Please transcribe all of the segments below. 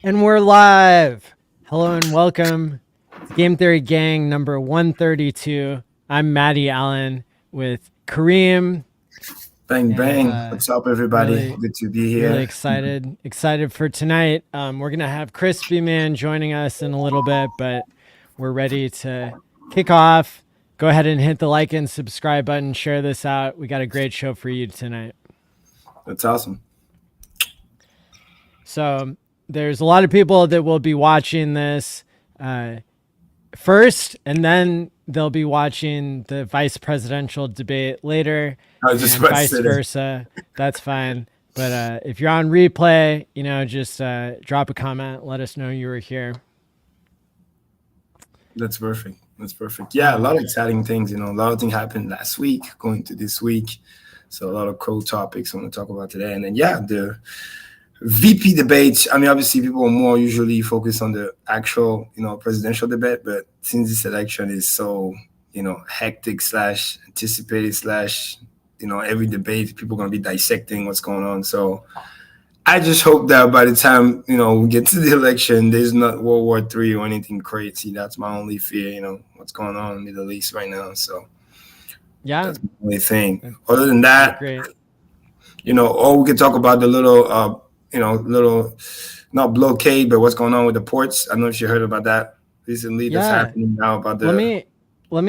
And we're live. Hello and welcome to Game Theory Gang number 132. I'm Maddie Allen with Kareem. Bang, And bang. What's up, everybody? really, Good to be really here. excited for tonight. We're gonna have ChrispyMan joining us in a little bit, but we're ready to kick off. Go ahead and hit the like and subscribe button. Share this out. We got a great show for you tonight. That's awesome. So there's a lot of people that will be watching this first, and then they'll be watching the vice presidential debate later, I was just and about to vice say that. versa. That's fine. But if you're on replay, just drop a comment. Let us know you were here. That's perfect. That's perfect. Yeah, a lot of exciting things. A lot of things happened last week, going to this week. So a lot of cool topics I want to talk about today. And then, the VP debates. I mean, obviously, people are more usually focused on the actual, presidential debate. But since this election is so, hectic / anticipated / every debate, people are going to be dissecting what's going on. So I just hope that by the time, we get to the election, there's not World War III or anything crazy. That's my only fear, what's going on in the Middle East right now. So Yeah, that's the only thing. Other than that, great. or we could talk about the little, not blockade, but what's going on with the ports. I don't know if you heard about that recently. That's happening now about the. Let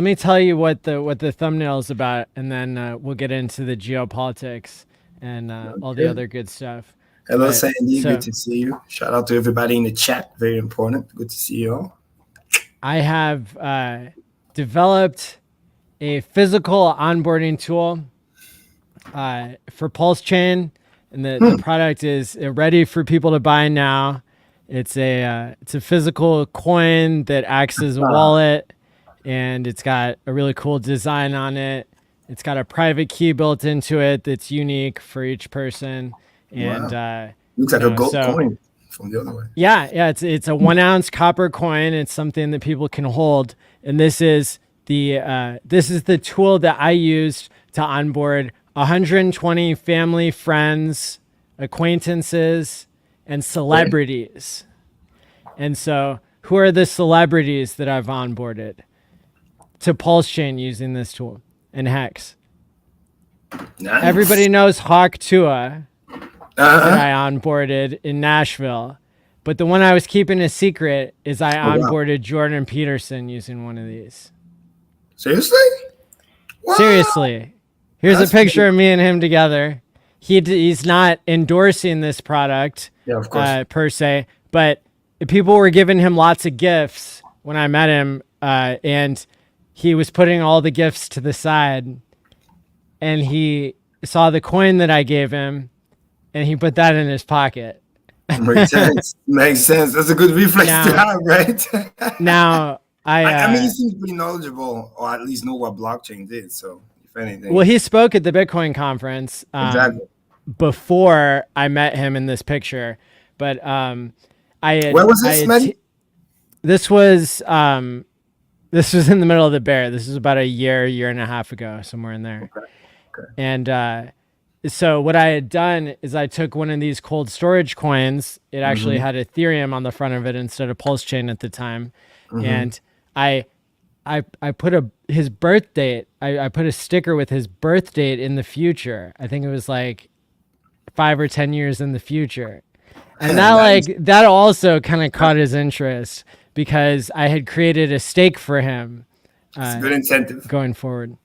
me tell you what the thumbnail is about, and then we'll get into the geopolitics and all the other good stuff. Hello, Sandy. Good to see you. Shout out to everybody in the chat. Very important. Good to see you all. I have developed a physical onboarding tool for PulseChain, and the product is ready for people to buy now. It's a physical coin that acts as a wallet, and it's got a really cool design on it. It's got a private key built into it that's unique for each person. And looks like a gold coin from the other way. Yeah, it's a 1 ounce copper coin. It's something that people can hold, and this is the tool that I used to onboard 120 family, friends, acquaintances, and celebrities. And so, who are the celebrities that I've onboarded to PulseChain using this tool? And Hex. Nice. Everybody knows Hawk Tua that I onboarded in Nashville. But the one I was keeping a secret is I onboarded Jordan Peterson using one of these. Seriously? Wow. Seriously. Here's a picture of me and him together. He's not endorsing this product of course. Per se, but people were giving him lots of gifts when I met him, and he was putting all the gifts to the side, and he saw the coin that I gave him, and he put that in his pocket. Makes sense. Makes sense. That's a good reflex to have, right? Now, I mean, he seems pretty knowledgeable, or at least know what blockchain is. So, if anything. Well, he spoke at the Bitcoin conference before I met him in this picture. But where was this, Maddie? This was in the middle of the bear. This was about a year and a half ago, somewhere in there. Okay. And so what I had done is I took one of these cold storage coins. It actually had Ethereum on the front of it instead of PulseChain at the time. And I put his birth date. I put a sticker with his birth date in the future. I think it was like 5 or 10 years in the future. And that that also kind of caught his interest because I had created a stake for him. It's a good incentive going forward.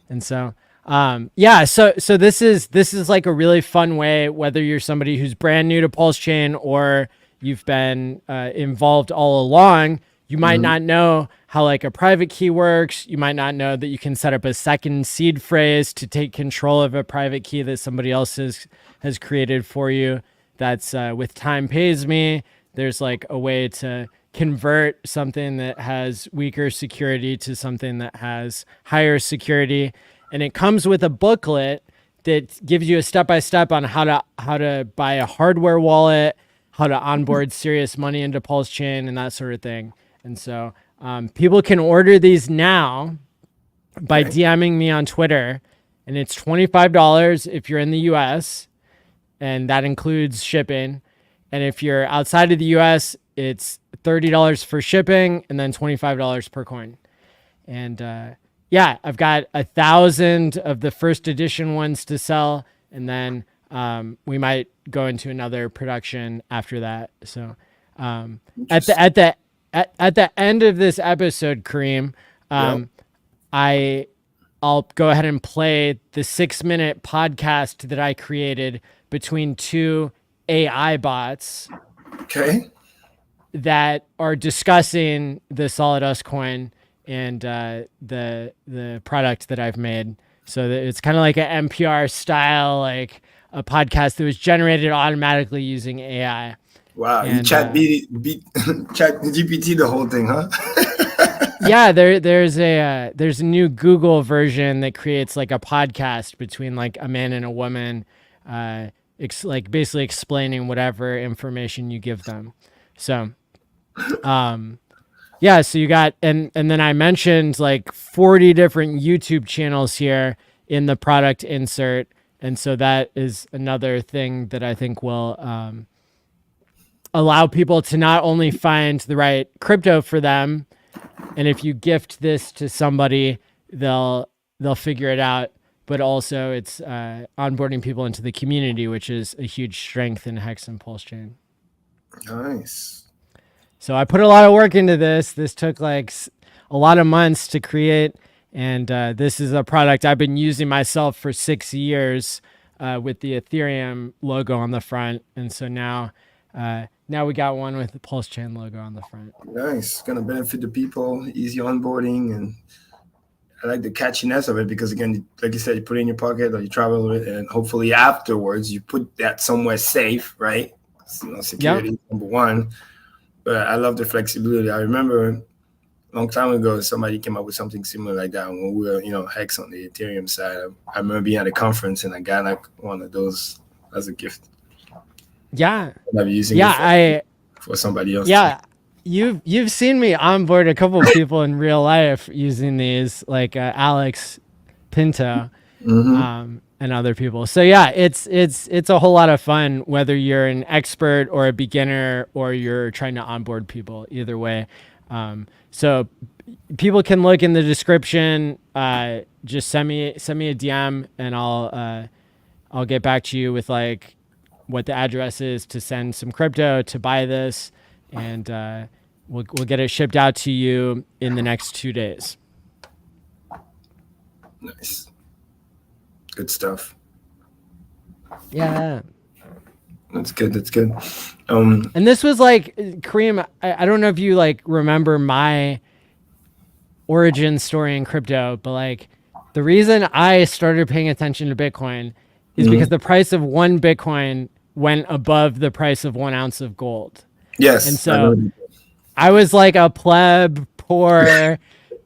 And so so this is like a really fun way, whether you're somebody who's brand new to PulseChain or you've been involved all along. You might not know how like a private key works. You might not know that you can set up a second seed phrase to take control of a private key that somebody else has created for you. That's with Time Pays Me. There's like a way to convert something that has weaker security to something that has higher security. And it comes with a booklet that gives you a step-by-step on how to buy a hardware wallet, how to onboard serious money into PulseChain, and that sort of thing. And so people can order these now by DMing me on Twitter, and it's $25 if you're in the US, and that includes shipping. And if you're outside of the US, it's $30 for shipping and then $25 per coin. And yeah, I've got 1,000 of the first edition ones to sell, and then we might go into another production after that. So at the end of this episode, Kareem, I'll go ahead and play the 6-minute podcast that I created between 2 AI bots. Okay. That are discussing the Solidus coin and the product that I've made. So that it's kind of like an NPR style, like a podcast that was generated automatically using AI. Wow, and, you chat GPT the whole thing, huh? Yeah, there's a new Google version that creates like a podcast between like a man and a woman, like basically explaining whatever information you give them. So, yeah, so you got, and then I mentioned like 40 different YouTube channels here in the product insert. And so that is another thing that I think will allow people to not only find the right crypto for them, and if you gift this to somebody, they'll figure it out, but also it's onboarding people into the community, which is a huge strength in Hex and PulseChain. Nice. So I put a lot of work into this. This took like a lot of months to create. And this is a product I've been using myself for 6 years with the Ethereum logo on the front. And so now we got one with the PulseChain logo on the front. Nice. It's going to benefit the people, easy onboarding. And I like the catchiness of it because, again, like you said, you put it in your pocket or you travel with it. And hopefully afterwards you put that somewhere safe, right? Security, number one. But I love the flexibility. I remember a long time ago, somebody came up with something similar like that when we were, Hex on the Ethereum side. I remember being at a conference and I got like one of those as a gift. Yeah. I'll be using it for somebody else. Yeah. You've seen me onboard a couple of people in real life using these, like Alex Pinto. Mm-hmm. And other people. So yeah, it's a whole lot of fun, whether you're an expert or a beginner or you're trying to onboard people, either way. So people can look in the description, just send me a DM and I'll get back to you with like what the address is to send some crypto to buy this. And, we'll get it shipped out to you in the next 2 days. Nice. Good stuff. Yeah. That's good. And this was like, Kareem, I don't know if you like remember my origin story in crypto, but like the reason I started paying attention to Bitcoin is because the price of 1 Bitcoin went above the price of 1 ounce of gold. Yes. And so I was like a pleb, poor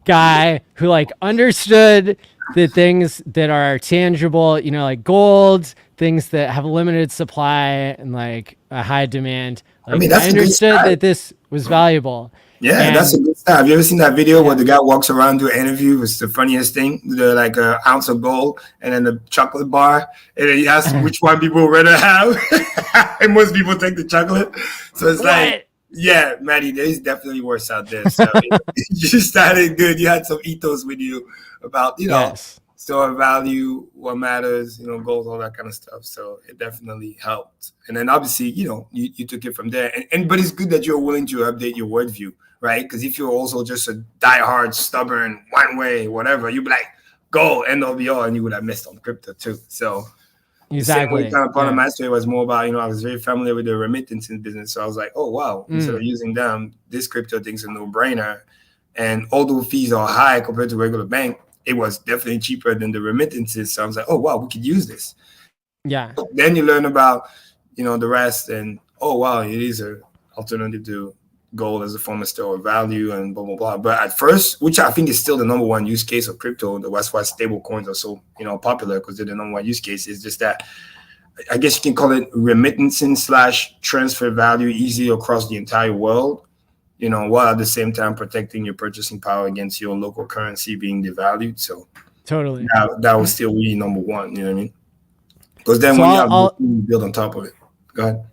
guy who like understood the things that are tangible, like gold, things that have a limited supply and like a high demand. Like, I understood that this was valuable. Yeah, that's a good style. Have you ever seen that video where the guy walks around to an interview? It's the funniest thing. The like an ounce of gold and then the chocolate bar, and then he asks which one people would rather have, and most people take the chocolate. So it's like, yeah, Maddie, there's definitely worse out there. So you started good. You had some ethos with you about, store value, what matters, goals, all that kind of stuff. So it definitely helped. And then obviously, you took it from there. But it's good that you're willing to update your worldview, right? Because if you're also just a diehard, stubborn, one way, whatever, you'd be like, go, end all be all, and you would have missed on crypto too. So exactly. The same way kind of part of my story was more about, I was very familiar with the remittances business. So I was like, oh, wow, instead of using them, this crypto thing's a no-brainer. And although fees are high compared to regular bank, it was definitely cheaper than the remittances. So I was like, oh, wow, we could use this. Yeah. Then you learn about, the rest and, oh, wow, it is an alternative to gold as a form of store of value and blah, blah, blah. But at first, which I think is still the number one use case of crypto, that's why stable coins are so, popular because they're the number one use case, is just that I guess you can call it remittances / transfer value easy across the entire world. While at the same time protecting your purchasing power against your local currency being devalued. So totally, that was still really number one. You know what I mean? Because then when you build on top of it. Go ahead.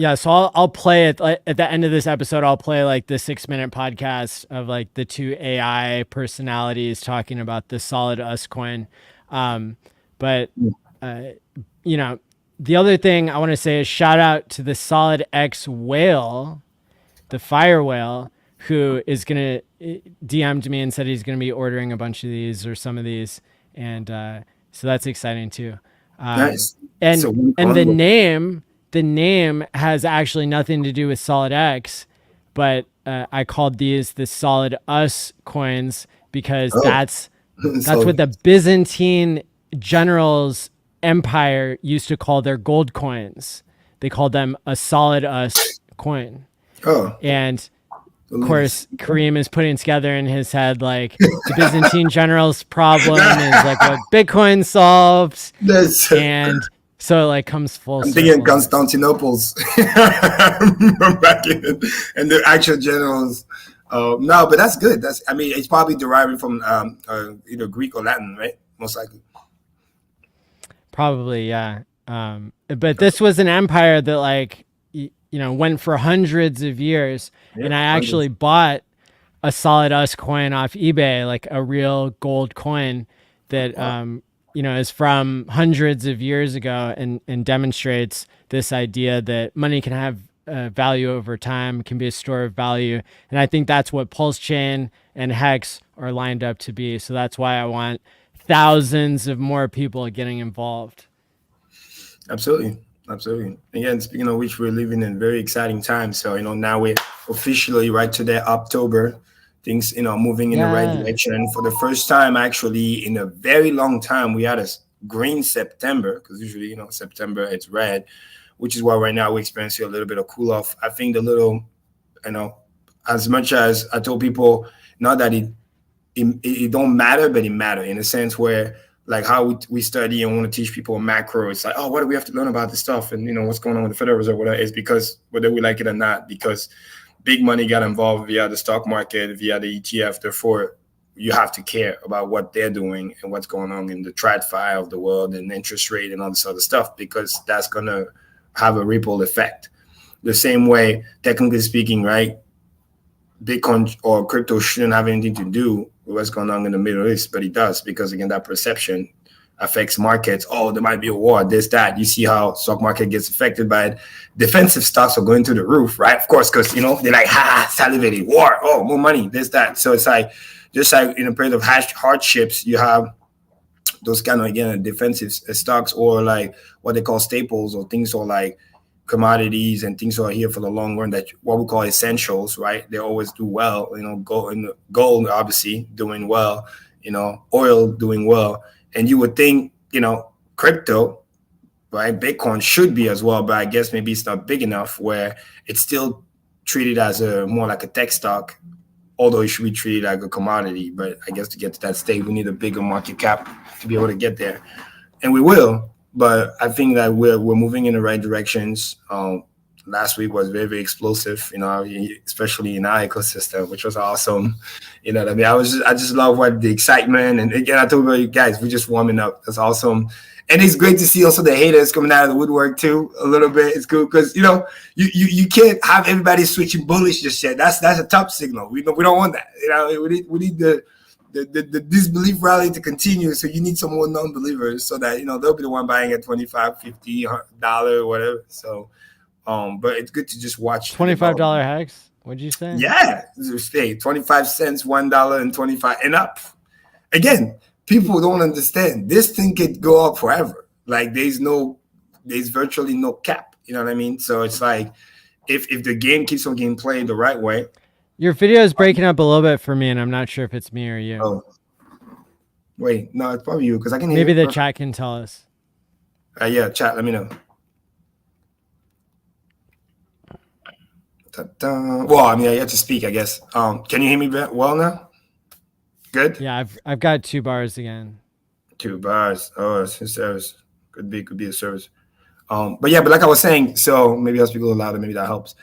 Yeah, so I'll play it like, at the end of this episode. I'll play like the 6 minute podcast of like the two AI personalities talking about the Solid Us coin. Um, but uh, you know, the other thing I want to say is shout out to the Solid X whale, the fire whale, who is gonna DM'd me and said he's gonna be ordering a bunch of these or some of these, and so that's exciting too. Um, Nice. and So and the name has actually nothing to do with Solid X, but I called these the Solid Us coins because oh, that's so what the Byzantine generals empire used to call their gold coins. They called them a Solid Us coin. oh, And of nice. course, Kareem is putting together in his head like the Byzantine generals' problem is like what Bitcoin solves, That's, and so it like comes full I'm thinking circle. Constantinople's back and the actual generals. No, but that's good. I mean, it's probably deriving from either Greek or Latin, right? Most likely. Probably, yeah. But this was an empire that like went for hundreds of years, Yeah, and I actually bought a Solid Us coin off eBay, like a real gold coin that is from hundreds of years ago, and demonstrates this idea that money can have value over time, can be a store of value, and I think that's what PulseChain and Hex are lined up to be. So that's why I want thousands of more people getting involved. Absolutely. Absolutely. Again, speaking of which, we're living in very exciting times. So, now we're officially right to the Up-tober. Things, moving in the right Yeah. direction. For the first time, actually, in a very long time, we had a green September, because usually, September, it's red, which is why right now we're experiencing a little bit of cool off. I think as much as I told people, not that it don't matter, but it matter in a sense where, like how we study and want to teach people macro. It's like, oh, what do we have to learn about this stuff? And, what's going on with the Federal Reserve, whatever, is because whether we like it or not, because big money got involved via the stock market, via the ETF. Therefore, you have to care about what they're doing and what's going on in the TradFi of the world and interest rate and all this other stuff, because that's going to have a ripple effect. The same way, technically speaking, right, Bitcoin or crypto shouldn't have anything to do with what's going on in the Middle East, but it does, because again, that perception affects markets. Oh, there might be a war, this, that. You see how stock market gets affected by it. Defensive stocks are going to the roof, right? Of course, because they're like, salivating, war, oh, more money, this, that. So it's like, just like in a period of hardships, you have those kind of, again, defensive stocks, or like what they call staples, or things, or like commodities and things are here for the long run, that what we call essentials, right? They always do well. Gold obviously doing well, oil doing well. And you would think, crypto, right? Bitcoin should be as well, but I guess maybe it's not big enough where it's still treated as more like a tech stock, although it should be treated like a commodity. But I guess to get to that state, we need a bigger market cap to be able to get there. And we will. But I think that we're moving in the right directions. Last week was very, very explosive, especially in our ecosystem, which was awesome. I mean, I just love what the excitement, and again, I told you guys, we're just warming up. That's awesome. And it's great to see also the haters coming out of the woodwork too, a little bit. It's cool because you can't have everybody switching bullish just yet. That's a top signal. We don't want that. We need the disbelief rally to continue. So you need some more non-believers so that they'll be the one buying at $25, $50 or whatever. So but it's good to just watch. $25 Hex, what'd you say? Yeah, hey, 25 cents, $1 and 25 and up. Again, people don't understand this thing could go up forever. Like there's virtually no cap. You know what I mean? So it's like if the game keeps on getting played the right way. Your video is breaking up a little bit for me, and I'm not sure if it's me or you. Oh, wait, no, it's probably you because I can hear. Maybe the chat can tell us. Yeah, chat. Let me know. Well, I mean, I have to speak, I guess. Can you hear me well now? Good. Yeah, I've got 2 bars again. 2 bars. Oh, it's a service. Could be a service. But like I was saying, so maybe I'll speak a little louder. Maybe that helps.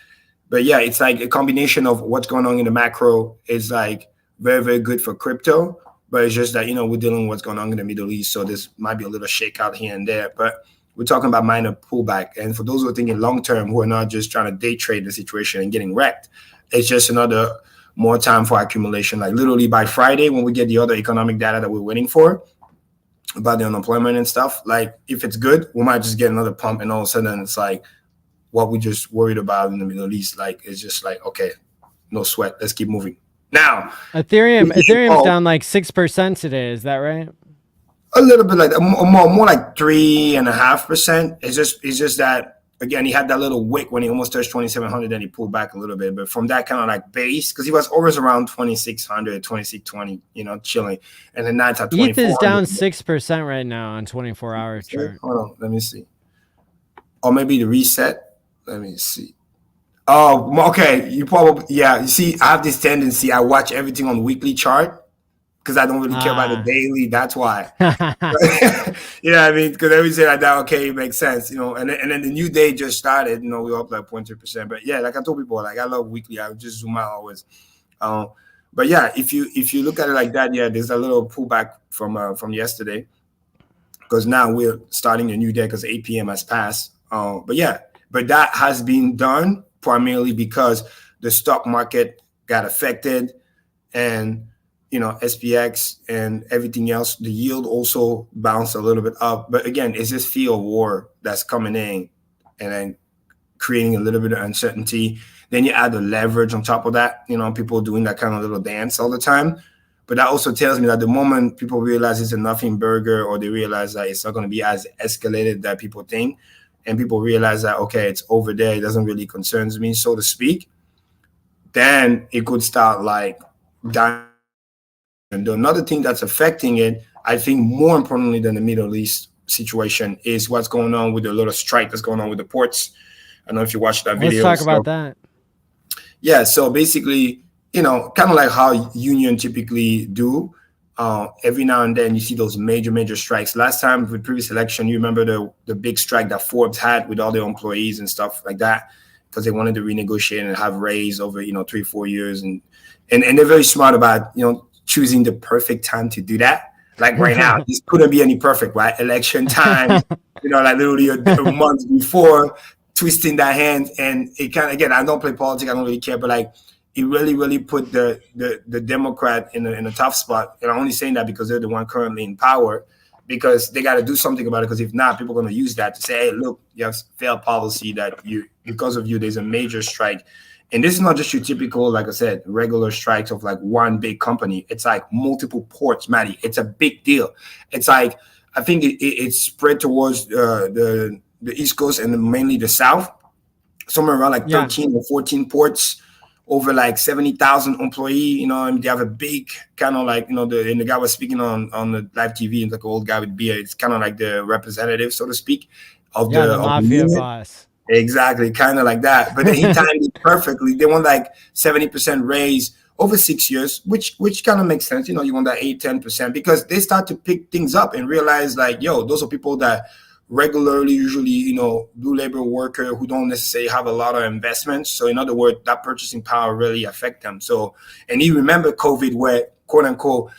But yeah, it's like a combination of what's going on in the macro is like very, very good for crypto. But it's just that, we're dealing with what's going on in the Middle East. So this might be a little shakeout here and there. But we're talking about minor pullback. And for those who are thinking long term, who are not just trying to day trade the situation and getting wrecked, it's just another more time for accumulation. Like literally by Friday, when we get the other economic data that we're waiting for about the unemployment and stuff, like if it's good, we might just get another pump, and all of a sudden it's like what we just worried about in the Middle East. Like it's just like, okay, no sweat, let's keep moving. Now, Ethereum's down like 6% today. Is that right? A little bit like more like 3.5%. It's just that again, he had that little wick when he almost touched 2,700, then he pulled back a little bit. But from that kind of like base, because he was always around 2,600, 2,620, chilling. And then now it's at 24. ETH is down 6% right now on 24-hour chart. Hold on, let me see. Or maybe the reset. Let me see. Oh, okay. You probably, yeah. You see, I have this tendency. I watch everything on the weekly chart because I don't really care about the daily. That's why. You know what I mean? Because every day like that, okay, it makes sense. And then the new day just started. We're up like 0.3%. But yeah, like I told people, like I love weekly. I would just zoom out always. But yeah, if you look at it like that, yeah, there's a little pullback from yesterday because now we're starting a new day because 8 p.m. has passed. But that has been done primarily because the stock market got affected, and SPX and everything else, the yield also bounced a little bit up. But again, it's this fear of war that's coming in and then creating a little bit of uncertainty. Then you add the leverage on top of that, people doing that kind of little dance all the time. But that also tells me that the moment people realize it's a nothing burger, or they realize that it's not going to be as escalated that people think, and people realize that, okay, it's over there, it doesn't really concerns me, so to speak, then it could start like dying. And another thing that's affecting it, I think more importantly than the Middle East situation, is what's going on with the little strike that's going on with the ports. I don't know if you watched that video. Let's talk about that. Yeah, so basically, kind of like how union typically do. Every now and then you see those major strikes. Last time with previous election, you remember the big strike that Forbes had with all their employees and stuff like that, because they wanted to renegotiate and have raise over 3-4 years, and they're very smart about choosing the perfect time to do that. Like right now, this couldn't be any perfect, right? Election time, like literally a month before, twisting that hand. And it kind of, again, I don't play politics, I don't really care, but like it really put the Democrat in a tough spot. And I'm only saying that because they're the one currently in power, because they got to do something about it. Because if not, people are going to use that to say, hey, look, you have failed policy that because of you, there's a major strike. And this is not just your typical, like I said, regular strikes of like one big company. It's like multiple ports, Maddie. It's a big deal. It's like, I think it's spread towards the East Coast and mainly the South, somewhere around like 13 or 14 ports, over like 70,000 employee, and they have a big kind of like, and the guy was speaking on the live TV, and like an old guy with beard. It's kind of like the representative, so to speak, of the mafia boss. Exactly, kind of like that. But he timed it perfectly. They want like 70% raise over 6 years, which kind of makes sense. You want that 8-10%, because they start to pick things up and realize like, those are people that regularly, usually, blue labor worker who don't necessarily have a lot of investments. So in other words, that purchasing power really affect them. So, and you remember COVID, where quote unquote,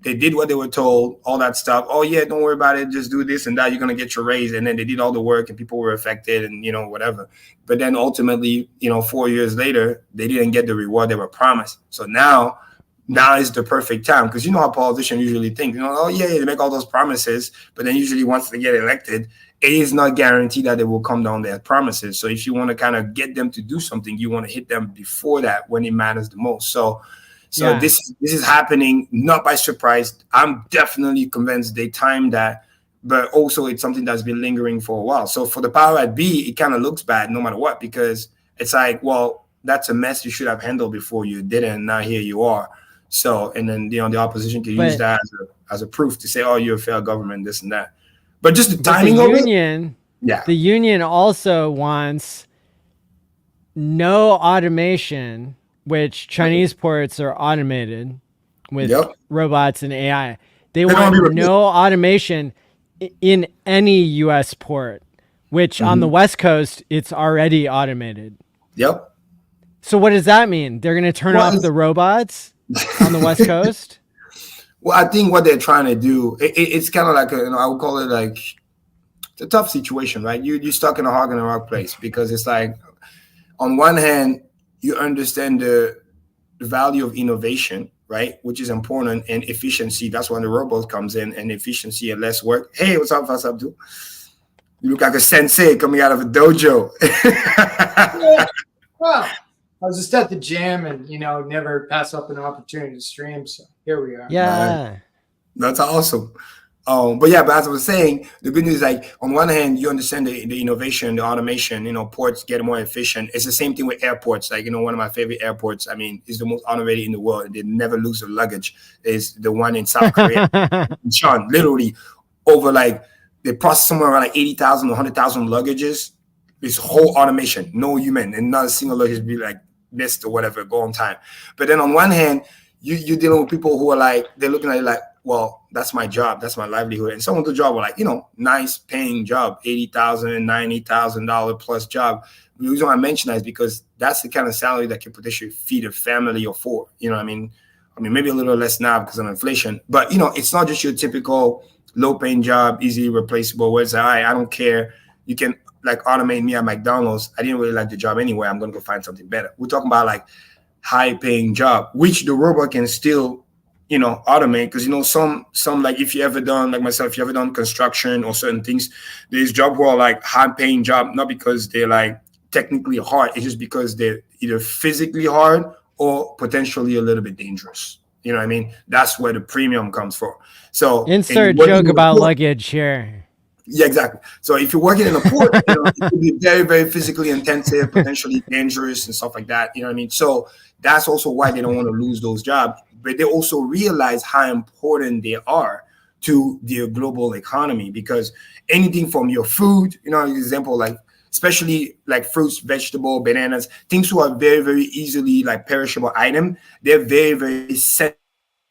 they did what they were told, all that stuff. Oh yeah, don't worry about it. Just do this and that. You're going to get your raise. And then they did all the work and people were affected and, whatever. But then ultimately, 4 years later, they didn't get the reward they were promised. So now is the perfect time, because how politicians usually think, oh yeah, they make all those promises, but then usually once they get elected, it is not guaranteed that they will come down their promises. So if you want to kind of get them to do something, you want to hit them before that, when it matters the most. So this is happening not by surprise. I'm definitely convinced they timed that, but also it's something that's been lingering for a while. So for the power at B, it kind of looks bad no matter what, because it's like, well, that's a mess you should have handled before you didn't, and now here you are. So, and then the opposition can use that as a proof to say, oh, you're a failed government, this and that. But just the timing of it. Yeah. The union also wants no automation, which Chinese ports are automated with robots and AI. They want no automation in any U.S. port, which on the West Coast, it's already automated. Yep. So what does that mean? They're going to turn off the robots on the West Coast? Well, I think what they're trying to do, it's kind of like I would call it like it's a tough situation, right? You're stuck in a hog and a rock place, because it's like, on one hand, you understand the value of innovation, right? Which is important, and efficiency. That's when the robot comes in, and efficiency and less work. Hey, what's up, Abdul? You look like a sensei coming out of a dojo. Yeah. Well, I was just at the gym, and never pass up an opportunity to stream. So here we are. Yeah. That's awesome. But as I was saying, the good news is, like, on one hand, you understand the innovation, the automation, ports get more efficient. It's the same thing with airports. Like, one of my favorite airports, I mean, is the most automated in the world. They never lose their luggage, is the one in South Korea. Sean, literally over, like, they process somewhere around like 80,000 or 100,000 luggages. This whole automation, no human, and not a single luggage be like missed or whatever, go on time. But then on one hand, you're dealing with people who are like, they're looking at it like, well, that's my job, that's my livelihood. And some of the job were like, nice paying job, $80,000, $90,000 plus job. The reason why I mention that is because that's the kind of salary that can potentially feed a family of four. You know what I mean? Maybe a little less now because of inflation, but it's not just your typical low paying job, easily replaceable, where it's like, all right, I don't care. You can like automate me at McDonald's. I didn't really like the job anyway. I'm going to go find something better. We're talking about like high paying job, which the robot can still, automate. Because, some like, if you ever done, like myself, if you ever done construction or certain things, there's job who are like high paying job, not because they're like technically hard. It's just because they're either physically hard or potentially a little bit dangerous. You know what I mean? That's where the premium comes from. So insert joke about luggage here. Yeah, exactly. So if you're working in a port, it can be very, very physically intensive, potentially dangerous and stuff like that. You know what I mean? So that's also why they don't want to lose those jobs. But they also realize how important they are to the global economy, because anything from your food, example, like especially like fruits, vegetable, bananas, things who are very, very easily like perishable item, they're very, very set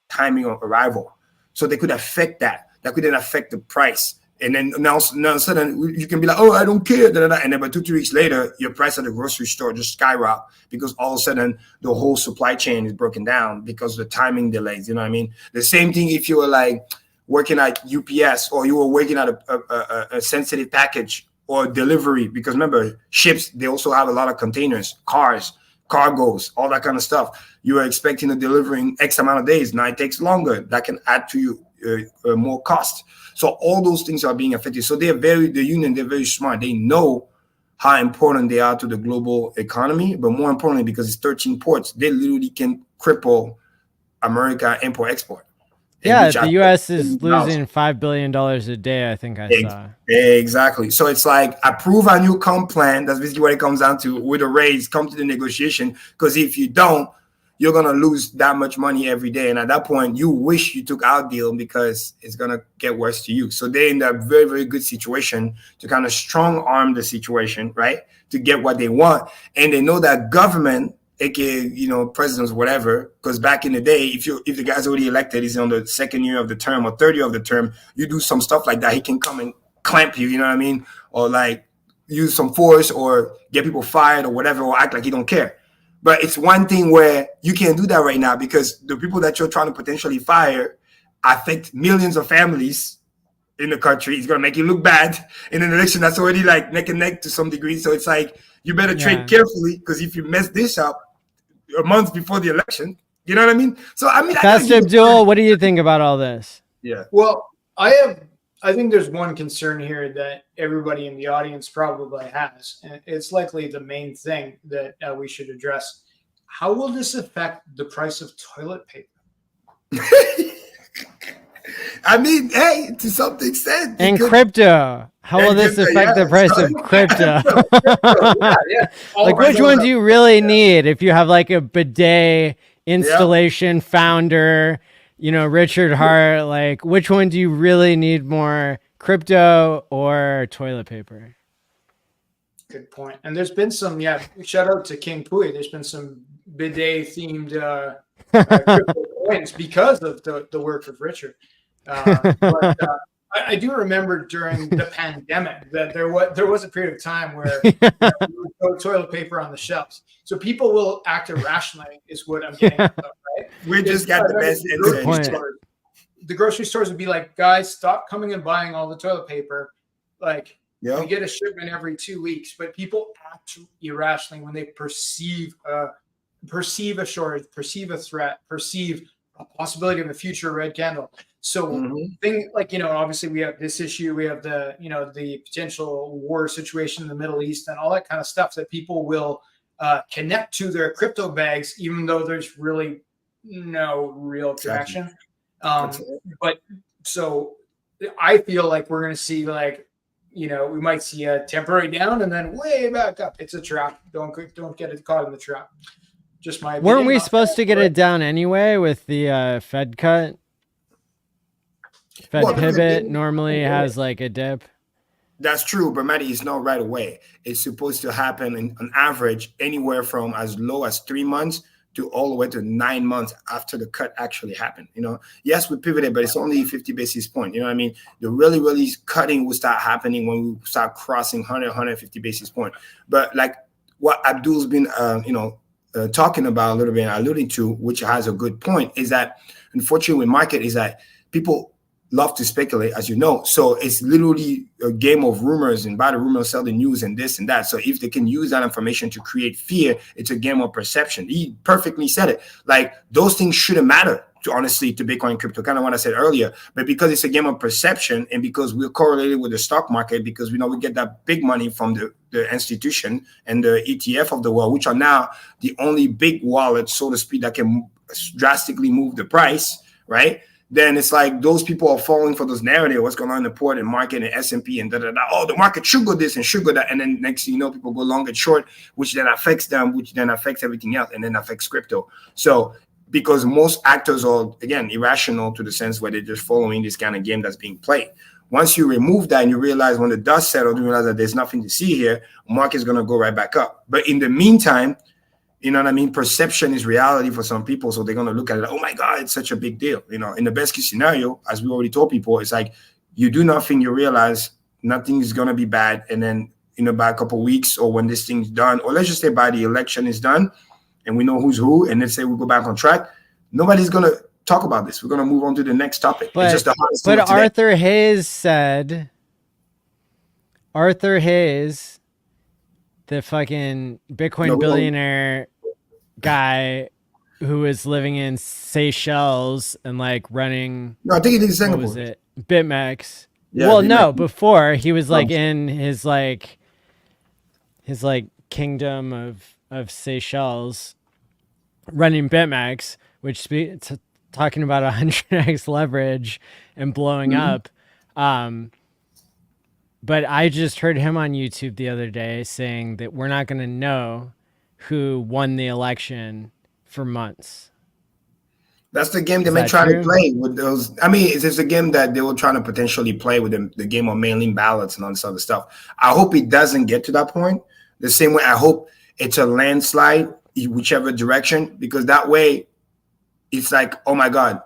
timing of arrival. So they could affect that. That could then affect the price. And then now suddenly you can be like, oh, I don't care. And then, but 2-3 weeks later, your price at the grocery store just skyrocket, because all of a sudden the whole supply chain is broken down because of the timing delays. You know what I mean? The same thing if you were like working at UPS, or you were working at a sensitive package or delivery, because remember, ships, they also have a lot of containers, cars, cargoes, all that kind of stuff. You are expecting to deliver in X amount of days. Now it takes longer. That can add to you more cost. So all those things are being affected. So they're very smart. They know how important they are to the global economy, but more importantly, because it's 13 ports, they literally can cripple America import-export. Yeah, the U.S. is losing $5 billion a day, I think I saw. Exactly. So it's like, approve a new comp plan. That's basically what it comes down to. With a raise, come to the negotiation, because if you don't, you're going to lose that much money every day. And at that point, you wish you took our deal, because it's going to get worse to you. So they're in a very, very good situation to kind of strong arm the situation, right, to get what they want. And they know that government, aka, presidents, whatever, because back in the day, if the guy's already elected, he's on the second year of the term or third year of the term, you do some stuff like that, he can come and clamp you, you know what I mean? Or like use some force or get people fired or whatever, or act like he don't care. But it's one thing where you can't do that right now, because the people that you're trying to potentially fire affect millions of families in the country. It's going to make you look bad in an election that's already like neck and neck to some degree. So it's like, you better trade carefully, because if you mess this up a month before the election, you know what I mean? So, I mean, Pastor Abdul, what do you think about all this? Yeah. Well, I think there's one concern here that everybody in the audience probably has, and it's likely the main thing that we should address. How will this affect the price of toilet paper? I mean, hey, to some extent. And crypto. How will this affect the price of crypto? Like, which one do you really need? If you have like a bidet installation founder, Richard Hart, like, which one do you really need more, crypto or toilet paper? Good point. And there's been some, shout out to King Pui. There's been some bidet themed crypto coins because of the work of Richard. But I do remember during the pandemic that there was a period of time where we would throw toilet paper on the shelves. So people will act irrationally, is what I'm getting at, right? We just got the best insight. The grocery stores would be like, guys, stop coming and buying all the toilet paper. Like Yeah. we get a shipment every 2 weeks, but people act irrationally when they perceive a shortage, perceive a threat, perceive a possibility of a future red candle. So thing like, obviously we have this issue, we have the, the potential war situation in the Middle East and all that kind of stuff that people will connect to their crypto bags, even though there's really no real connection. But so I feel like we're going to see like, we might see a temporary down and then way back up. It's a trap. Don't get it caught in the trap. Just my opinion. Weren't we supposed to get it down anyway with the Fed cut? Fed pivot normally has like a dip. That's true, but Matty, it's not right away. It's supposed to happen on average anywhere from as low as 3 months to all the way to 9 months after the cut actually happened. Yes, we pivoted, but it's only 50 basis points. You know what I mean? The really cutting will start happening when we start crossing 100, 150 basis points. But like what Abdul's been, talking about a little bit, alluding to, which has a good point, is that unfortunately with market is that people love to speculate, as you know. So it's literally a game of rumors, and buy the rumors, sell the news, and this and that. So if they can use that information to create fear, it's a game of perception. He perfectly said it. Like those things shouldn't matter to Bitcoin crypto, kind of what I said earlier. But because it's a game of perception, and because we're correlated with the stock market, because we know we get that big money from the institution and the ETF of the world, which are now the only big wallet, so to speak, that can drastically move the price, right? Then it's like those people are falling for those narrative, what's going on in the port and market and S&P and da-da-da. Oh, the market should go this and should go that. And then next thing you know, people go long and short, which then affects them, which then affects everything else, and then affects crypto. So because most actors are, again, irrational to the sense where they're just following this kind of game that's being played. Once you remove that and you realize when the dust settles, you realize that there's nothing to see here, market's going to go right back up. But in the meantime, you know what I mean? Perception is reality for some people. So they're going to look at it like, oh my God, it's such a big deal. In the best case scenario, as we already told people, it's like you do nothing, you realize nothing is going to be bad. And then, by a couple of weeks or when this thing's done, or let's just say by the election is done and we know who's who, and let's say we go back on track, nobody's going to talk about this. We're going to move on to the next topic. But, it's just the hardest thing Arthur Hayes, the fucking Bitcoin billionaire guy who is living in Seychelles and like running. No, I think he did Singapore. What was it? BitMEX. Yeah, well, BitMEX. no, before he was like in his kingdom of Seychelles running BitMEX, which talking about 100x leverage and blowing up. But I just heard him on YouTube the other day saying that we're not going to know who won the election for months. That's the game they may try to play with those. I mean, it's a game that they were trying to potentially play with the game of mailing ballots and all this other stuff. I hope it doesn't get to that point. The same way I hope it's a landslide, whichever direction, because that way it's like, oh my God,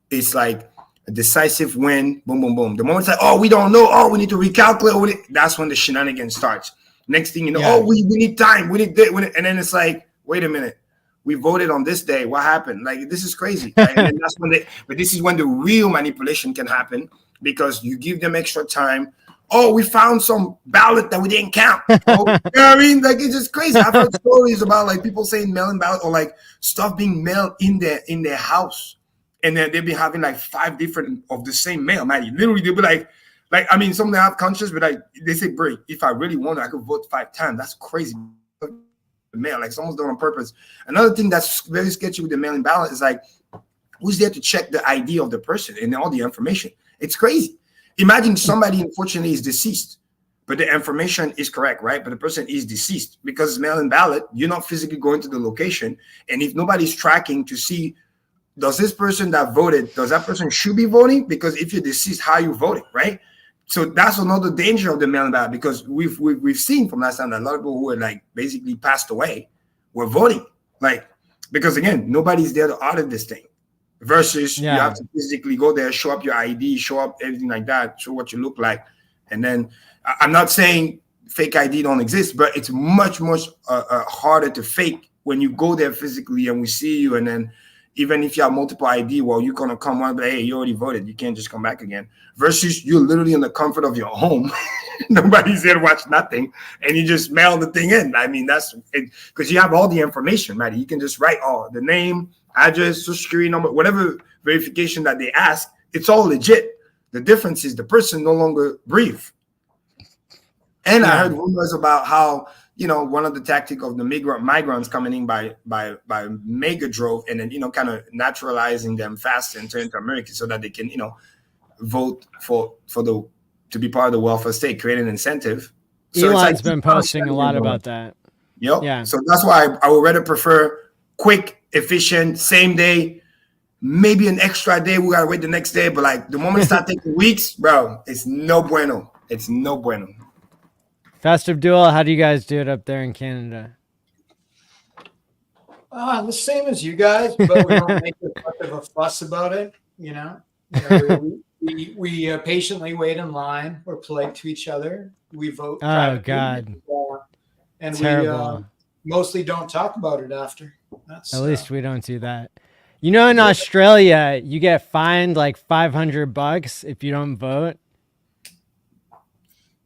it's like a decisive win, boom, boom, boom. The moment it's like, oh, we don't know, oh, we need to recalculate, that's when the shenanigans starts. Next thing you know, oh, we need time, we need this, and then it's like, wait a minute, we voted on this day, what happened? Like, this is crazy. Right? And that's when but this is when the real manipulation can happen, because you give them extra time. Oh, we found some ballot that we didn't count. Oh, you know what I mean? Like, it's just crazy. I've heard stories about like people saying mailing ballot or like stuff being mailed in their house. And then they'll be having like 5 different of the same mail, man. Literally, they'll be like, I mean, some of them have conscience, but like they say, bro, if I really want, I could vote 5 times. That's crazy. The mail, like someone's done on purpose. Another thing that's very sketchy with the mailing ballot is like, who's there to check the ID of the person and all the information? It's crazy. Imagine somebody, unfortunately, is deceased, but the information is correct, right? But the person is deceased because it's mail-in ballot. You're not physically going to the location. And if nobody's tracking to see, does this person that voted, does that person should be voting? Because if you're deceased, how are you voting, right? So that's another danger of the mail-in ballot, because we've seen from last time that a lot of people who are like basically passed away were voting. Like, because again, nobody's there to audit this thing. Versus you have to physically go there, show up your ID, show up everything like that, show what you look like. And then I'm not saying fake ID don't exist, but it's much harder to fake when you go there physically and we see you. And then, even if you have multiple ID, well, you're gonna come on, but hey, you already voted. You can't just come back again. Versus you're literally in the comfort of your home. Nobody's there to watch nothing, and you just mail the thing in. I mean, that's it, because you have all the information, right? You can just write the name, address, social security number, whatever verification that they ask. It's all legit. The difference is the person no longer breathe. And I heard rumors about how, one of the tactics of the migrants coming in by mega drove and then, kind of naturalizing them faster and turn to America so that they can, vote to be part of the welfare state, create an incentive. So Elon's been posting a lot about that. Yep. Yeah. So that's why I would rather prefer quick, efficient, same day, maybe an extra day. We got to wait the next day. But like the moment it start taking weeks, bro, it's no bueno. It's no bueno. Festive Duel, how do you guys do it up there in Canada? The same as you guys, but we don't make much of a fuss about it. We patiently wait in line. We're polite to each other. We vote. Oh God! And terrible. We mostly don't talk about it after. At least we don't do that. In Australia, you get fined like $500 if you don't vote.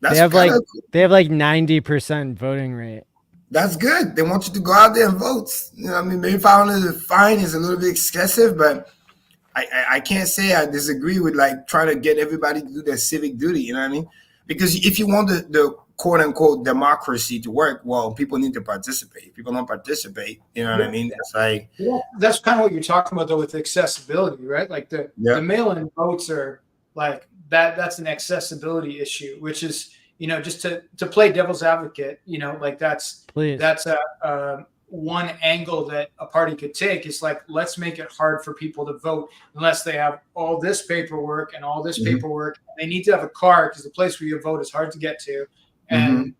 They have like 90% voting rate. That's good. They want you to go out there and vote. Maybe $500 the fine is a little bit excessive, but I can't say I disagree with like trying to get everybody to do their civic duty. You know what I mean? Because if you want the quote unquote democracy to work, well, people need to participate. If people don't participate, you know what I mean? It's like that's kind of what you're talking about though with accessibility, right? Like the mail-in votes are like that's an accessibility issue, which is just to play devil's advocate, like that's one angle that a party could take is like, let's make it hard for people to vote unless they have all this paperwork and all this paperwork. They need to have a car because the place where you vote is hard to get to. And,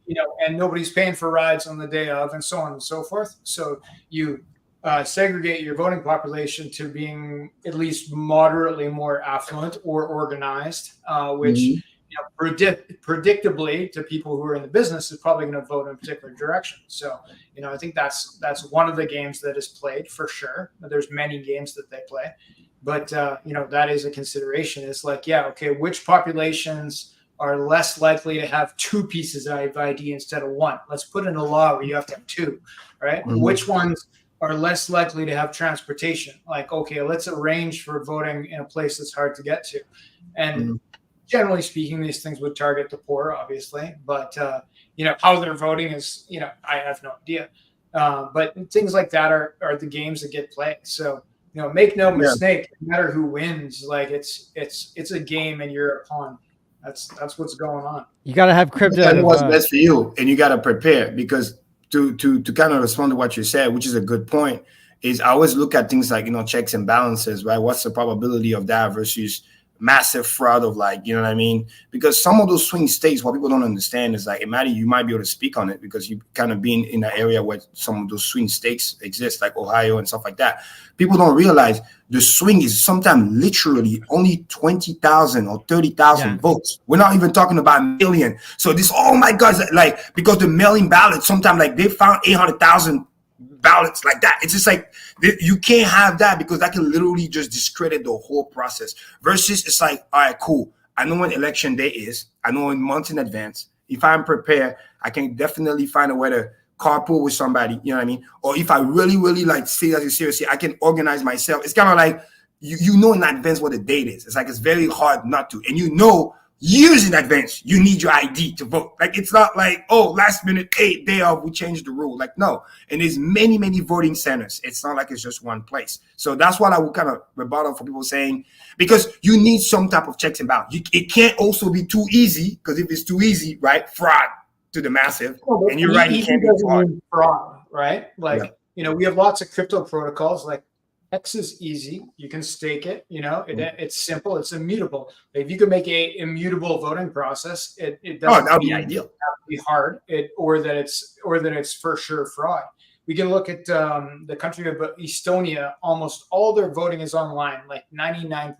and nobody's paying for rides on the day of and so on and so forth. So you segregate your voting population to being at least moderately more affluent or organized, which predictably to people who are in the business is probably going to vote in a particular direction. So, I think that's one of the games that is played for sure. There's many games that they play, but that is a consideration. It's like, which populations are less likely to have two pieces of ID instead of one? Let's put in a law where you have to have two, right? Which ones are less likely to have transportation? Like, okay, let's arrange for voting in a place that's hard to get to. And generally speaking, these things would target the poor, obviously, but how they're voting is, I have no idea. But things like that are the games that get played. So, make no mistake, no matter who wins, like it's a game and you're a pawn. That's what's going on. You got to have crypto. That's what's best for you, and you got to prepare because to kind of respond to what you said, which is a good point, is I always look at things like checks and balances, right? What's the probability of that versus massive fraud of like, you know what I mean? Because some of those swing states, what people don't understand is like, Maddie, you might be able to speak on it because you kind of been in an area where some of those swing states exist, like Ohio and stuff like that. People don't realize the swing is sometimes literally only 20,000 or 30,000 votes. We're not even talking about a million. So this, oh my God, like because the mailing ballots, sometimes like they found 800,000 ballots like that. It's just like you can't have that because that can literally just discredit the whole process. Versus it's like, all right, cool. I know when election day is. I know in months in advance. If I'm prepared, I can definitely find a way to carpool with somebody. You know what I mean? Or if I really, really like see that seriously, I can organize myself. It's kind of like you know in advance what the date is. It's like it's very hard not to, and years in advance, you need your ID to vote. Like, it's not like, oh, last minute, day of, we changed the rule. Like, no. And there's many, many voting centers. It's not like it's just one place. So that's what I would kind of rebuttal for people saying, because you need some type of checks and balances. It can't also be too easy, because if it's too easy, right, fraud to the massive. And you're right, it can't be fraud, right? Like, we have lots of crypto protocols, like X is easy. You can stake it. It's simple. It's immutable. If you can make a immutable voting process, it doesn't that would be ideal. Have to be hard, or that it's for sure fraud. We can look at the country of Estonia. Almost all their voting is online, like 99%.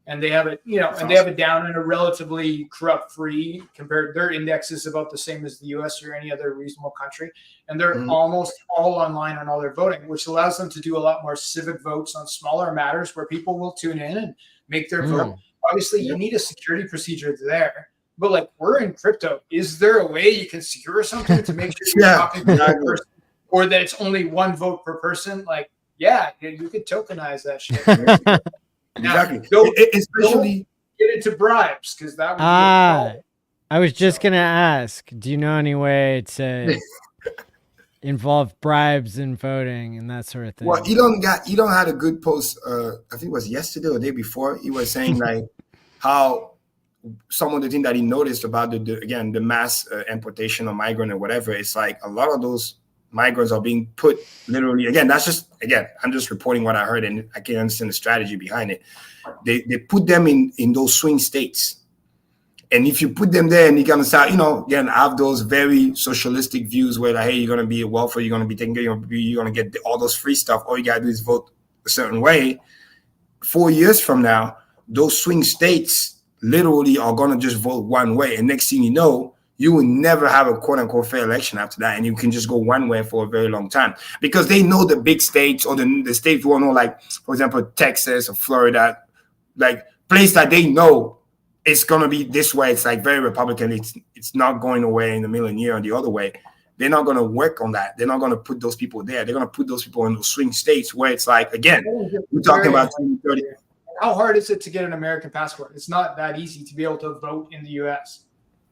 and they have it, and they have it down in a relatively corrupt-free compared. Their index is about the same as the U.S. or any other reasonable country, and they're almost all online on all their voting, which allows them to do a lot more civic votes on smaller matters where people will tune in and make their vote. Obviously, you need a security procedure there, but like we're in crypto. Is there a way you can secure something to make sure you're talking to one person, or that it's only one vote per person? Like, yeah, you could tokenize that shit. Now, especially get into bribes, because that would be I was just gonna ask, do you know any way to involve bribes in voting and that sort of thing? Well, Elon had a good post, I think it was yesterday or the day before. He was saying like how some of the things that he noticed about the mass importation of migrant or whatever, it's like a lot of those migrants are being put literally, I'm just reporting what I heard, and I can't understand the strategy behind it. They put them in those swing states. And if you put them there and you're gonna start, have those very socialistic views where like, hey, you're gonna be a welfare, you're gonna be taken care of, you're gonna get all those free stuff. All you gotta do is vote a certain way. 4 years from now, those swing states literally are gonna just vote one way. And next thing you know, you will never have a quote unquote fair election after that. And you can just go one way for a very long time because they know the big states or the states will know, like, for example, Texas or Florida, like place that they know it's going to be this way. It's like very Republican. It's not going away in the middle of the year or the other way. They're not going to work on that. They're not going to put those people there. They're going to put those people in those swing states where it's like, again, we're talking about 2030. How hard is it to get an American passport? It's not that easy to be able to vote in the U.S.,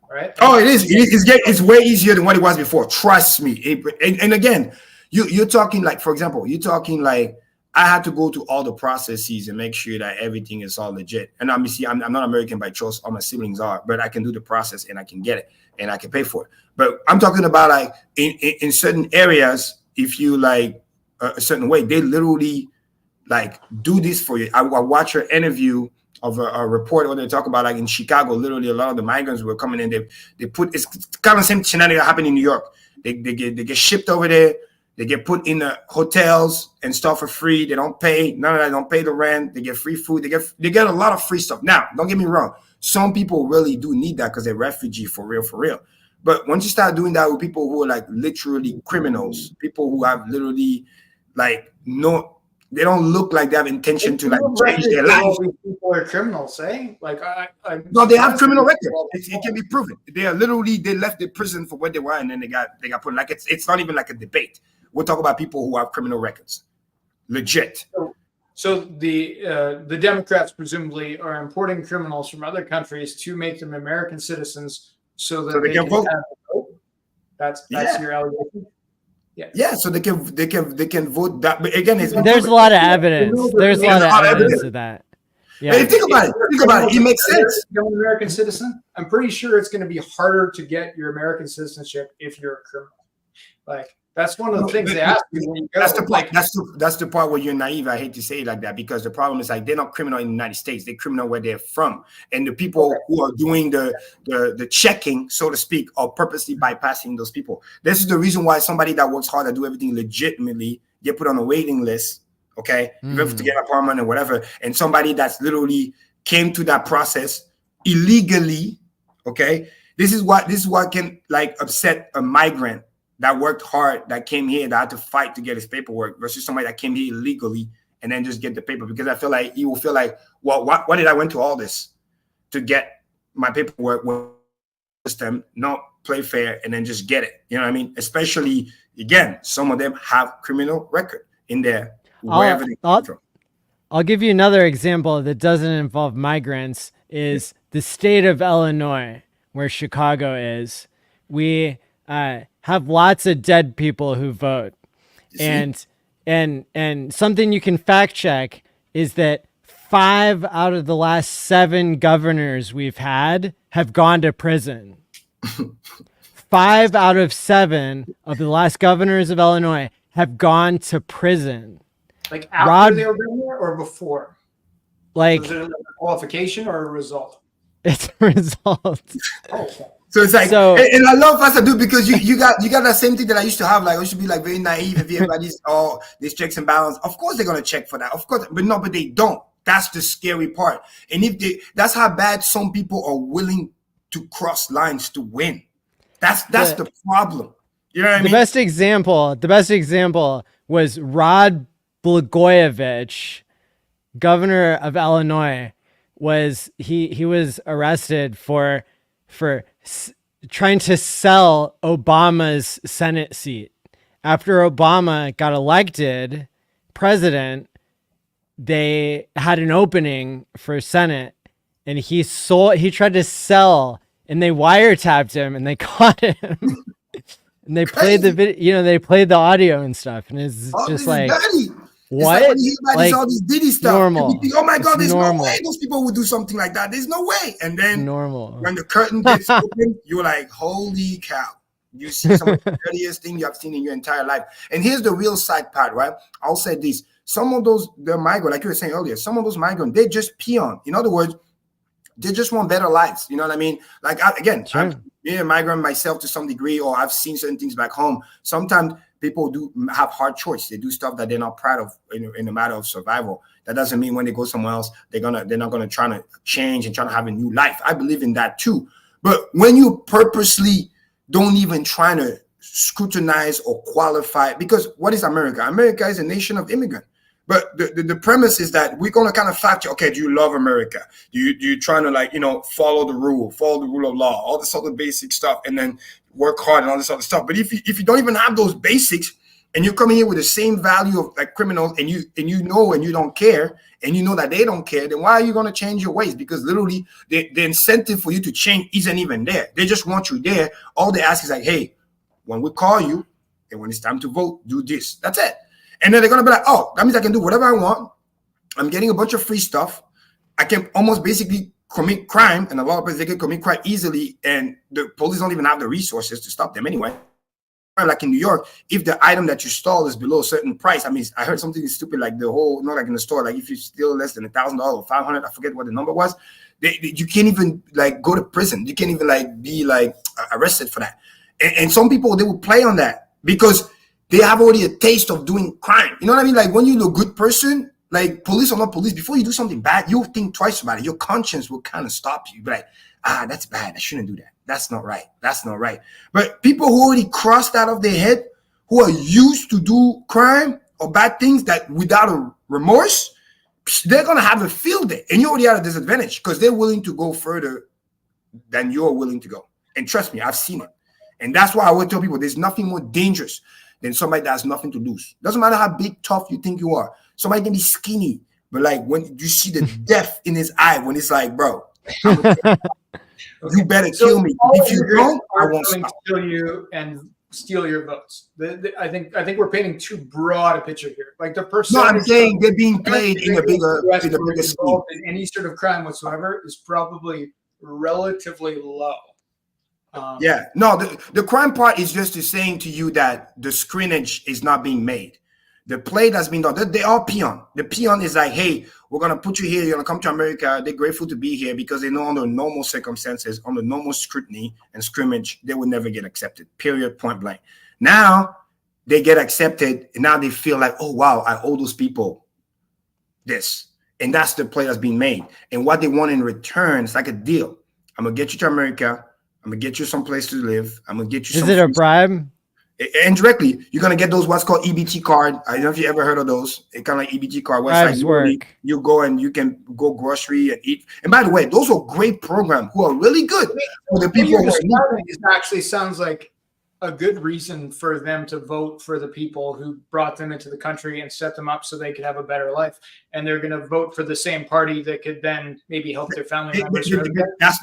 right? Oh, it is. It's way easier than what it was before. Trust me. And again, you're talking like, for example, you're talking like, I had to go to all the processes and make sure that everything is all legit. And obviously, I'm not American by choice. All my siblings are, but I can do the process and I can get it and I can pay for it. But I'm talking about like in certain areas, if you like a certain way, they literally like do this for you. I watch an interview of a report where they talk about like in Chicago, literally a lot of the migrants were coming in. They put, it's kind of the same scenario that happened in New York. They get shipped over there. They get put in the hotels and stuff for free. They don't pay none of that. They don't pay the rent. They get free food. They get a lot of free stuff. Now, don't get me wrong. Some people really do need that because they're refugee for real. But once you start doing that with people who are like literally criminals, people who have literally like they don't look like they have intention to like change their lives. People are criminals, eh? Like no, they have criminal records. It can be proven. They left the prison for what they were, and then they got put in. Like it's not even like a debate. We're talking about people who have criminal records, legit. So the Democrats presumably are importing criminals from other countries to make them American citizens, so that they can vote. That's your allegation. Yeah, so they can vote that. But again, there's a lot of evidence. There's a lot of evidence of that. Yeah. Hey, think about it. It makes sense. You're an American citizen. I'm pretty sure it's going to be harder to get your American citizenship if you're a criminal. Like that's one of the things they ask you when you go. That's the part. That's the part where you're naive. I hate to say it like that because the problem is like they're not criminal in the United States. They're criminal where they're from, and the people who are doing the checking, so to speak, are purposely bypassing those people. This is the reason why somebody that works hard to do everything legitimately get put on a waiting list. Okay, even to get an apartment or whatever, and somebody that's literally came to that process illegally. Okay, this is what can like upset a migrant that worked hard, that came here, that had to fight to get his paperwork versus somebody that came here illegally and then just get the paper. Because I feel like he will feel like, well, why did I went to all this to get my paperwork system, not play fair and then just get it? You know what I mean? Especially, again, some of them have criminal record in there, wherever they come from. I'll give you another example that doesn't involve migrants is the state of Illinois, where Chicago is. We have lots of dead people who vote. And something you can fact check is that 5 out of the last 7 governors we've had have gone to prison. 5 out of 7 of the last governors of Illinois have gone to prison. Like after they were there or before? Like, is it a qualification or a result? It's a result. Okay. So it's like, and I love Pastor Dude because you got that same thing that I used to have. Like I used to be like very naive if everybody's these checks and balance. Of course they're gonna check for that. Of course, but they don't. That's the scary part. And that's how bad some people are willing to cross lines to win. That's the problem. You know what I mean? The best example was Rod Blagojevich, governor of Illinois. He was arrested for trying to sell Obama's Senate seat. After Obama got elected president, they had an opening for Senate, and he tried to sell, and they wiretapped him, and they caught him. And they played the video, they played the audio and stuff, and it's just like, what? Like all this Diddy stuff. Normal. Think, oh my God, there's no way those people would do something like that. There's no way. And then when the curtain gets open, you're like, holy cow. You see some of the dirtiest thing you have seen in your entire life. And here's the real side part, right? I'll say this. Some of those, the migrant, like you were saying earlier, some of those migrants, they just peon. In other words, they just want better lives. You know what I mean? Like, I'm a migrant myself to some degree, or I've seen certain things back home. Sometimes people do have hard choice. They do stuff that they're not proud of in a matter of survival. That doesn't mean when they go somewhere else, they're not gonna try to change and try to have a new life. I believe in that too. But when you purposely don't even try to scrutinize or qualify, because what is America? America is a nation of immigrants. But the premise is that we're gonna kind of factor, okay, do you love America? Do you trying to follow the rule of law, all this other basic stuff, and then work hard and all this other stuff. But if you don't even have those basics, and you're coming here with the same value of like criminals, and you know and you don't care, and you know that they don't care, then why are you gonna change your ways? Because literally the incentive for you to change isn't even there. They just want you there. All they ask is like, hey, when we call you and when it's time to vote, do this. That's it. And then they're going to be like, oh, that means I can do whatever I want. I'm getting a bunch of free stuff. I can almost basically commit crime. And a lot of places, they can commit quite easily. And the police don't even have the resources to stop them anyway. Like in New York, if the item that you stole is below a certain price, I mean, I heard something stupid like the whole, not like in the store, like if you steal less than $1,000 or $500, I forget what the number was, you can't even like go to prison. You can't even like be like arrested for that. And some people, they will play on that because they have already a taste of doing crime. You know what I mean? Like when you're a good person, like police or not police, before you do something bad, you'll think twice about it. Your conscience will kind of stop you. Be like, that's bad. I shouldn't do that. That's not right. That's not right. But people who already crossed out of their head, who are used to do crime or bad things that without a remorse, they're going to have a field day. And you're already at a disadvantage because they're willing to go further than you're willing to go. And trust me, I've seen it. And that's why I would tell people there's nothing more dangerous than somebody that has nothing to lose. Doesn't matter how big, tough you think you are. Somebody can be skinny, but like when you see the death in his eye, when it's like, bro, you better kill me. If you don't, I won't stop. Kill you and steal your votes. I think we're painting too broad a picture here. Like the person. No, I'm saying they're being played in a bigger scheme. In any sort of crime whatsoever is probably relatively low. No, the crime part is just saying to you that the screenage is not being made. The play that's been done, they are peon. The peon is like, hey, we're going to put you here. You're going to come to America. They're grateful to be here because they know under normal circumstances, under normal scrutiny and scrimmage, they would never get accepted, period, point blank. Now they get accepted, and now they feel like, oh, wow, I owe those people this. And that's the play that's being made. And what they want in return, it's like a deal. I'm going to get you to America. I'm going to get you someplace to live. I'm going to get you. Is it a bribe? Indirectly, you're going to get those what's called EBT card. I don't know if you ever heard of those. It's kind of like EBT card. Bribes work. You go and you can go grocery and eat. And by the way, those are great programs who are really good for the people. It actually sounds like a good reason for them to vote for the people who brought them into the country and set them up so they could have a better life. And they're going to vote for the same party that could then maybe help their family members.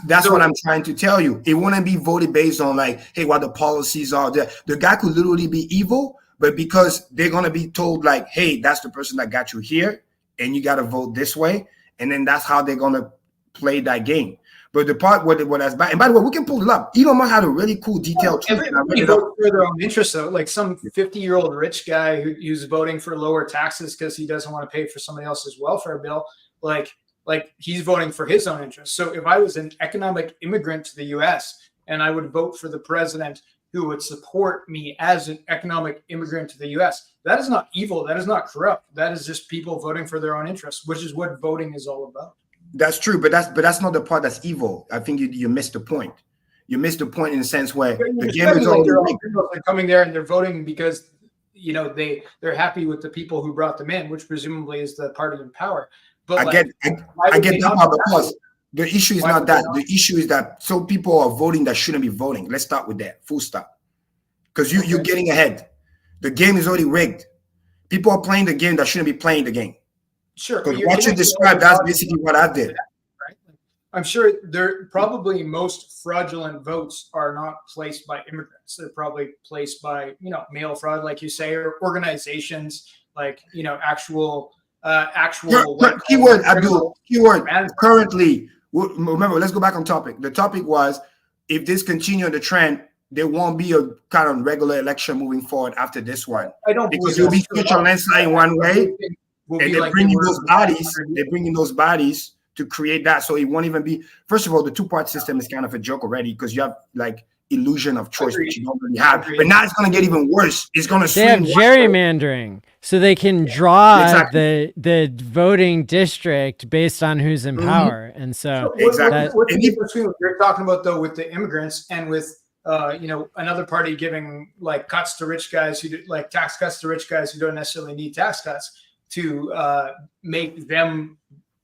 That's what I'm trying to tell you. It wouldn't be voted based on like, hey, what the policies are. The guy could literally be evil, but because they're going to be told like, hey, that's the person that got you here and you got to vote this way. And then that's how they're going to play that game. But the part where that's bad, and by the way, we can pull it up. Elon Musk had a really cool detailed tweet. Everybody vote for their own interests, though. Like some 50-year-old rich guy who's voting for lower taxes because he doesn't want to pay for somebody else's welfare bill. Like he's voting for his own interests. So if I was an economic immigrant to the U.S. and I would vote for the president who would support me as an economic immigrant to the US. That is not evil. That is not corrupt. That is just people voting for their own interests, which is what voting is all about. That's true, but that's not the part that's evil. I think you missed the point. You missed the point in the sense where the game is already rigged. They're coming there and they're voting because they're happy with the people who brought them in, which presumably is the party in power. But I get that part, because the issue is not that. The issue is that some people are voting that shouldn't be voting. Let's start with that. Full stop. Because you're getting ahead. The game is already rigged. People are playing the game that shouldn't be playing the game. Sure. Because what you described, that's basically what I did. Right? I'm sure probably most fraudulent votes are not placed by immigrants. They're probably placed by, mail fraud, like you say, or organizations like, actual keyword, Abdul, keyword currently. Remember, let's go back on topic. The topic was, if this continue the trend, there won't be a kind of regular election moving forward after this one. I don't, because it'll be such a landslide in one way, and they're bringing those bodies. They're bringing those bodies to create that, so it won't even be. First of all, the two-part system is kind of a joke already, because you have like illusion of choice, which you don't really have. But now it's going to get even worse. It's going to. They have gerrymandering, so they can draw the voting district based on who's in power, and so exactly. What's the difference between what you're talking about though with the immigrants and with another party giving like cuts to rich guys who do, like tax cuts to rich guys who don't necessarily need tax cuts to make them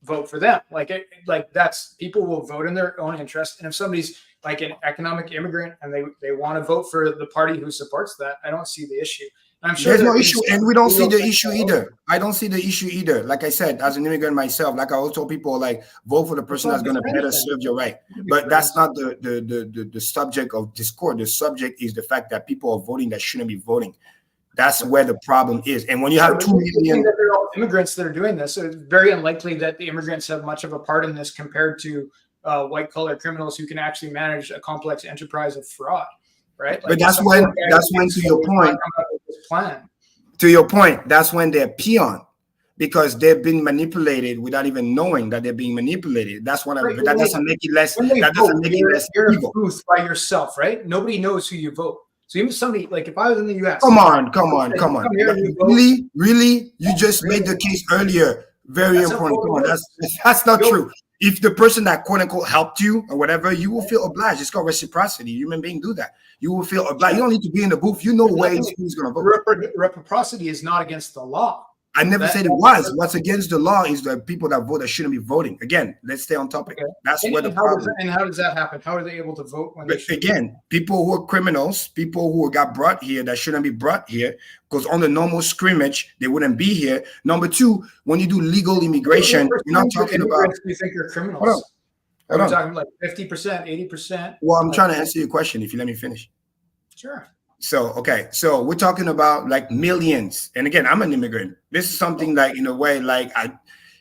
vote for them? Like that's, people will vote in their own interest, and if somebody's like an economic immigrant and they want to vote for the party who supports that, I don't see the issue. I'm sure there's no issue, and we don't see the issue either. I don't see the issue either. Like I said, as an immigrant myself, like I always told people, like, vote for the person that's going to better serve your right. But that's not the subject of discord. The subject is the fact that people are voting that shouldn't be voting. That's where the problem is. And when you have 2 million immigrants that are doing this, so it's very unlikely that the immigrants have much of a part in this compared to white-collar criminals who can actually manage a complex enterprise of fraud. Right? But that's when to your point, that's when they're peon, because they've been manipulated without even knowing that they're being manipulated. That's what that doesn't make it less. That doesn't make it less evil. Booth by yourself, right? Nobody knows who you vote. So even somebody, like if I was in the U.S. Come on. Really? You just made the case earlier. Very important. Come on, that's not true. If the person that quote unquote helped you or whatever, you will feel obliged. It's called reciprocity. Human beings do that. You will feel obliged. You don't need to be in the booth. You know who's going to vote. Reciprocity is not against the law. I never said it was. What's against the law is the people that vote that shouldn't be voting. Again, let's stay on topic. Okay. That's where the problem. And how does that happen? How are they able to vote when they again, people who are criminals, people who got brought here that shouldn't be brought here, because on the normal scrimmage, they wouldn't be here. Number two, when you do legal immigration, you're not talking about. You think you're criminals? Are we talking like 50%, 80%? Well, I'm trying to answer your question if you let me finish. Sure. So we're talking about like millions. And again, I'm an immigrant. This is something like, in a way, like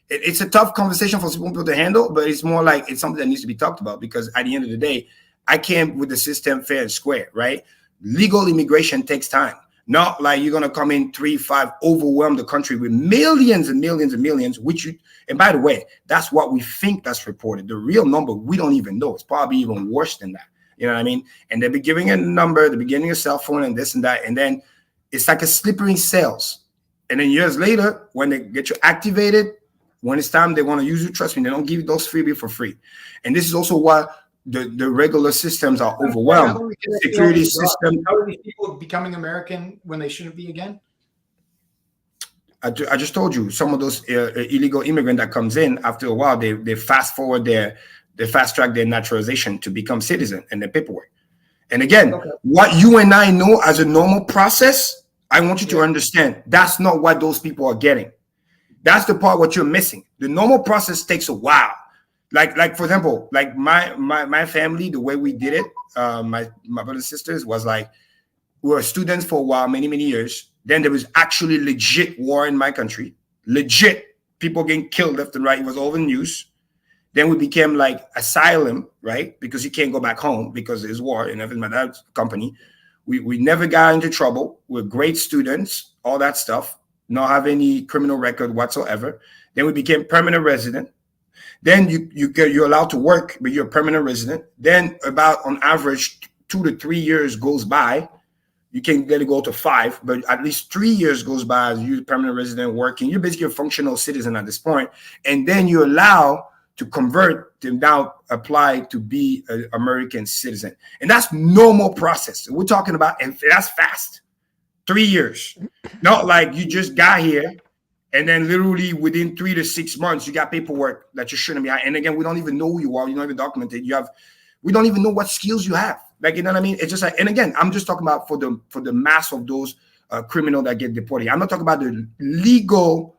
it's a tough conversation for some people to handle, but it's more like it's something that needs to be talked about, because at the end of the day, I came with the system fair and square, right? Legal immigration takes time. Not like you're going to come in 3-5, overwhelm the country with millions and millions and millions, and by the way, that's what we think that's reported. The real number, we don't even know. It's probably even worse than that. You know what I mean? And they'll be giving a number, they'll be getting a cell phone and this and that. And then it's like a slippery sales. And then years later, when they get you activated, when it's time they want to use you, trust me, they don't give you those freebies for free. And this is also why the regular systems are overwhelmed. Security system. How are these people becoming American when they shouldn't be again? I just told you, some of those illegal immigrant that comes in, after a while, they fast forward they fast track their naturalization to become citizen and their paperwork. And again, what you and I know as a normal process, I want you to understand that's not what those people are getting. That's the part what you're missing. The normal process takes a while. Like for example, like my family, the way we did it, my brothers and sisters was like, we were students for a while, many years. Then there was actually legit war in my country, legit people getting killed left and right. It was all the news. Then we became like asylum, right? Because you can't go back home because there's war and everything. My dad's company. We never got into trouble. We're great students, all that stuff. Not have any criminal record whatsoever. Then we became permanent resident. Then you're allowed to work, but you're a permanent resident. Then about on average 2 to 3 years goes by, you can let it go to 5, but at least 3 years goes by as you're a permanent resident working. You're basically a functional citizen at this point. And then you allow to convert to now apply to be an American citizen. And that's normal process. We're talking about, and that's fast. 3 years. Not like you just got here and then literally within 3 to 6 months, you got paperwork that you shouldn't be. And again, we don't even know who you are. You're not even documented. We don't even know what skills you have. Like, you know what I mean? It's just like, and again, I'm just talking about for the mass of those criminals that get deported. I'm not talking about the legal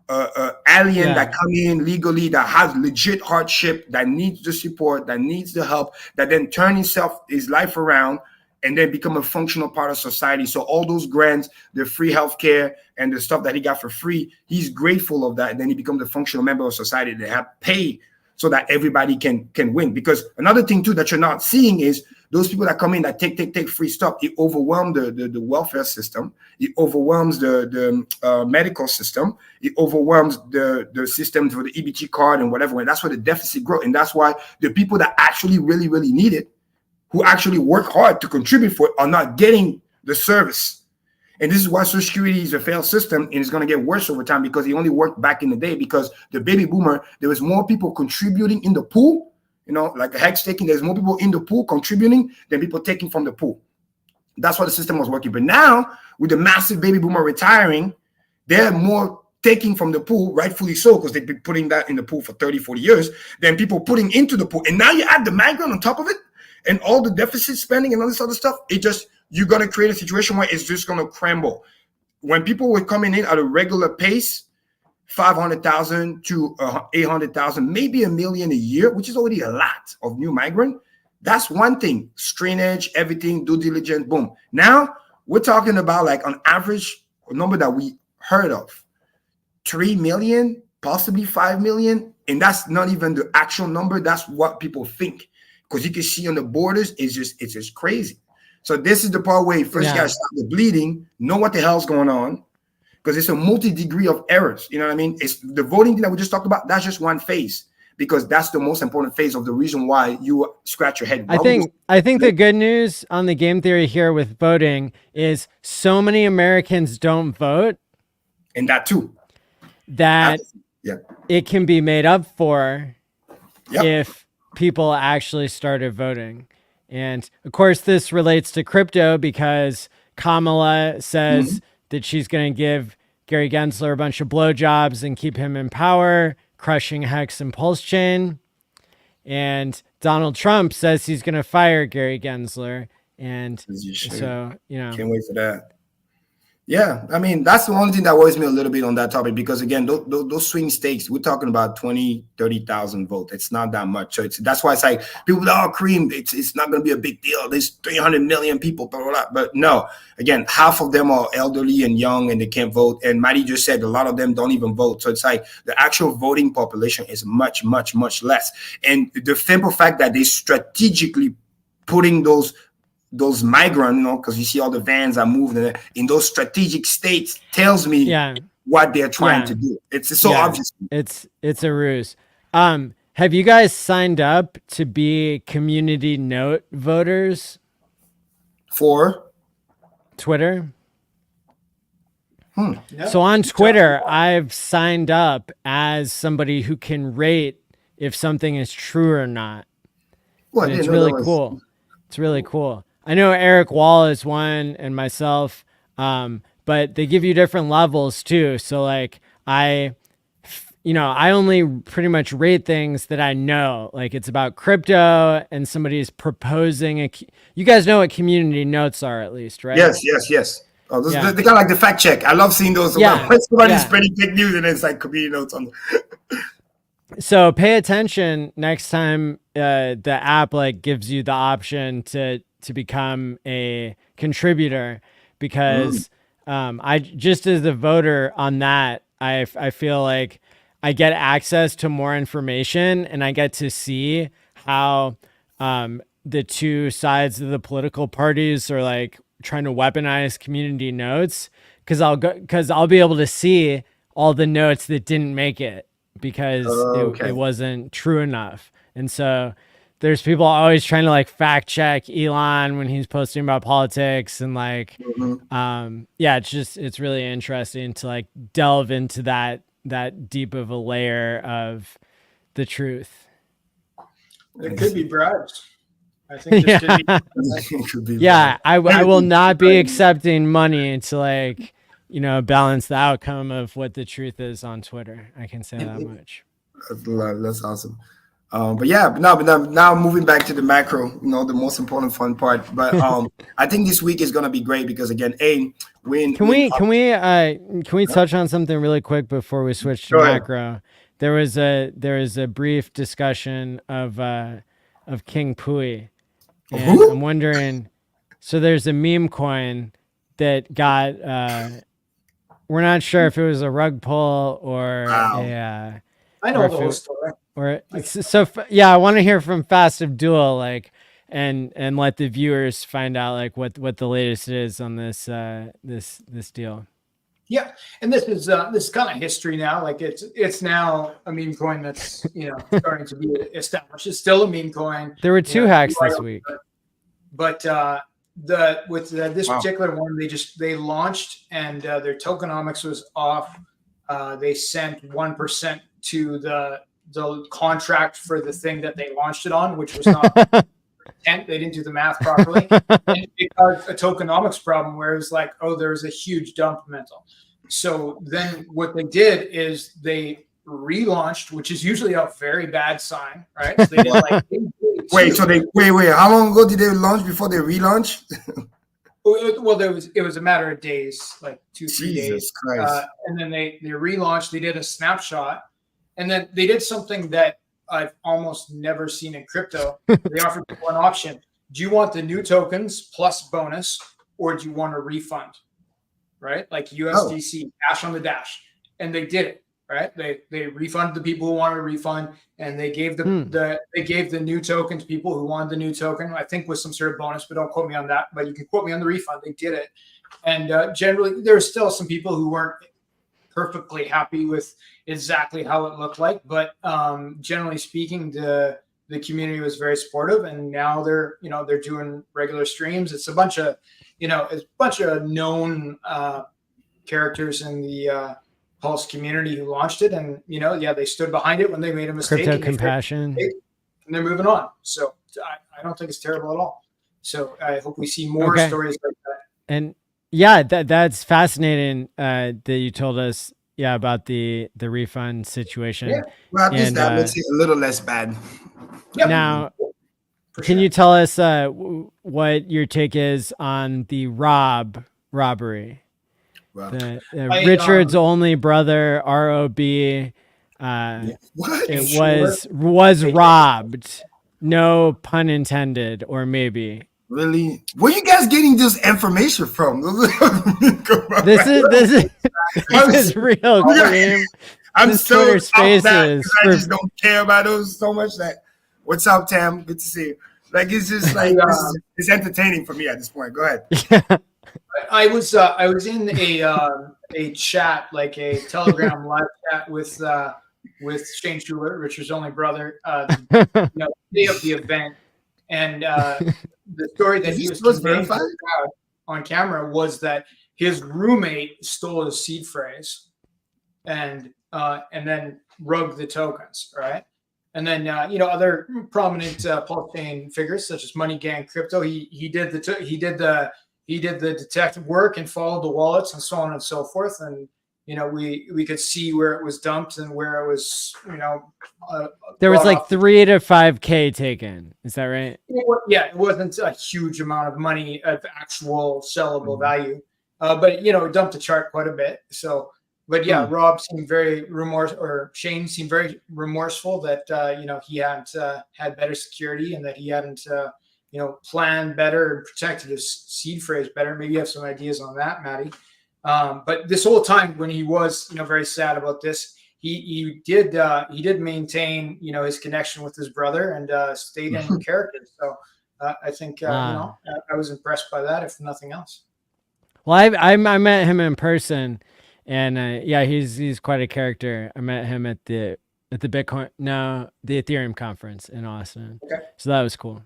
alien that come in legally, that has legit hardship, that needs the support, that needs the help, that then turn his life around and then become a functional part of society. So all those grants, the free healthcare and the stuff that he got for free, he's grateful of that. And then he becomes a functional member of society that have pay so that everybody can win. Because another thing too that you're not seeing is those people that come in that take free stuff, it overwhelms the welfare system, it overwhelms the medical system, it overwhelms the system for the EBT card and whatever. And that's where the deficit grows. And that's why the people that actually really, really need it, who actually work hard to contribute for it, are not getting the service. And this is why Social Security is a failed system, and it's going to get worse over time because it only worked back in the day because the baby boomer, there was more people contributing in the pool, like a hex taking, there's more people in the pool contributing than people taking from the pool. That's why the system was working. But now, with the massive baby boomer retiring, they're more taking from the pool, rightfully so, because they've been putting that in the pool for 30, 40 years, than people putting into the pool. And now you add the migrant on top of it, and all the deficit spending and all this other stuff, you're going to create a situation where it's just going to crumble. When people were coming in at a regular pace, 500,000 to 800,000, maybe a million a year, which is already a lot of new migrant. That's one thing. Strainage, everything, due diligence, boom. Now we're talking about like on average, a number that we heard of, 3 million, possibly 5 million. And that's not even the actual number. That's what people think. Because you can see on the borders, it's just crazy. So this is the part where you first got to stop the bleeding, know what the hell's going on, because it's a multi-degree of errors. You know what I mean? It's the voting thing that we just talked about. That's just one phase, because that's the most important phase of the reason why you scratch your head. I think the good news on the game theory here with voting is so many Americans don't vote. And that too. That it can be made up for if people actually started voting. And of course, this relates to crypto because Kamala says that she's going to give Gary Gensler a bunch of blowjobs and keep him in power, crushing Hex and PulseChain. And Donald Trump says he's going to fire Gary Gensler. And so, can't wait for that. Yeah, I mean, that's the only thing that worries me a little bit on that topic, because again, those swing states, we're talking about 20, 30,000 votes. It's not that much. So that's why it's like people, Cream, it's not going to be a big deal. There's 300 million people, blah, blah, blah. But no, again, half of them are elderly and young and they can't vote. And Maddie just said a lot of them don't even vote. So it's like the actual voting population is much, much, much less. And the simple fact that they strategically putting those migrants, because you see all the vans are moving in those strategic states, tells me what they're trying to do. It's so obvious. It's a ruse. Have you guys signed up to be community note voters for Twitter? No. So on Twitter, I've signed up as somebody who can rate if something is true or not. Well, it's really cool. It's really cool. I know Eric Wall is one and myself, but they give you different levels too. So like I only pretty much rate things that I know, like it's about crypto and somebody's proposing you guys know what community notes are at least, right? Yes. Oh, they kind of like the fact check. I love seeing those. When somebody's spreading fake news and it's like community notes on. So pay attention next time the app like gives you the option to become a contributor, because I just as a voter on that, I feel like I get access to more information and I get to see how the two sides of the political parties are like trying to weaponize community notes, because I'll be able to see all the notes that didn't make it because it wasn't true enough. And so there's people always trying to like fact check Elon when he's posting about politics and like, yeah, it's really interesting to like delve into that deep of a layer of the truth. It could be bribes. I think this Could be Yeah, bad. I will not be accepting money to like, balance the outcome of what the truth is on Twitter. I can say that much. That's awesome. But yeah, now moving back to the macro, the most important fun part. But I think this week is gonna be great because again, can we touch on something really quick before we switch to macro? There was a brief discussion of King Pui, and I'm wondering. So there's a meme coin that got. We're not sure if it was a rug pull or I know the whole story. Or so yeah, I want to hear from Fast Abdul, like, and let the viewers find out like what the latest is on this this deal. Yeah, and this is kind of history now. Like it's now a meme coin that's starting to be established. It's still a meme coin. There were two hacks this week, but this particular one, they launched and their tokenomics was off. They sent 1% to the contract for the thing that they launched it on, which was not intent. They didn't do the math properly. And it caused a tokenomics problem where it was like, oh, there was a huge dump mental. So then what they did is they relaunched, which is usually a very bad sign, right? So they did like wait. How long ago did they launch before they relaunch? Well, it was a matter of days, like 2-3 days. Christ. And then they relaunched. They did a snapshot, and then they did something that I've almost never seen in crypto. They offered one option: do you want the new tokens plus bonus, or do you want a refund? Right, like USDC, cash on the dash, and they did it. Right, they refunded the people who wanted a refund, and they gave the new token to people who wanted the new token. I think with some sort of bonus, but don't quote me on that. But you can quote me on the refund. They did it, and generally there's still some people who weren't perfectly happy with exactly how it looked like. But generally speaking, the community was very supportive, and now they're doing regular streams. It's a bunch of known characters in the Pulse community who launched it, and they stood behind it when they made a mistake. Crypto compassion, and they're moving on. So I don't think it's terrible at all. So I hope we see more stories like that. And yeah, that's fascinating that you told us about the refund situation. Yeah, well, at least that makes it a little less bad. Yep. Now, can you tell us what your take is on the robbery? Richard's only brother, ROB, was robbed. No pun intended, or maybe. Really? Where are you guys getting this information from? This is real, Kareem. I'm this so Twitter Spaces. I just don't care about those so much. That what's up, Tam? Good to see you. Like it's just like it's entertaining for me at this point. Go ahead. I was in a chat, like a Telegram live chat with Shane Schuler, Richard's only brother, the day of the event, and the story that he was conveying on camera was that his roommate stole his seed phrase, and then rugged the tokens, right? And then other prominent PulseChain figures such as Money Gang Crypto, he did the detective work and followed the wallets and so on and so forth. And, we could see where it was dumped and where it was, there was like 3 to 5K taken. Is that right? It wasn't a huge amount of money of actual sellable value, but it dumped the chart quite a bit. So, but yeah, Rob seemed very Shane seemed very remorseful that, he hadn't had better security and that he hadn't, planned better and protected his seed phrase better. Maybe you have some ideas on that, Maddie. But this whole time when he was, very sad about this, he did maintain, his connection with his brother and stayed in character. So I think, I was impressed by that, if nothing else. Well, I met him in person, and he's quite a character. I met him at the at the Ethereum conference in Austin. Okay. So that was cool.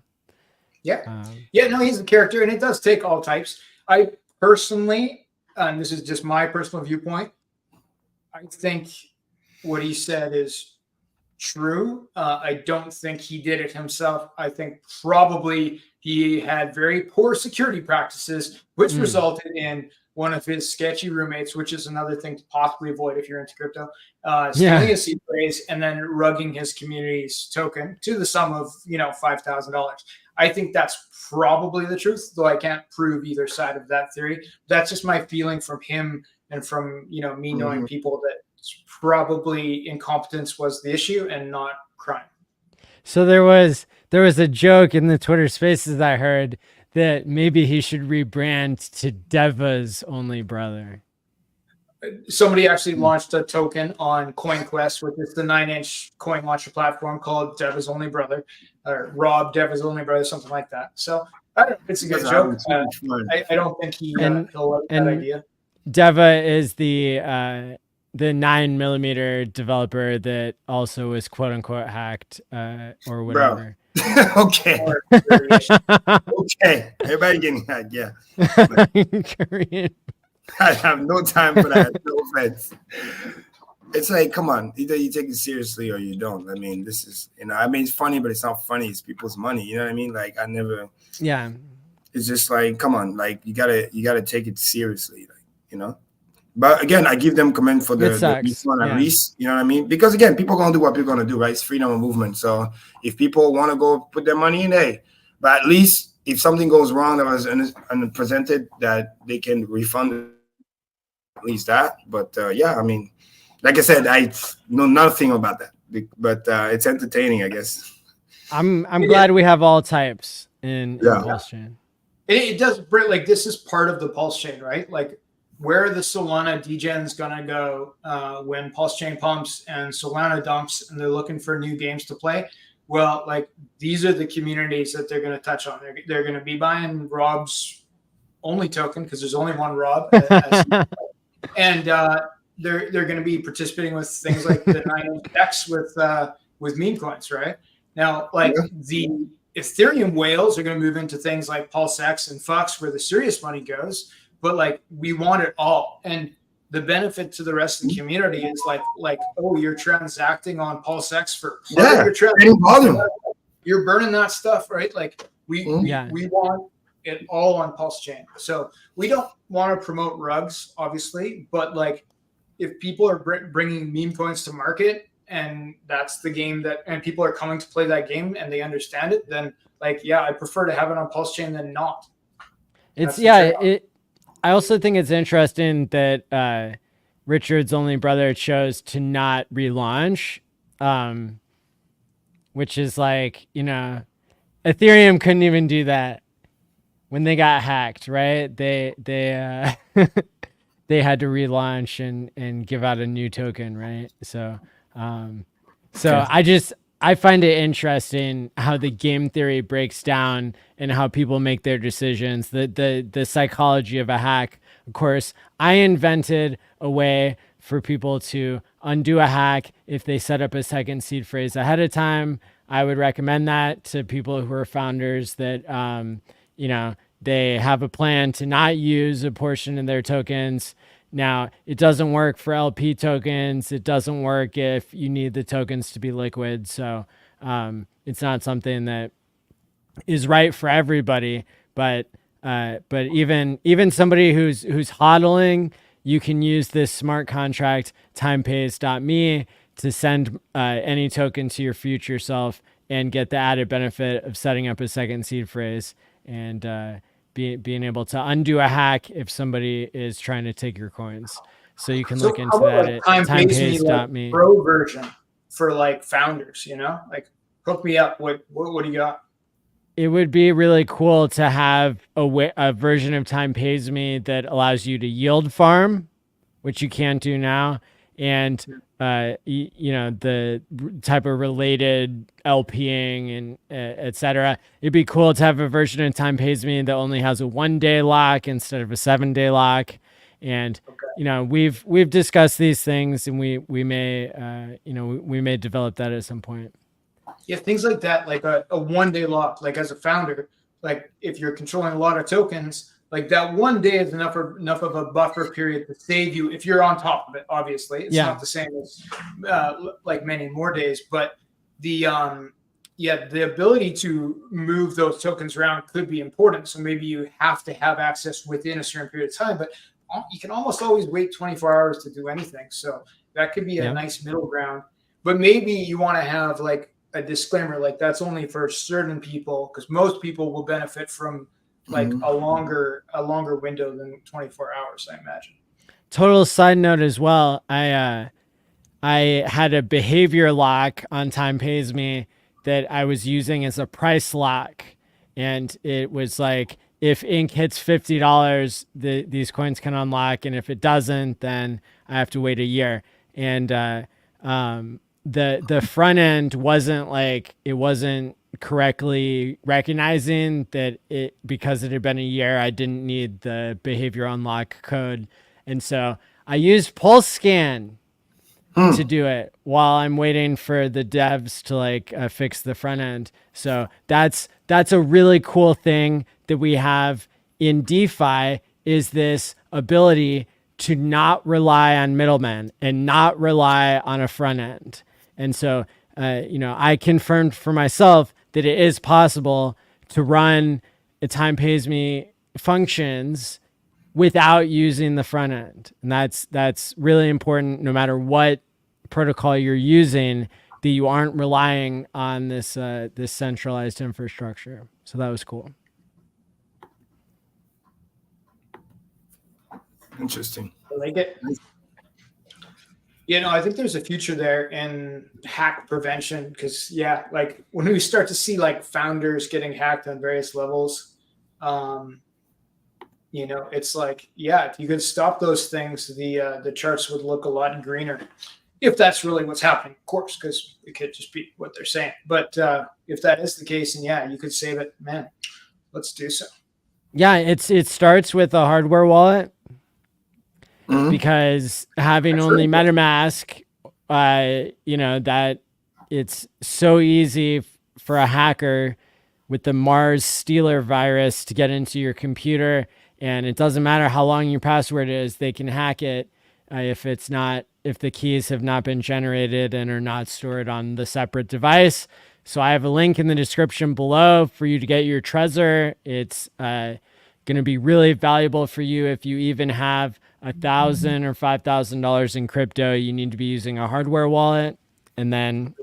Yeah. No, he's a character, and it does take all types. I personally, and this is just my personal viewpoint, I think what he said is true. I don't think he did it himself. I think probably he had very poor security practices, which resulted in one of his sketchy roommates, which is another thing to possibly avoid if you're into crypto, stealing a seed phrase and then rugging his community's token to the sum of, $5,000. I think that's probably the truth, though I can't prove either side of that theory. That's just my feeling from him and from, me knowing people that probably incompetence was the issue and not crime. So there was a joke in the Twitter Spaces I heard that maybe he should rebrand to Deva's only brother. Somebody actually launched a token on CoinQuest, which is the 9-inch coin launcher platform, called Deva's only brother, or Rob Deva's only brother, something like that. So I don't know, it's a good joke. I don't think he'll like that idea. Deva is the 9mm developer that also was quote unquote hacked or whatever. Okay. Okay. Everybody getting hacked, yeah. Korean. I have no time for that. No offense. It's like, come on, either you take it seriously or you don't. I mean, this is, it's funny, but it's not funny. It's people's money. You know what I mean? Like, yeah. It's just like, come on, like you gotta take it seriously, like, But again, I give them comment for the refund and Reese, you know what I mean? Because again, people gonna do what people gonna do, right? It's freedom of movement. So if people want to go put their money in, hey, but at least if something goes wrong that was presented, that they can refund at least that. But like I said, I know nothing about that, but it's entertaining, I guess. I'm glad we have all types in PulseChain. It does, like, this is part of the PulseChain, right? Like, where are the Solana degens gonna go when PulseChain pumps and Solana dumps and they're looking for new games to play? Well, like, these are the communities that they're gonna touch on. They're gonna be buying Rob's only token, because there's only one Rob, and they're gonna be participating with things like the 9X with meme coins, right? Now, like, the Ethereum whales are gonna move into things like PulseX and Fux, where the serious money goes. But like, we want it all, and the benefit to the rest of the community is like, oh, you're transacting on PulseX for you're burning that stuff, right? Like, we want it all on PulseChain. So we don't want to promote rugs, obviously, but like, if people are bringing meme coins to market and that's the game and people are coming to play that game and they understand it, then like, I prefer to have it on PulseChain than not. I also think it's interesting that Richard's only brother chose to not relaunch, which is like, Ethereum couldn't even do that when they got hacked, right? They they had to relaunch and give out a new token, right? So I find it interesting how the game theory breaks down and how people make their decisions, the psychology of a hack. Of course, I invented a way for people to undo a hack if they set up a second seed phrase ahead of time. I would recommend that to people who are founders that, they have a plan to not use a portion of their tokens. Now, it doesn't work for LP tokens. It doesn't work if you need the tokens to be liquid. So it's not something that is right for everybody. But even somebody who's hodling, you can use this smart contract timepays.me to send any token to your future self and get the added benefit of setting up a second seed phrase and being able to undo a hack if somebody is trying to take your coins. So you can look into that at timepays.me. Like pro version for like founders, like, hook me up. What do you got? It would be really cool to have a version of Time Pays Me that allows you to yield farm, which you can't do now, and the type of related LPing and etc. It'd be cool to have a version of Time Pays Me that only has a 1-day lock instead of a 7-day lock, and we've discussed these things, and we may we may develop that at some point. Yeah, things like that, like a 1-day lock, like as a founder, like if you're controlling a lot of tokens, like that 1 day is enough of a buffer period to save you if you're on top of it. Obviously, it's not the same as like many more days, but the ability to move those tokens around could be important. So maybe you have to have access within a certain period of time, but you can almost always wait 24 hours to do anything. So that could be a nice middle ground. But maybe you want to have like a disclaimer, like that's only for certain people, because most people will benefit from like a longer window than 24 hours, I imagine. Total side note as well. I had a behavior lock on Time Pays Me that I was using as a price lock. And it was like, if ink hits $50, these coins can unlock. And if it doesn't, then I have to wait a year. And the front end wasn't correctly recognizing that because it had been a year, I didn't need the behavior unlock code. And so I used PulseChain to do it while I'm waiting for the devs to fix the front end. So that's a really cool thing that we have in DeFi, is this ability to not rely on middlemen and not rely on a front end. And so, I confirmed for myself that it is possible to run a Time Pays Me functions without using the front end. And that's really important, no matter what protocol you're using, that you aren't relying on this centralized infrastructure. So that was cool. Interesting. I like it. I think there's a future there in hack prevention, because like when we start to see like founders getting hacked on various levels, it's like, if you could stop those things, the charts would look a lot greener. If that's really what's happening, of course, because it could just be what they're saying. But if that is the case, and you could save it, man, let's do so. Yeah, it starts with a hardware wallet. Because having only MetaMask, that it's so easy for a hacker with the Mars Stealer virus to get into your computer, and it doesn't matter how long your password is, they can hack it if the keys have not been generated and are not stored on the separate device. So I have a link in the description below for you to get your Trezor. It's going to be really valuable for you if you even have $1,000 or $5,000 in crypto. You need to be using a hardware wallet. And then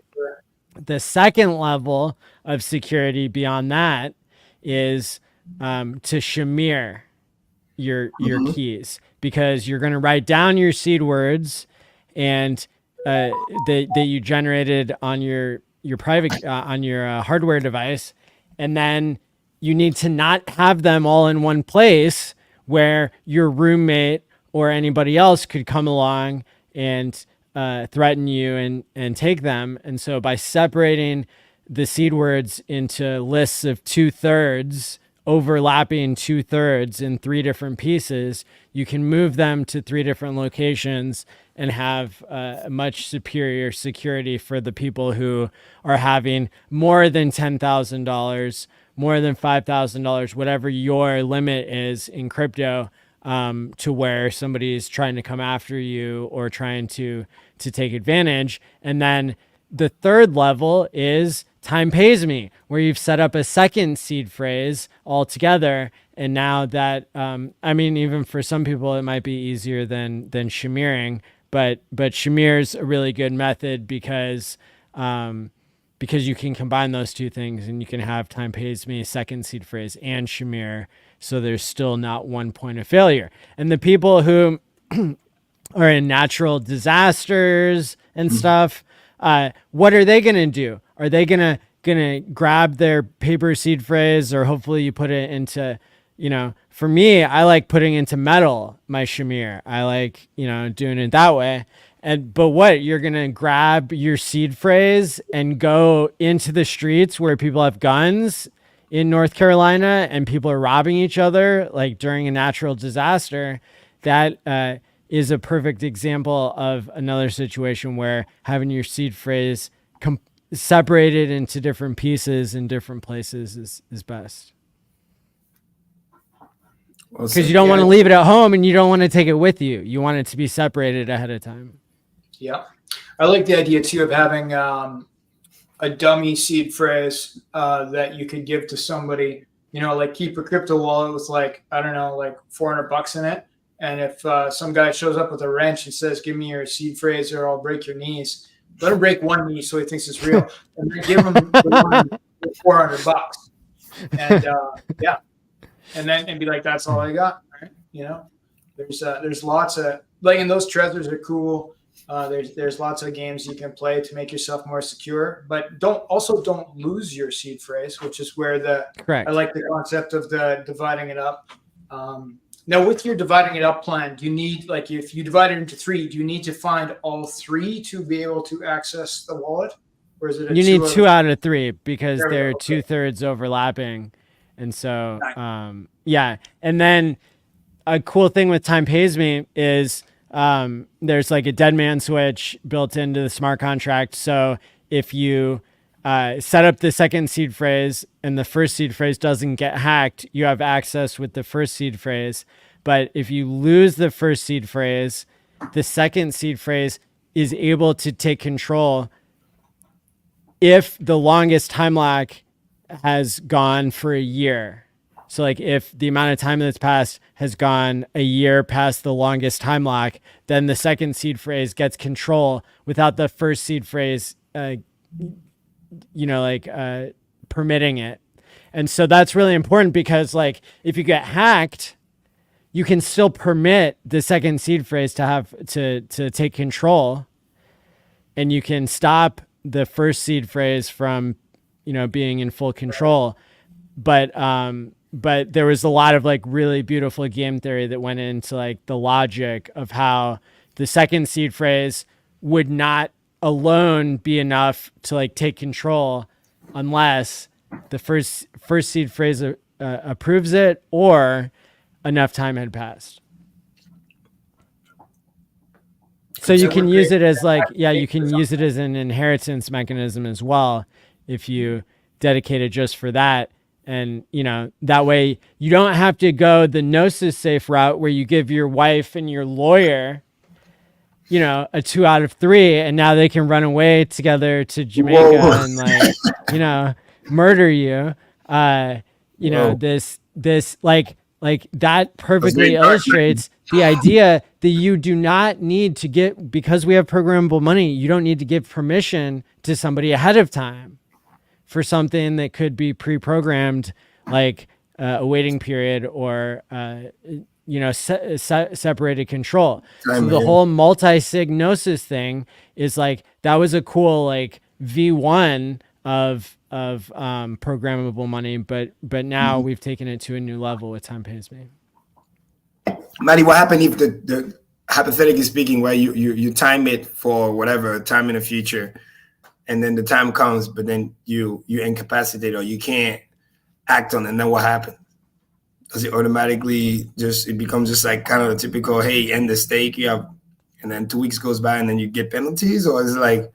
the second level of security beyond that is to shamir your keys, because you're going to write down your seed words and that you generated on your private on your hardware device, and then you need to not have them all in one place where your roommate or anybody else could come along and threaten you and take them. And so by separating the seed words into lists of 2/3, overlapping 2/3 in 3 different pieces, you can move them to 3 different locations and have a much superior security for the people who are having more than $10,000, more than $5,000, whatever your limit is in crypto, to where somebody is trying to come after you or trying to take advantage. And then the third level is Time Pays Me, where you've set up a second seed phrase altogether. And now that, even for some people, it might be easier than shamiring, but shamir's a really good method because you can combine those two things, and you can have Time Pays Me, second seed phrase, and shamir. So there's still not one point of failure. And the people who are in natural disasters and stuff, what are they going to do? Are they going to grab their paper seed phrase, or hopefully you put it into, for me, I like putting into metal my shamir. I like, doing it that way. But what, you're going to grab your seed phrase and go into the streets where people have guns in North Carolina and people are robbing each other, like during a natural disaster? That is a perfect example of another situation where having your seed phrase separated into different pieces in different places is best. Because you don't want to leave it at home and you don't want to take it with you. You want it to be separated ahead of time. Yeah. I like the idea too of having a dummy seed phrase that you could give to somebody, like keep a crypto wallet with like, I don't know, like $400 in it. And if some guy shows up with a wrench and says, give me your seed phrase or I'll break your knees, let him break one knee so he thinks it's real. And then give him the $400. And yeah. And be like, that's all I got. Right? There's lots of, like, and those treasures are cool. There's lots of games you can play to make yourself more secure, but don't lose your seed phrase, which is where correct. I like the concept of the dividing it up. Now with your dividing it up plan, do you need, like, if you divide it into 3, do you need to find all 3 to be able to access the wallet? Or is it you need 2 out of 3 because they're 2/3 overlapping. And so, yeah. And then a cool thing with Time Pays Me is there's like a dead man switch built into the smart contract. So if you set up the second seed phrase and the first seed phrase doesn't get hacked, you have access with the first seed phrase. But if you lose the first seed phrase, the second seed phrase is able to take control if the longest time lag has gone for a year. So like if the amount of time that's passed has gone a year past the longest time lock, then the second seed phrase gets control without the first seed phrase, permitting it. And so that's really important because like if you get hacked, you can still permit the second seed phrase to have to take control, and you can stop the first seed phrase from being in full control. But there was a lot of like really beautiful game theory that went into like the logic of how the second seed phrase would not alone be enough to like take control unless the first seed phrase approves it or enough time had passed. So you can use it as like, you can use it as an inheritance mechanism as well if you dedicate it just for that. And, that way you don't have to go the Gnosis safe route where you give your wife and your lawyer, a 2 out of 3, and now they can run away together to Jamaica and like, murder you. This like that perfectly illustrates the idea that you do not need to get, because we have programmable money, you don't need to give permission to somebody ahead of time for something that could be pre-programmed, like a waiting period or, separated control. So the whole multi-sig Gnosis thing is like, that was a cool, like V1 of programmable money, but now we've taken it to a new level with Time Pays Me. Maddie, what happened if the hypothetically speaking, where you time it for whatever time in the future, and then the time comes, but then you incapacitate or you can't act on it, and then what happens? Does it automatically it becomes just like kind of a typical, hey, end the stake, and then 2 weeks goes by and then you get penalties, or is it like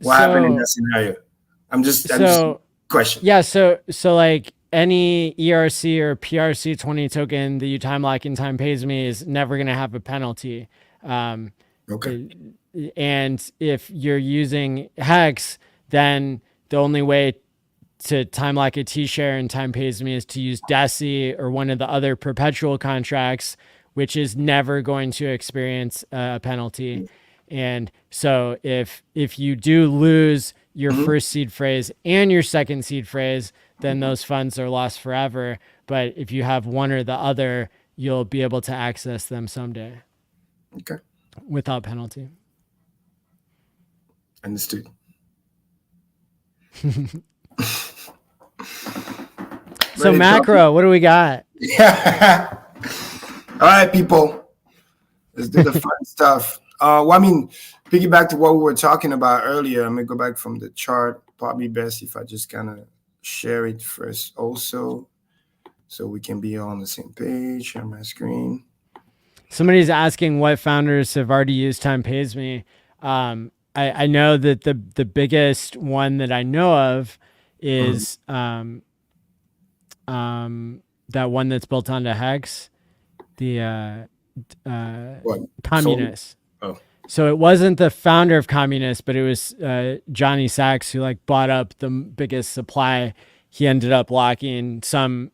what happened in that scenario? I'm just question. Yeah, so like any ERC or PRC20 token that you time lock in Time Pays Me is never going to have a penalty. Okay. And if you're using Hex, then the only way to time lock a T-share in Time Pays Me is to use DESI or one of the other perpetual contracts, which is never going to experience a penalty. And so if you do lose your first seed phrase and your second seed phrase, then those funds are lost forever. But if you have one or the other, you'll be able to access them someday. Okay. Without penalty. Understood. So macro, what do we got? Yeah. All right, people. Let's do the fun stuff. Piggyback to what we were talking about earlier. I'm gonna go back from the chart. Probably best if I just kind of share it first also, so we can be all on the same page. Share my screen. Somebody's asking what founders have already used Time Pays Me. I know that the biggest one that I know of is that one that's built onto Hex, the What? Communist. Oh. So it wasn't the founder of Communist, but it was Johnny Sachs who like bought up the biggest supply. He ended up locking some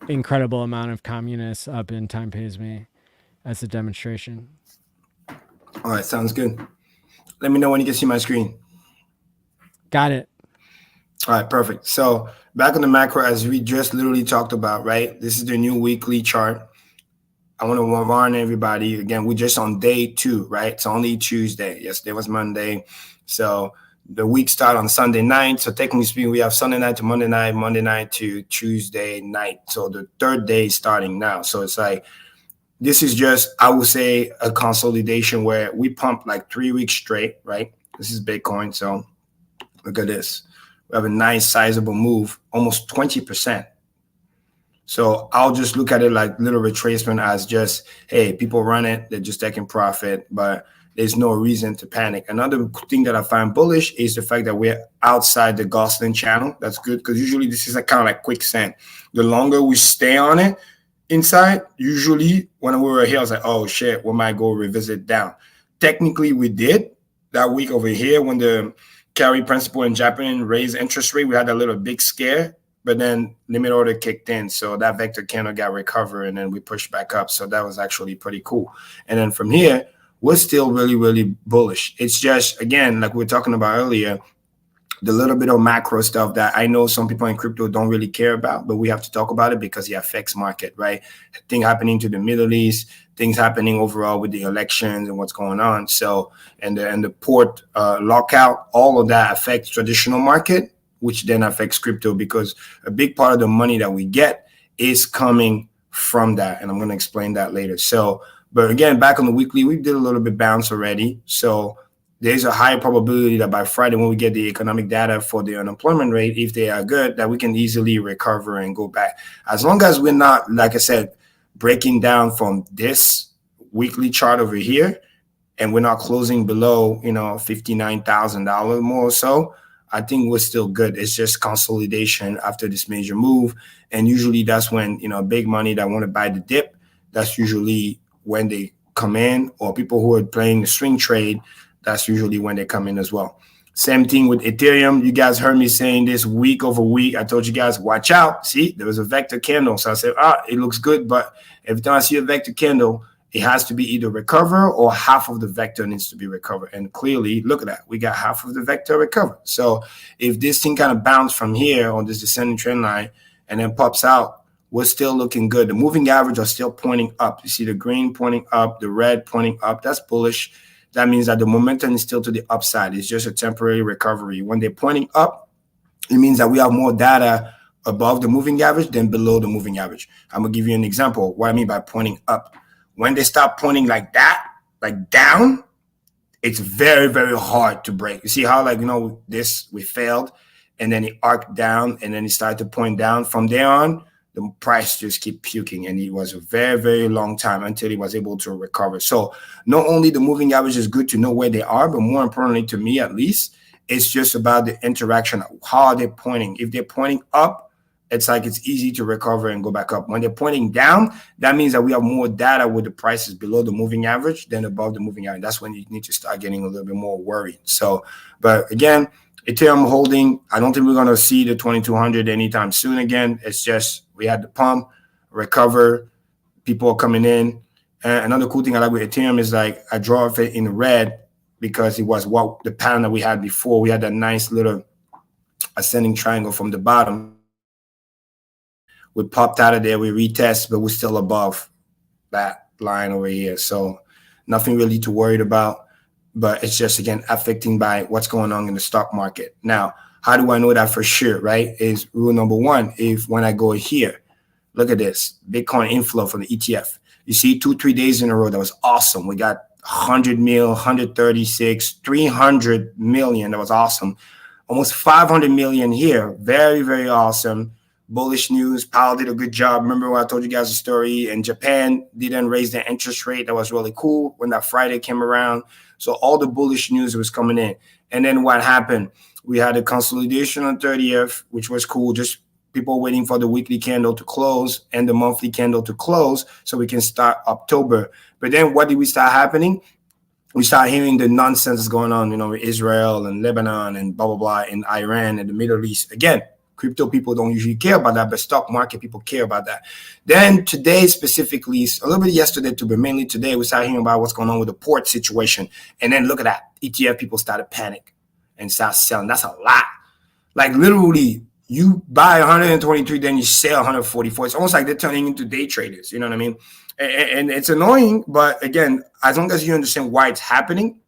incredible amount of Communists up in Time Pays Me as a demonstration. All right, sounds good. Let me know when you can see my screen. Got it. All right, perfect. So back on the macro, as we just literally talked about, right? This is the new weekly chart. I want to warn everybody, again, we're just on day 2, right? It's only Tuesday. Yesterday was Monday. So the week start on Sunday night. So technically speaking, we have Sunday night to Monday night to Tuesday night. So the third day is starting now. So it's like, this is just, I would say, a consolidation where we pump like 3 weeks straight, right? This is Bitcoin. So look at this. We have a nice sizable move, almost 20%. So I'll just look at it like little retracement as just, hey, people run it, they're just taking profit, but there's no reason to panic. Another thing that I find bullish is the fact that we're outside the Gosling channel. That's good because usually this is a kind of like quicksand. The longer we stay on it inside, usually when we were here, I was like, oh shit, we might go revisit down. Technically, we did that week over here when the carry principal in Japan raised interest rate. We had a little big scare. But then limit order kicked in. So that vector candle got recovered and then we pushed back up. So that was actually pretty cool. And then from here, we're still really, really bullish. It's just, again, like we were talking about earlier, the little bit of macro stuff that I know some people in crypto don't really care about, but we have to talk about it because it affects market, right? Things happening to the Middle East, things happening overall with the elections and what's going on. So, and the port lockout, all of that affects traditional market, which then affects crypto because a big part of the money that we get is coming from that. And I'm going to explain that later. So, but again, back on the weekly, we did a little bit bounce already. So there's a high probability that by Friday, when we get the economic data for the unemployment rate, if they are good, that we can easily recover and go back. As long as we're not, like I said, breaking down from this weekly chart over here, and we're not closing below, $59,000 more or so, I think we're still good. It's just consolidation after this major move. And usually that's when, big money that want to buy the dip, that's usually when they come in, or people who are playing the swing trade, that's usually when they come in as well. Same thing with Ethereum. You guys heard me saying this week over week. I told you guys, watch out. See, there was a vector candle. So I said, it looks good. But every time I see a vector candle, it has to be either recover or half of the vector needs to be recovered. And clearly, look at that. We got half of the vector recovered. So if this thing kind of bounced from here on this descending trend line and then pops out, we're still looking good. The moving average are still pointing up. You see the green pointing up, the red pointing up. That's bullish. That means that the momentum is still to the upside. It's just a temporary recovery. When they're pointing up, it means that we have more data above the moving average than below the moving average. I'm going to give you an example. What I mean by pointing up. When they stop pointing like that, like down, it's very, very hard to break. You see how, we failed, and then it arced down, and then it started to point down. From there on, the price just keep puking, and it was a very, very long time until it was able to recover. So not only the moving average is good to know where they are, but more importantly, to me at least, it's just about the interaction. How are they pointing? If they're pointing up, it's like it's easy to recover and go back up. When they're pointing down, that means that we have more data with the prices below the moving average than above the moving average. That's when you need to start getting a little bit more worried. So, but again, Ethereum holding, I don't think we're going to see the 2200 anytime soon again. It's just we had the pump, recover, people are coming in. And another cool thing I like with Ethereum is like I draw it in red because it was what the pattern that we had before. We had that nice little ascending triangle from the bottom. We popped out of there, we retest, but we're still above that line over here. So nothing really to worry about, but it's just, again, affecting by what's going on in the stock market. Now, how do I know that for sure, right? Is rule number one, if when I go here, look at this, Bitcoin inflow from the ETF. You see 2-3 days in a row, that was awesome. We got 100 mil, 136, 300 million. That was awesome. Almost 500 million here. Very, very awesome. bullish news. Powell did a good job. Remember when I told you guys the story? And Japan didn't raise their interest rate. That was really cool when that Friday came around. So all the bullish news was coming in. And then what happened? We had a consolidation on 30th, which was cool. Just people waiting for the weekly candle to close and the monthly candle to close so we can start October. But then what did we start happening? We start hearing the nonsense that's going on, with Israel and Lebanon and blah, blah, blah, and Iran and the Middle East. Again, crypto people don't usually care about that, but stock market people care about that. Then today specifically, a little bit yesterday too, but mainly today, we started hearing about what's going on with the port situation. And then look at that. ETF people started panic and start selling. That's a lot. Like literally, you buy 123, then you sell 144. It's almost like they're turning into day traders. You know what I mean? And it's annoying, but again, as long as you understand why it's happening,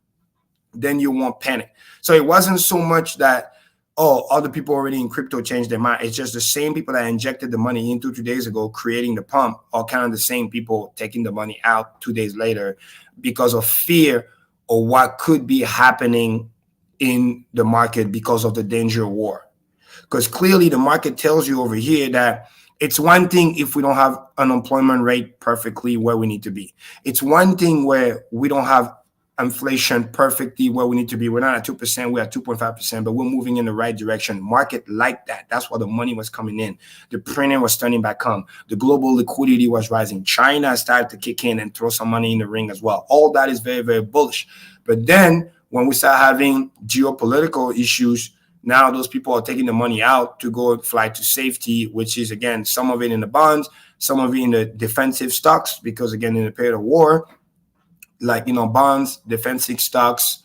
then you won't panic. So it wasn't so much that, other people already in crypto changed their mind. It's just the same people that injected the money in 2 days ago, creating the pump, are kind of the same people taking the money out 2 days later because of fear of what could be happening in the market because of the danger of war. Because clearly the market tells you over here that it's one thing if we don't have unemployment rate perfectly where we need to be. It's one thing where we don't have inflation perfectly where we need to be. We're not at 2%, we're at 2.5%, but we're moving in the right direction. Market like that. That's why the money was coming in. The printing was turning back on. The global liquidity was rising. China started to kick in and throw some money in the ring as well. All that is very, very bullish. But then when we start having geopolitical issues, now those people are taking the money out to go fly to safety, which is, again, some of it in the bonds, some of it in the defensive stocks, because, again, in the period of war, like, bonds, defensive stocks,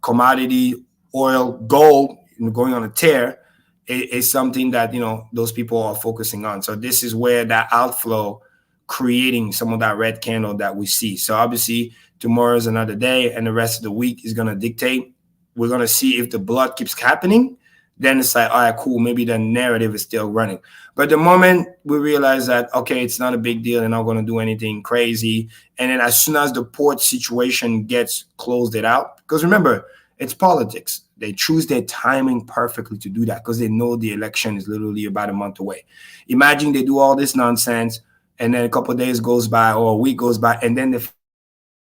commodity, oil, gold, going on a tear is something that, those people are focusing on. So this is where that outflow creating some of that red candle that we see. So obviously tomorrow is another day and the rest of the week is going to dictate. We're going to see if the blood keeps happening. Then it's like, all right, cool. Maybe the narrative is still running. But the moment we realize that, okay, it's not a big deal. They're not going to do anything crazy. And then as soon as the port situation gets closed it out, because remember, it's politics. They choose their timing perfectly to do that because they know the election is literally about a month away. Imagine they do all this nonsense and then a couple of days goes by or a week goes by and then the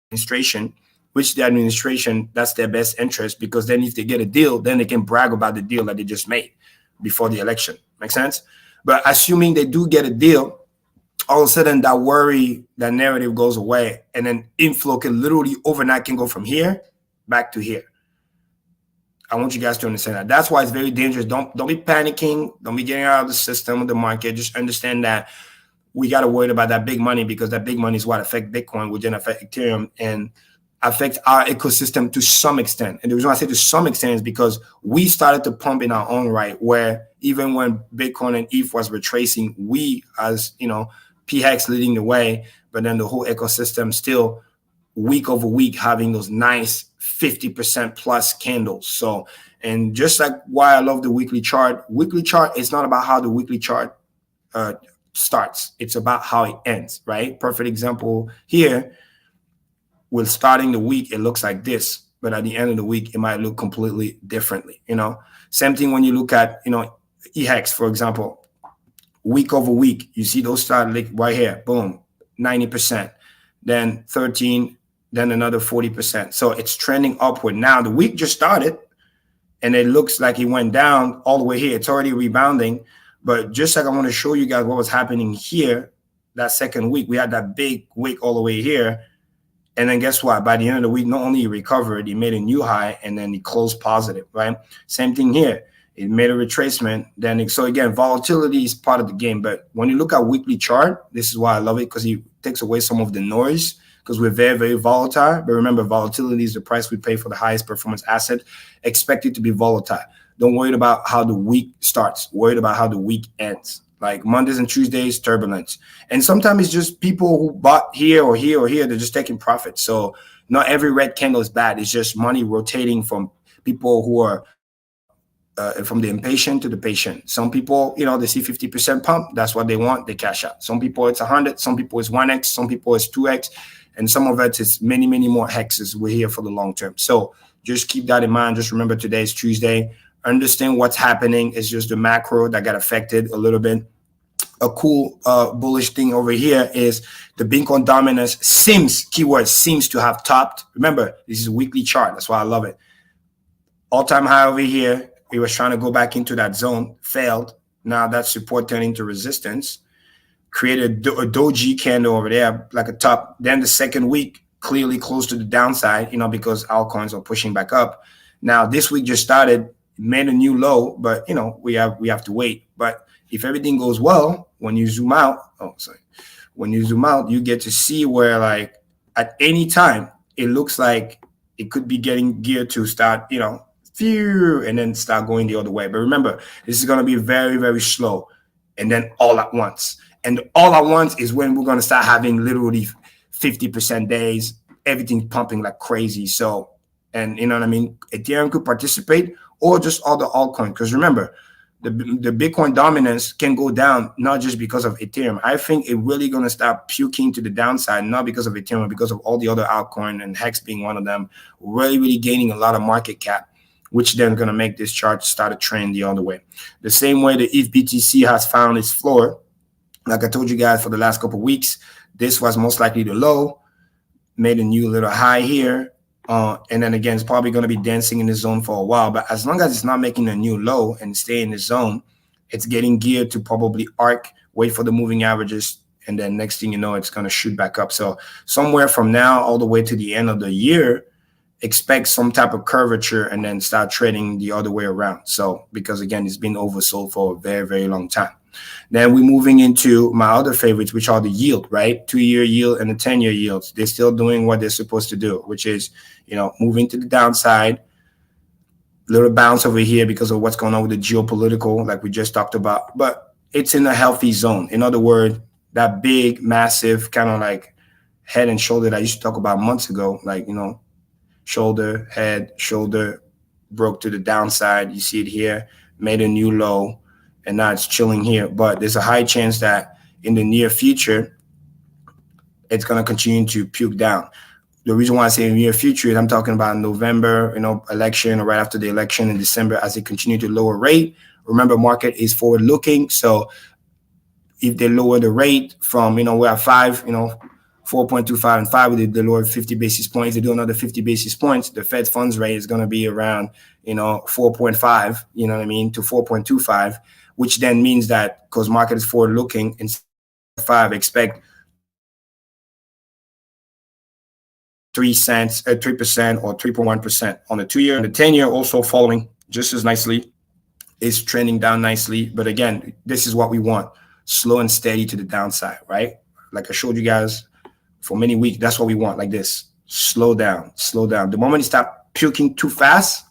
administration, which the administration, that's their best interest because then if they get a deal, then they can brag about the deal that they just made before the election. Make sense? But assuming they do get a deal, all of a sudden that worry, that narrative goes away and then inflow can literally overnight can go from here back to here. I want you guys to understand that. That's why it's very dangerous. Don't be panicking. Don't be getting out of the system of the market. Just understand that we got to worry about that big money because that big money is what affects Bitcoin, which then affect Ethereum and affect our ecosystem to some extent. And the reason why I say to some extent is because we started to pump in our own right, where even when Bitcoin and ETH was retracing, we as, PHEX leading the way, but then the whole ecosystem still week over week having those nice 50% plus candles. So, and just like why I love the weekly chart is not about how the weekly chart starts. It's about how it ends, right? Perfect example here. With starting the week, it looks like this, but at the end of the week, it might look completely differently. Same thing when you look at, EHEX, for example, week over week, you see those start like right here, boom, 90%, then 13, then another 40%. So it's trending upward. Now the week just started and it looks like it went down all the way here. It's already rebounding, but just like I want to show you guys what was happening here, that second week, we had that big wick all the way here. And then guess what? By the end of the week, not only it recovered, it made a new high and then it closed positive, right? Same thing here. It made a retracement. So again, volatility is part of the game. But when you look at weekly chart, this is why I love it because it takes away some of the noise because we're very, very volatile. But remember, volatility is the price we pay for the highest performance asset. Expect it to be volatile. Don't worry about how the week starts. Worry about how the week ends. Like Mondays and Tuesdays, turbulence. And sometimes it's just people who bought here or here or here, they're just taking profit. So not every red candle is bad. It's just money rotating from people who are from the impatient to the patient. Some people, they see 50% pump. That's what they want. They cash out. Some people it's 100. Some people it's 1x. Some people it's 2x. And some of it is many, many more hexes. We're here for the long term. So just keep that in mind. Just remember today's Tuesday. understand what's happening. It's just the macro that got affected a little bit. A cool bullish thing over here is the Bitcoin dominance seems to have topped. Remember, this is a weekly chart. That's why I love it. All-time high over here. It was trying to go back into that zone, failed. Now that support turned into resistance. Created a doji candle over there, like a top. Then the second week, clearly close to the downside, because altcoins are pushing back up. Now this week just started, made a new low, but we have to wait. But if everything goes well, when you zoom out, you get to see where, like, at any time it looks like it could be getting geared to start, and then start going the other way. But remember, this is going to be very, very slow, and then all at once. And all at once is when we're going to start having literally 50% days, everything pumping like crazy. So, and you know what I mean? Ethereum could participate, or just all the altcoins. Because remember, the Bitcoin dominance can go down, not just because of Ethereum. I think it's really going to start puking to the downside, not because of Ethereum, but because of all the other altcoins, and Hex being one of them, really gaining a lot of market cap, which then going to make this chart start a trend the other way. The same way the ETH BTC has found its floor. Like I told you guys for the last couple of weeks, this was most likely the low, made a new little high here. And then again, it's probably going to be dancing in the zone for a while. But as long as it's not making a new low and stay in the zone, it's getting geared to probably arc, wait for the moving averages. And then next thing you know, it's going to shoot back up. So somewhere from now all the way to the end of the year, expect some type of curvature and then start trading the other way around. So because again, it's been oversold for a very, very long time. Then we're moving into my other favorites, which are the yield, right? 2-year yield and the 10-year yields. They're still doing what they're supposed to do, which is, moving to the downside. Little bounce over here because of what's going on with the geopolitical, like we just talked about. But it's in a healthy zone. In other words, that big, massive kind of like head and shoulder that I used to talk about months ago, like, shoulder, head, shoulder, broke to the downside. You see it here, made a new low. And now it's chilling here. But there's a high chance that in the near future, it's going to continue to puke down. The reason why I say near future is I'm talking about November, election, or right after the election in December, as they continue to lower rate. Remember, market is forward looking. So if they lower the rate from, we're at 5, 4.25 and 5, they lower 50 basis points. They do another 50 basis points. The Fed funds rate is going to be around, 4.5, to 4.25. Which then means that because market is forward looking, in 5, expect 3% or 3.1% on the 2-year. And the 10-year also following just as nicely, is trending down nicely. But again, this is what we want. Slow and steady to the downside, right? Like I showed you guys for many weeks, that's what we want, like this. Slow down. The moment it starts puking too fast,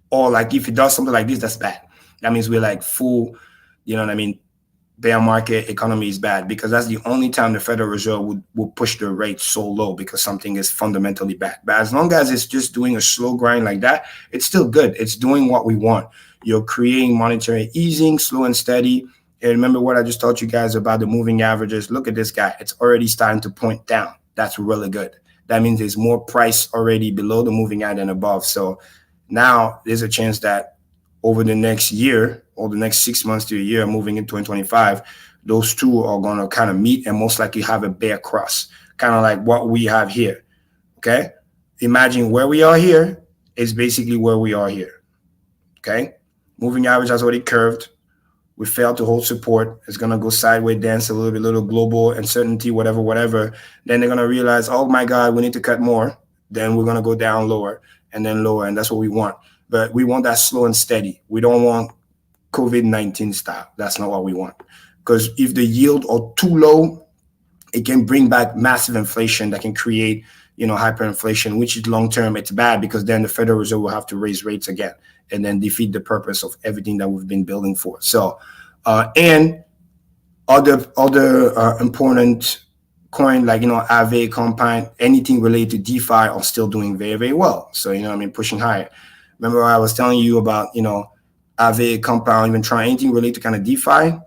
or like if it does something like this, that's bad. That means we're like full, bear market, economy is bad, because that's the only time the Federal Reserve would push the rate so low, because something is fundamentally bad. But as long as it's just doing a slow grind like that, it's still good. It's doing what we want. You're creating monetary easing, slow and steady. And remember what I just taught you guys about the moving averages. Look at this guy. It's already starting to point down. That's really good. That means there's more price already below the moving eye than above. So now there's a chance that over the next year, or the next 6 months to a year, moving in 2025, those two are going to kind of meet and most likely have a bear cross, kind of like what we have here. Okay. Imagine where we are here is basically where we are here. Okay. Moving average has already curved. We failed to hold support. It's going to go sideways, dance a little bit, little global uncertainty, whatever. Then they're going to realize, oh my God, we need to cut more. Then we're going to go down lower and then lower. And that's what we want. But we want that slow and steady. We don't want COVID-19 style. That's not what we want. Because if the yield are too low, it can bring back massive inflation that can create, hyperinflation, which is long-term. It's bad, because then the Federal Reserve will have to raise rates again and then defeat the purpose of everything that we've been building for. So, and other important coin, like, Aave, Compound, anything related to DeFi are still doing very, very well. So, pushing higher. Remember I was telling you about, Aave, Compound, even trying anything related to kind of DeFi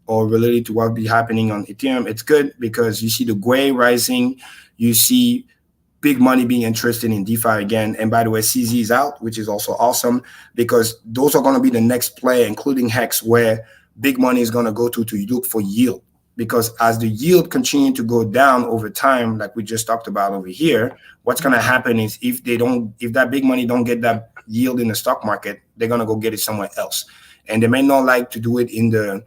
or related to what will be happening on Ethereum. It's good because you see the GUI rising. You see big money being interested in DeFi again. And by the way, CZ is out, which is also awesome because those are going to be the next play, including Hex, where big money is going to go to look for yield. Because as the yield continue to go down over time, like we just talked about over here, what's going to happen is if that big money don't get that yield in the stock market, they're going to go get it somewhere else. And they may not like to do it in the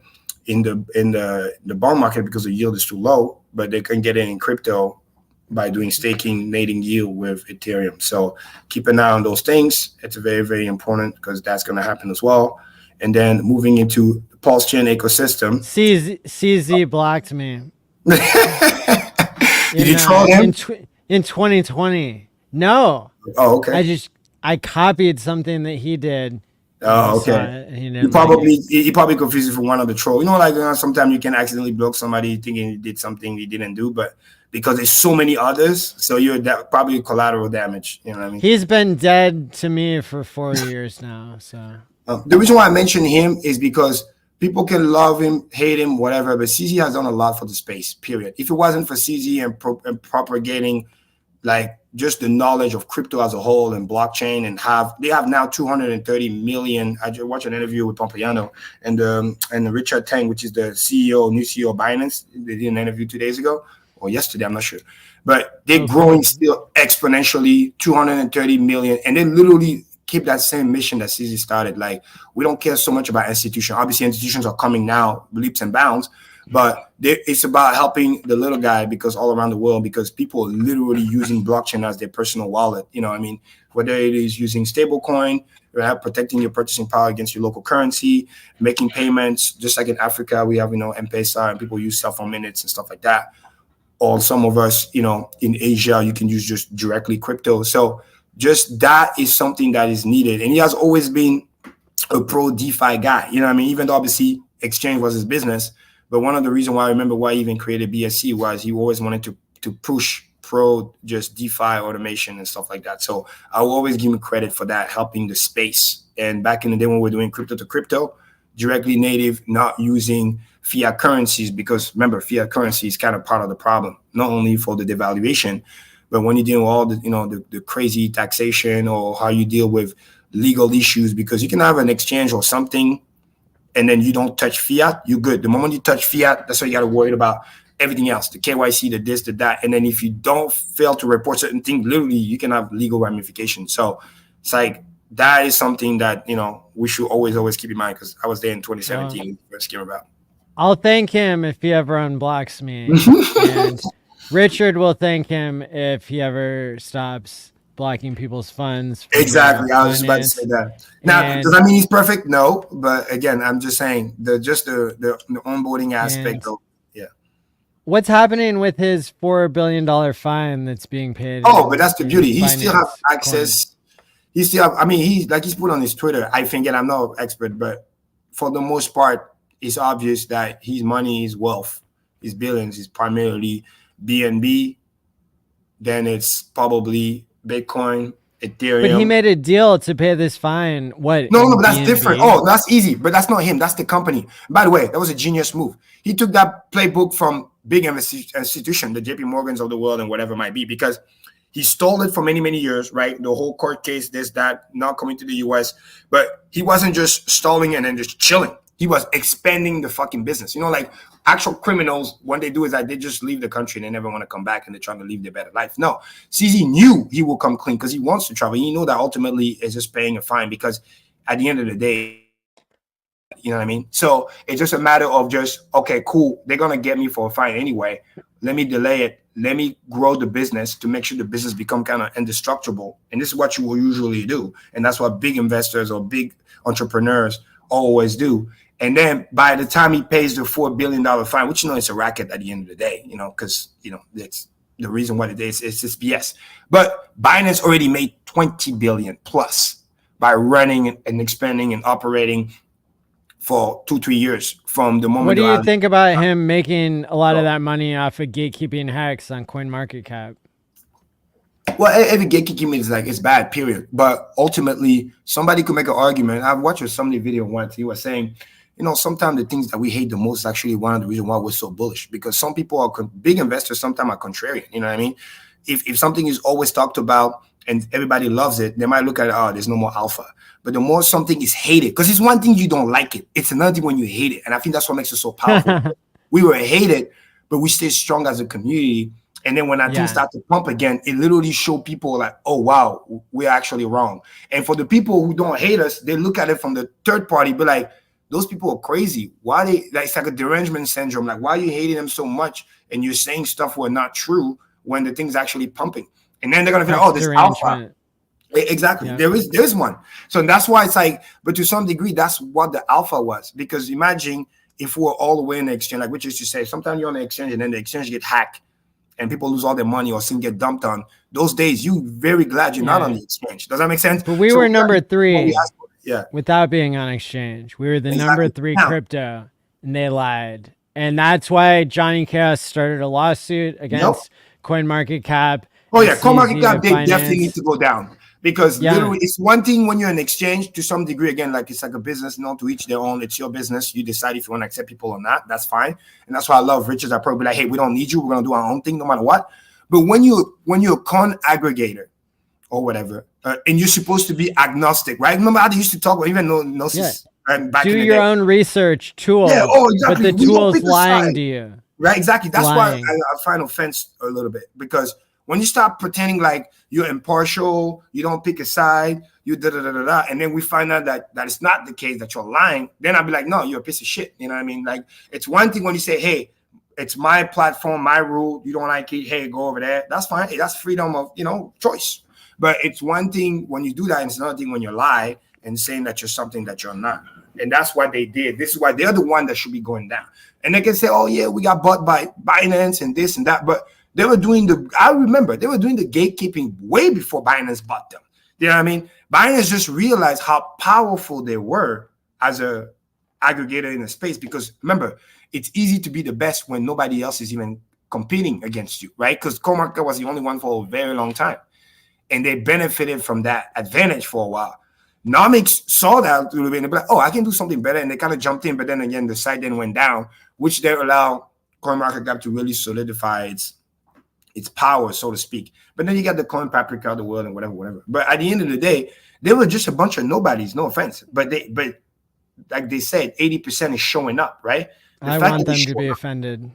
bond market because the yield is too low, but they can get it in crypto by doing staking, native yield with Ethereum. So keep an eye on those things. It's very, very important because that's going to happen as well. And then moving into the PulseChain ecosystem. CZ blocked me. Did you troll him? In 2020. No. Oh, okay. I copied something that he did. Oh, okay. He probably confused you for one of the troll. Like sometimes you can accidentally block somebody thinking he did something he didn't do, but because there's so many others, so you're probably collateral damage. You know what I mean? He's been dead to me for 4 years now. So the reason why I mention him is because people can love him, hate him, whatever, but CZ has done a lot for the space. Period. If it wasn't for CZ and propagating like just the knowledge of crypto as a whole and blockchain, and they have now 230 million. I just watched an interview with Pompliano and Richard Tang, which is the new CEO of Binance. They did an interview 2 days ago or yesterday, I'm not sure, but they're growing still exponentially, 230 million, and they literally keep that same mission that CZ started. Like, we don't care so much about institutions. Obviously, institutions are coming now, leaps and bounds. But it's about helping the little guy because all around the world, because people are literally using blockchain as their personal wallet. Whether it is using stablecoin, protecting your purchasing power against your local currency, making payments, just like in Africa, we have, M-Pesa, and people use cell phone minutes and stuff like that. Or some of us, in Asia, you can use just directly crypto. So just that is something that is needed. And he has always been a pro DeFi guy. Even though obviously exchange was his business. But one of the reasons why I remember why he even created BSC was he always wanted to push pro just DeFi automation and stuff like that. So I will always give him credit for that, helping the space. And back in the day when we were doing crypto to crypto, directly native, not using fiat currencies, because remember, fiat currency is kind of part of the problem, not only for the devaluation, but when you deal with all the crazy taxation or how you deal with legal issues, because you can have an exchange or something and then you don't touch fiat, you're good. The moment you touch fiat, that's why you got to worry about everything else, the KYC, the this, the that. And then if you don't fail to report certain things, literally, you can have legal ramifications. So it's like, that is something that, we should always keep in mind, because I was there in 2017 when it first came about. I'll thank him if he ever unblocks me. And Richard will thank him if he ever stops blocking people's funds. Exactly. I was just about to say that. Now, does that mean he's perfect? No. But again, I'm just saying the onboarding aspect of, what's happening with his $4 billion fine that's being paid? Oh, but that's the beauty. He still has access. He still have, he's put on his Twitter, I think, and I'm not an expert, but for the most part, it's obvious that his money, his wealth, his billions is primarily BNB. Then it's probably Bitcoin, Ethereum. But he made a deal to pay this fine. What? No, but that's different. Oh, that's easy. But that's not him. That's the company. By the way, that was a genius move. He took that playbook from big institution, the JP Morgans of the world and whatever it might be, because he stole it for many, many years, right? The whole court case, this, that, not coming to the US. But he wasn't just stalling and then just chilling. He was expanding the fucking business. Like actual criminals, what they do is that they just leave the country and they never want to come back and they're trying to live their better life. No, CZ knew he will come clean because he wants to travel. He knew that ultimately is just paying a fine, because at the end of the day, you know what I mean? So it's just a matter of just, okay, cool. They're going to get me for a fine anyway. Let me delay it. Let me grow the business to make sure the business become kind of indestructible. And this is what you will usually do. And that's what big investors or big entrepreneurs always do. And then by the time he pays the $4 billion fine, which, it's a racket at the end of the day, because, it's the reason what it is, it's just BS. But Binance already made 20 billion plus by running and expanding and operating for 2-3 years from the moment. What do you think about him making a lot of that money off of gatekeeping Hex on CoinMarketCap? Well, every gatekeeping is it's bad, period. But ultimately, somebody could make an argument. I've watched somebody video once. He was saying, sometimes the things that we hate the most is actually one of the reasons why we're so bullish, because some people are big investors, sometimes are contrarian. You know what I mean? if something is always talked about and everybody loves it, they might look at it, oh, there's no more alpha. But the more something is hated, because it's one thing you don't like it, it's another thing when you hate it. And I think that's what makes it so powerful. We were hated, but we stay strong as a community. And then when that thing starts to pump again, it literally show people like, oh, wow, we're actually wrong. And for the people who don't hate us, they look at it from the third party, be like, those people are crazy. Why they, like, it's like a derangement syndrome. Like, why are you hating them so much? And you're saying stuff were not true when the thing's actually pumping. And then they're going to feel, oh, this alpha. Exactly. Yeah. There is one. So that's why it's like, but to some degree, that's what the alpha was. Because imagine if we're all the way in the exchange, like we used to say, sometimes you're on the exchange and then the exchange get hacked and people lose all their money or some get dumped on. Those days, you very glad you're not on the exchange. Does that make sense? But we were number 3 without being on exchange. We were the number 3 crypto and they lied. And that's why Johnny Chaos started a lawsuit against CoinMarketCap. Oh yeah, CoinMarketCap, they definitely need to go down. Because literally, it's one thing when you're in exchange to some degree, again, like it's like a business, not to each their own. It's your business. You decide if you want to accept people or not. That's fine. And that's why I love Richards. I probably be like, hey, we don't need you. We're going to do our own thing no matter what. But when you're a con aggregator or whatever, and you're supposed to be agnostic, right? Remember how they used to talk about even Gnosis? Back do in the your day. own research tool. Yeah, exactly. But the tool's lying to you. Right, exactly. That's why I find offense a little bit. Because when you start pretending like you're impartial, you don't pick a side, you da-da-da-da-da, and then we find out that it's not the case, that you're lying, then I'll be like, no, you're a piece of shit. You know what I mean? Like, it's one thing when you say, hey, it's my platform, my rule, you don't like it, hey, go over there. That's fine. Hey, that's freedom of, choice. But it's one thing when you do that, and it's another thing when you lie and saying that you're something that you're not. And that's what they did. This is why they're the one that should be going down. And they can say, oh, yeah, we got bought by Binance and this and that. But they were doing I remember they were doing the gatekeeping way before Binance bought them. You know what I mean? Binance just realized how powerful they were as a aggregator in the space, because remember, it's easy to be the best when nobody else is even competing against you, right? Because CoinMarketCap was the only one for a very long time. And they benefited from that advantage for a while. Nomics saw that a little bit and they're like, oh, I can do something better. And they kind of jumped in, but then again, the site then went down, which they allow CoinMarketCap to really solidify its power, so to speak. But then you got the Coin Paprika of the world and whatever. But at the end of the day, they were just a bunch of nobodies, no offense. But like they said, 80% is showing up, right? I want them to be offended.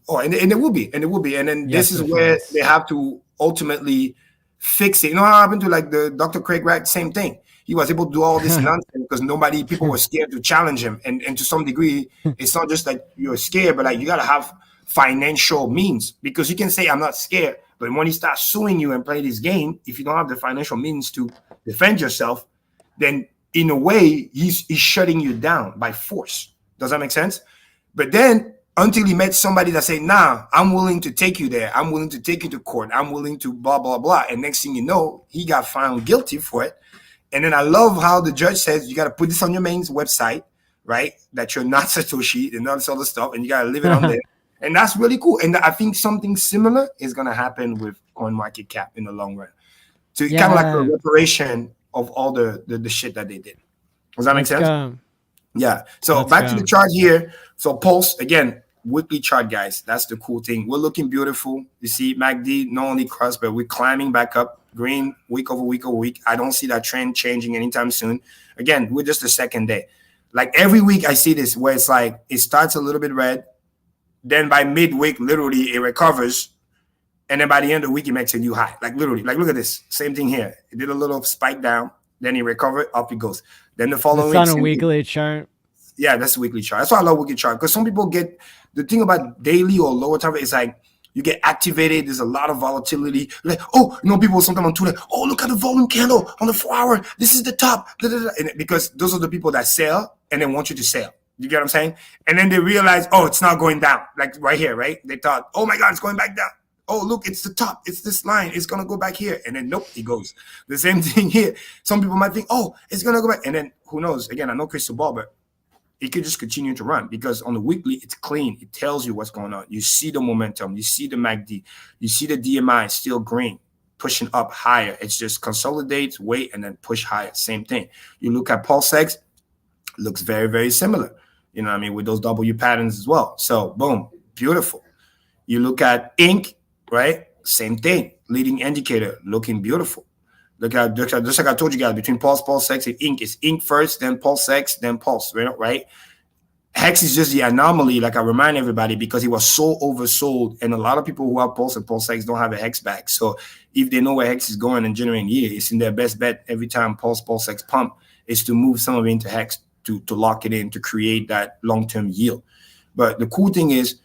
Oh, and it will be. And then this is where they have to ultimately fix it. You know how happened to like the Dr. Craig Wright? Same thing. He was able to do all this nonsense because people were scared to challenge him. And to some degree, it's not just like you're scared, but like you got to have financial means, because you can say I'm not scared, but when he starts suing you and play this game, if you don't have the financial means to defend yourself, then in a way he's shutting you down by force. Does that make sense? But then until he met somebody that said, nah, I'm willing to take you there, I'm willing to take you to court, I'm willing to blah blah blah, and next thing you know, he got found guilty for it. And then I love how the judge says you got to put this on your main website, right, that you're not Satoshi and all this other stuff, and you got to leave it on there. And that's really cool. And I think something similar is going to happen with CoinMarketCap in the long run. So kind of like a reparation of all the shit that they did. Does that make sense? Go. Yeah. So back to the chart here. So Pulse, again, weekly chart, guys. That's the cool thing. We're looking beautiful. You see MACD not only crossed, but we're climbing back up. Green week over week over week. I don't see that trend changing anytime soon. Again, we're just the second day. Like every week I see this where it's like it starts a little bit red. Then by midweek, literally, it recovers. And then by the end of the week, it makes a new high. Like literally, like look at this. Same thing here. It did a little spike down. Then it recovered. Up it goes. Then the following week. It's on a weekly chart. Yeah, that's a weekly chart. That's why I love weekly chart. Because some people get, the thing about daily or lower time is like, you get activated. There's a lot of volatility. Like, oh, people sometimes on Twitter, oh, look at the volume candle on the 4 hour. This is the top. And because those are the people that sell and they want you to sell. You get what I'm saying? And then they realize, oh, it's not going down. Like right here, right? They thought, oh my God, it's going back down. Oh, look, it's the top. It's this line. It's going to go back here. And then nope, it goes. The same thing here. Some people might think, oh, it's going to go back. And then who knows? Again, I know crystal ball, but it could just continue to run because on the weekly, it's clean. It tells you what's going on. You see the momentum. You see the MACD. You see the DMI still green, pushing up higher. It's just consolidates, wait, and then push higher. Same thing. You look at PulseX, looks very, very similar. You know what I mean? With those W patterns as well. So boom, beautiful. You look at ink, right? same thing. Leading indicator looking beautiful. Look at just like I told you guys, between PulseX, and Inc. It's Inc first, then PulseX, then Pulse, right? Hex is just the anomaly, like I remind everybody, because it was so oversold, and a lot of people who have Pulse and PulseX don't have a Hex back. So if they know where Hex is going and generating yield, it's in their best bet every time PulseX pump is to move some of it into Hex to lock it in, to create that long-term yield. But the cool thing is,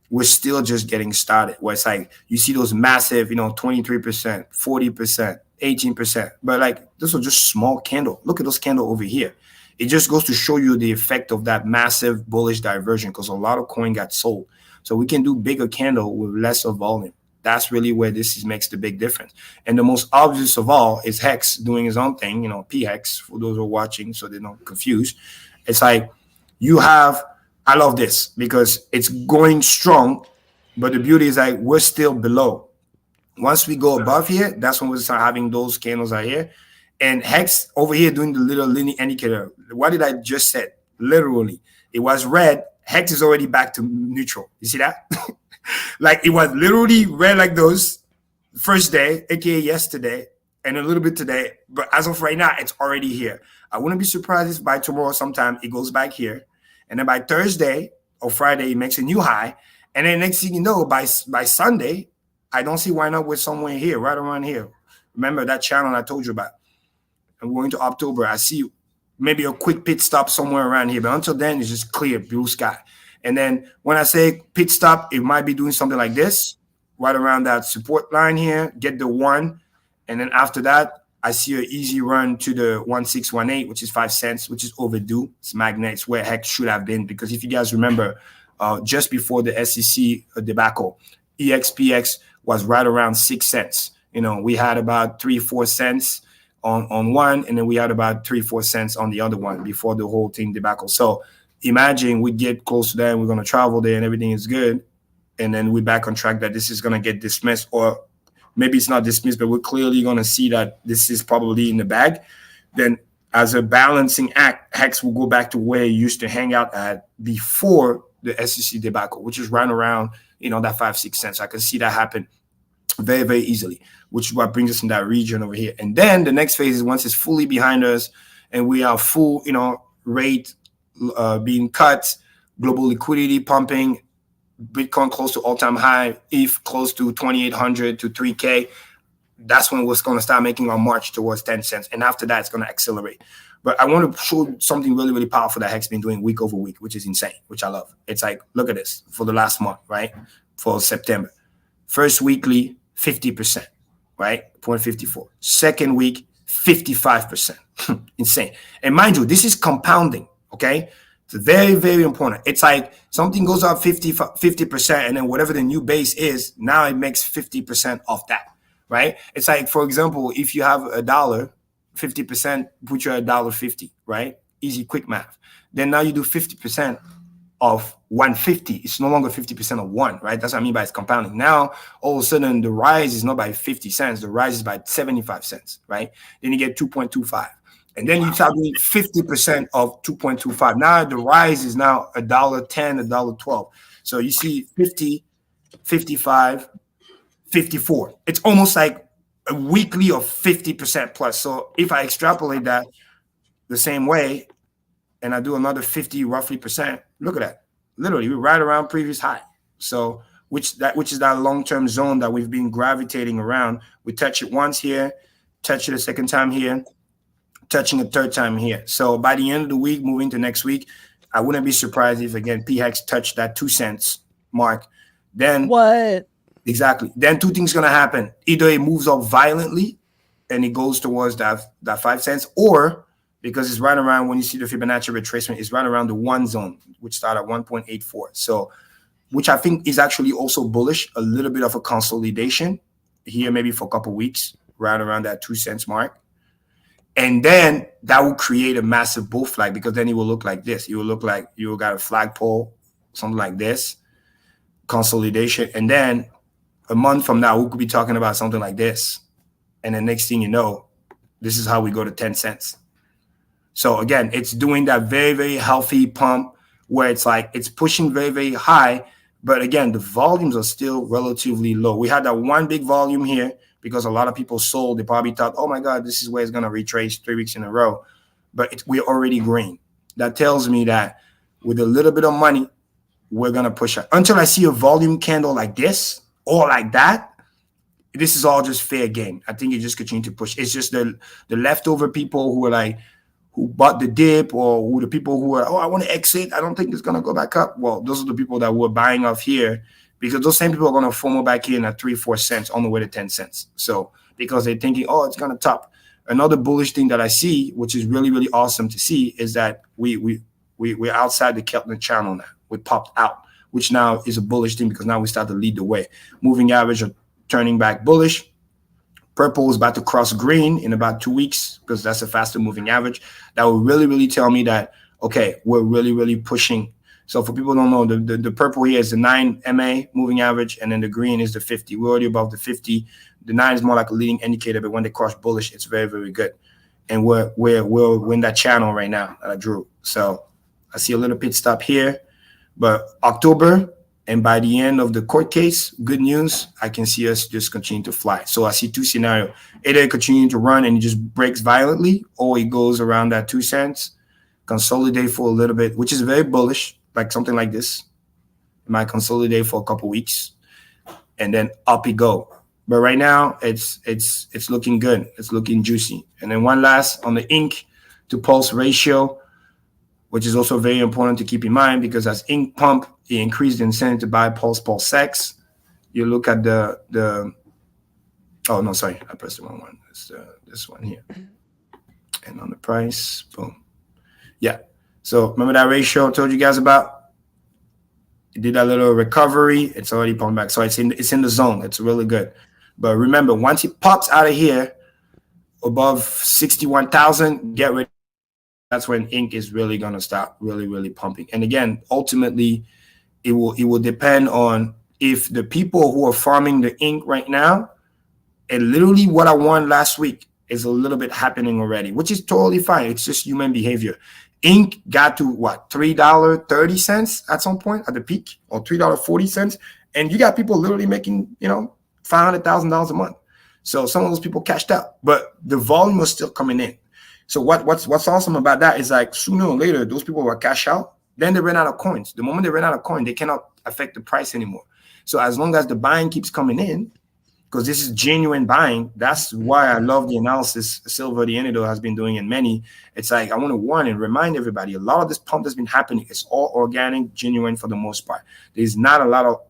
we're still just getting started, where it's like you see those massive, 23%, 40%, 18%. But like, this was just small candle. Look at those candle over here. It just goes to show you the effect of that massive bullish diversion, because a lot of coin got sold. So we can do bigger candle with lesser volume. That's really where this makes the big difference. And the most obvious of all is Hex doing his own thing, P-Hex, for those who are watching so they're not confused. It's like you have, I love this because it's going strong, but the beauty is like we're still below. Once we go above here, that's when we start having those candles out here. And Hex over here doing the little linear indicator. What did I just say? Literally, it was red. Hex is already back to neutral. You see that? Like it was literally red like those first day, aka yesterday, and a little bit today. But as of right now, it's already here. I wouldn't be surprised if by tomorrow sometime it goes back here. And then by Thursday or Friday, it makes a new high. And then next thing you know, by Sunday, I don't see why not we're somewhere here, right around here. Remember that channel I told you about? I'm going to Up-tober. I see maybe a quick pit stop somewhere around here. But until then, it's just clear, blue sky. And then when I say pit stop, it might be doing something like this, right around that support line here, get the 1. And then after that, I see an easy run to the 1618, which is 5 cents, which is overdue. It's magnet. It's where Hex should have been. Because if you guys remember, just before the SEC debacle, EXPX was right around 6 cents. We had about 3-4 cents on one, and then we had about 3-4 cents on the other one before the whole thing debacle. So imagine we get close to that and we're going to travel there and everything is good. And then we're back on track that this is going to get dismissed, or maybe it's not dismissed, but we're clearly going to see that this is probably in the bag. Then as a balancing act, Hex will go back to where it used to hang out at before the SEC debacle, which is right around, that 5-6 cents. I can see that happen very, very easily, which is what brings us in that region over here. And then the next phase is once it's fully behind us and we are full, rate being cut, global liquidity pumping, Bitcoin close to all-time high, ETH close to 2,800 to 3K. That's when we're going to start making our march towards 10 cents. And after that, it's going to accelerate. But I want to show something really, really powerful that Hex been doing week over week, which is insane, which I love. It's like, look at this for the last month, right? For September. First weekly, 50%, right? 0.54. Second week, 55%. Insane. And mind you, this is compounding, okay? It's very, very important. It's like something goes up 50%, and then whatever the new base is, now it makes 50% off that, right? It's like, for example, if you have $1, 50% put you at $1.50, right? Easy, quick math. Then now you do 50% of 150. It's no longer 50% of 1, right? That's what I mean by it's compounding. Now, all of a sudden, the rise is not by 50 cents. The rise is by 75 cents, right? Then you get 2.25. And then you start doing 50% of 2.25. Now the rise is now $1.10, $1.12. So you see 50, 55, 54. It's almost like a weekly of 50% plus. So if I extrapolate that the same way and I do another 50 roughly percent, look at that. Literally, we're right around previous high. So which is that long-term zone that we've been gravitating around. We touch it once here, touch it a second time here, touching a third time here. So by the end of the week, moving to next week, I wouldn't be surprised if, again, PHEX touched that 2 cents mark. Then what? Exactly. Then two things going to happen. Either it moves up violently and it goes towards that 5 cents, or because it's right around, when you see the Fibonacci retracement, it's right around the 1 zone, which started at 1.84. So, which I think is actually also bullish, a little bit of a consolidation here, maybe for a couple of weeks, right around that 2 cents mark. And then that will create a massive bull flag, because then it will look like this. It will look like you got a flagpole, something like this, consolidation. And then a month from now, we could be talking about something like this. And the next thing you know, this is how we go to 10 cents. So again, it's doing that very, very healthy pump where it's like it's pushing very, very high, But again, the volumes are still relatively low. We had that one big volume here because a lot of people sold. They probably thought, oh my God, this is where it's going to retrace 3 weeks in a row. But we're already green. That tells me that with a little bit of money, we're going to push it. Until I see a volume candle like this or like that, this is all just fair game. I think you just continue to push. It's just the leftover people who are like, who bought the dip, or who the people who are, oh, I want to exit. I don't think it's going to go back up. Well, those are the people that were buying off here, because those same people are going to FOMO back in at 3-4 cents on the way to 10 cents. So because they're thinking, oh, it's going to top. Another bullish thing that I see, which is really, really awesome to see, is that we're outside the Keltner channel now. We popped out, which now is a bullish thing because now we start to lead the way. Moving average are turning back bullish. Purple is about to cross green in about 2 weeks because that's a faster moving average. That will really, really tell me that, okay, we're really, really pushing. So for people who don't know, the purple here is the 9 MA moving average, and then the green is the 50. We're already above the 50. The 9 is more like a leading indicator, but when they cross bullish, it's very, very good. And we're in that channel right now that I drew. So I see a little pit stop here, but October, and by the end of the court case, good news, I can see us just continue to fly. So I see two scenarios. Either it continues to run and it just breaks violently, or it goes around that 2 cents, consolidate for a little bit, which is very bullish, like something like this. It might consolidate for a couple weeks, and then up it go. But right now, it's looking good. It's looking juicy. And then one last on the ink to pulse ratio, which is also very important to keep in mind, because as ink pump, it increased the incentive to buy PulseX. You look at the oh no, sorry, I pressed the wrong one. It's this one here. And on the price, boom. Yeah. So remember that ratio I told you guys about? It did a little recovery. It's already pumping back. So it's in the zone. It's really good. But remember, once it pops out of here above 61,000, get ready. That's when ink is really going to start really, really pumping. And again, ultimately, it will depend on if the people who are farming the ink right now, and literally what I won last week is a little bit happening already, which is totally fine. It's just human behavior. Ink got to what, $3.30 at some point at the peak, or $3.40, and you got people literally making $500,000 a month. So some of those people cashed out, but the volume was still coming in. So what's awesome about that is, like, sooner or later, those people will cash out. Then they run out of coins. The moment they run out of coin, they cannot affect the price anymore. So as long as the buying keeps coming in, because this is genuine buying, that's why I love the analysis Silver the Antidote has been doing in many. It's like, I want to warn and remind everybody, a lot of this pump that's been happening is all organic, genuine for the most part. There's not a lot of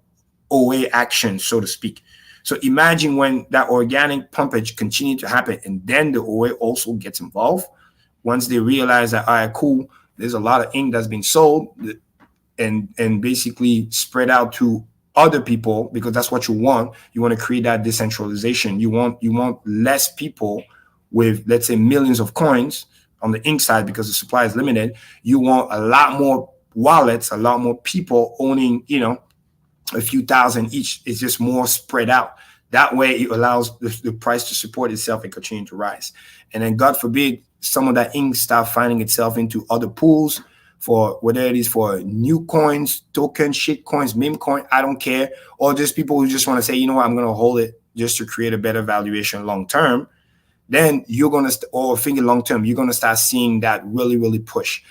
OA action, so to speak. So imagine when that organic pumpage continue to happen, and then the OA also gets involved. Once they realize that, all right, cool, there's a lot of ink that's been sold and basically spread out to other people, because that's what you want. You want to create that decentralization. You want less people with, let's say, millions of coins on the ink side, because the supply is limited. You want a lot more wallets, a lot more people owning, a few thousand each. It's just more spread out. That way it allows the price to support itself and continue to rise. And then, God forbid, some of that ink start finding itself into other pools, for whether it is for new coins, token, shit coins, meme coin, I don't care. Or just people who just want to say, you know what, I'm going to hold it just to create a better valuation long term. Then you're going to, or think long term, you're going to start seeing that really, really push.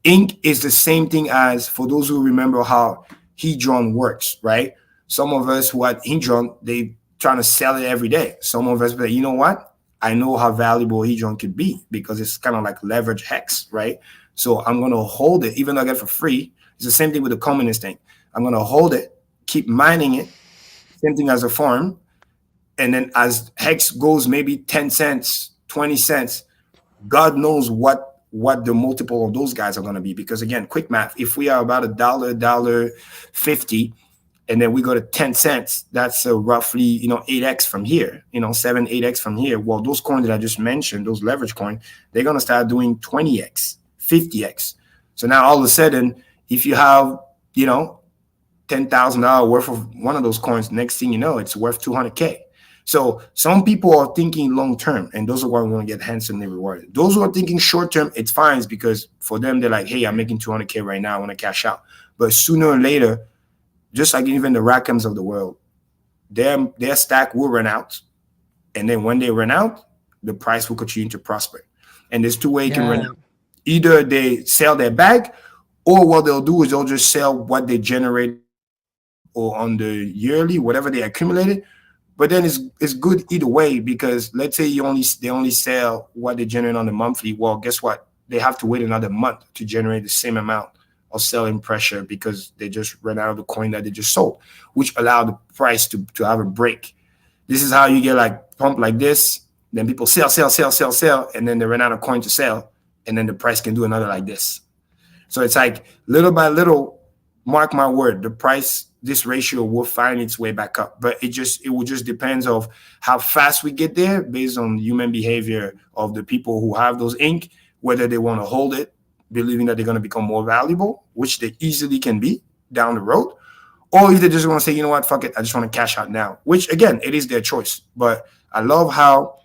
Ink is the same thing as, for those who remember how Hedron works, right? Some of us who had Hedron, they trying to sell it every day. Some of us, but you know what? I know how valuable Hedron could be, because it's kind of like leverage hex, right? So I'm going to hold it, even though I get it for free. It's the same thing with the communist thing. I'm going to hold it, keep mining it, same thing as a farm. And then as hex goes maybe 10 cents, 20 cents, God knows what the multiple of those guys are going to be. Because again, quick math, if we are about $1.50, and then we go to 10 cents, that's roughly, 8x from here, 7, 8x from here. Well, those coins that I just mentioned, those leverage coins, they're going to start doing 20x, 50x. So now all of a sudden, if you have, $10,000 worth of one of those coins, next thing you know, it's worth 200K. So some people are thinking long term, and those are what we're going to get handsomely rewarded. Those who are thinking short term, it's fine, because for them, they're like, hey, I'm making 200K right now, I want to cash out. But sooner or later, just like even the Rackams of the world, their stack will run out. And then when they run out, the price will continue to prosper. And there's two ways you can run out. Either they sell their bag, or what they'll do is they'll just sell what they generate or on the yearly, whatever they accumulated. But then it's good either way, because let's say they only sell what they generate on the monthly. Well, guess what? They have to wait another month to generate the same amount of selling pressure because they just ran out of the coin that they just sold, which allowed the price to have a break. This is how you get like pump like this. Then people sell, and then they run out of coin to sell, and then the price can do another like this. So it's like little by little, mark my word, the price, this ratio will find its way back up. But it will just depends of how fast we get there based on human behavior of the people who have those ink, whether they want to hold it, believing that they're going to become more valuable, which they easily can be down the road, or if they just want to say, you know what, fuck it, I just want to cash out now, which again, it is their choice. But I love how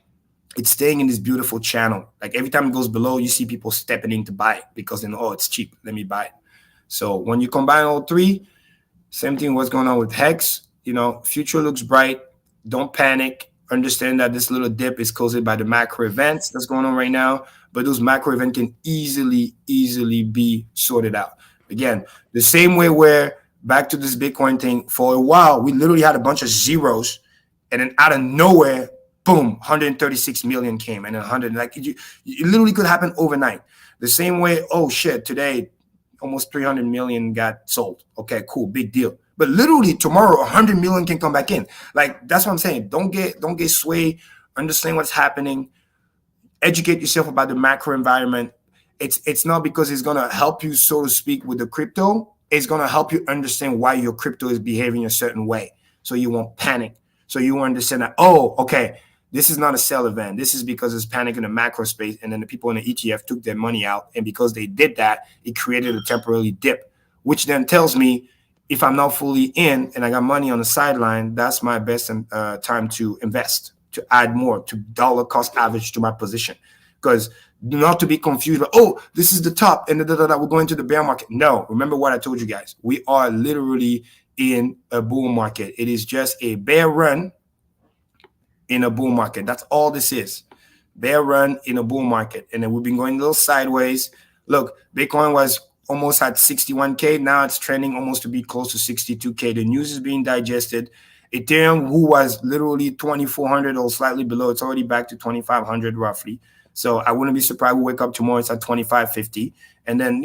it's staying in this beautiful channel. Like every time it goes below, you see people stepping in to buy it because they know, oh, it's cheap, let me buy it. So when you combine all three, same thing what's going on with Hex, future looks bright. Don't panic. Understand that this little dip is caused by the macro events that's going on right now, but those macro events can easily be sorted out. Again, the same way where back to this Bitcoin thing, for a while, we literally had a bunch of zeros, and then out of nowhere, boom, 136 million came, and then 100, like it literally could happen overnight. The same way, oh shit, today, almost 300 million got sold. Okay, cool, big deal. But literally tomorrow, 100 million can come back in. Like, that's what I'm saying. Don't get swayed. Understand what's happening. Educate yourself about the macro environment. It's not because it's gonna help you, so to speak, with the crypto. It's gonna help you understand why your crypto is behaving a certain way, so you won't panic. So you understand that, oh, okay, this is not a sell event. This is because it's panic in the macro space, and then the people in the ETF took their money out, and because they did that, it created a temporary dip, which then tells me if I'm not fully in and I got money on the sideline, that's my best time to invest, to add more, to dollar cost average to my position. Because not to be confused, but, oh, this is the top, and we're going to the bear market. No, remember what I told you guys. We are literally in a bull market. It is just a bear run in a bull market. That's all this is. Bear run in a bull market. And then we've been going a little sideways. Look, Bitcoin was almost at 61K. Now it's trending almost to be close to 62K. The news is being digested. Ethereum, who was literally 2,400 or slightly below, it's already back to 2,500 roughly. So I wouldn't be surprised we wake up tomorrow, it's at 2,550. And then,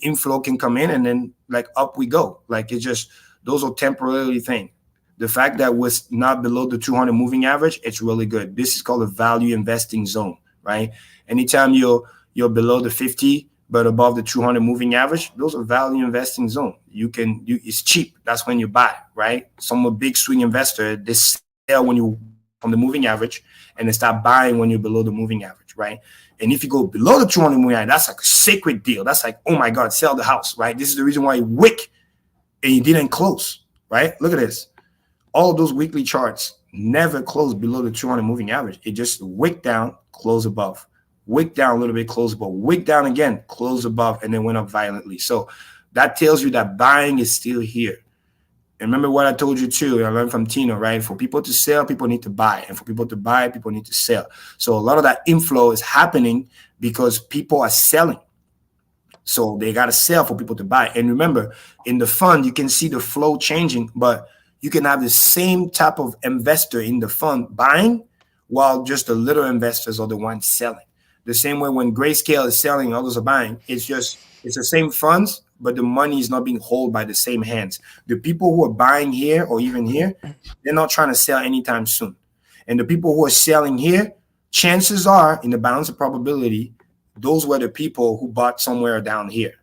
inflow can come in, and then like up we go. Like it's just, those are temporarily things. The fact that we're not below the 200 moving average, it's really good. This is called a value investing zone, right? Anytime you're below the 50 but above the 200 moving average, those are value investing zone. It's cheap. That's when you buy, right? Some big swing investor, they sell when you on the moving average, and they start buying when you're below the moving average, right? And if you go below the 200 moving average, that's like a sacred deal. That's like, oh my God, sell the house, right? This is the reason why you wick and you didn't close, right? Look at this. All of those weekly charts never closed below the 200 moving average. It just wick down, close above, wick down a little bit, close above, wick down again, close above, and then went up violently. So that tells you that buying is still here. And remember what I told you too, I learned from Tino, right? For people to sell, people need to buy. And for people to buy, people need to sell. So a lot of that inflow is happening because people are selling. So they got to sell for people to buy. And remember, in the fund, you can see the flow changing, but you can have the same type of investor in the fund buying while just the little investors are the ones selling. The same way when Grayscale is selling, others are buying. It's the same funds, but the money is not being held by the same hands. The people who are buying here or even here, they're not trying to sell anytime soon. And the people who are selling here, chances are, in the balance of probability, those were the people who bought somewhere down here.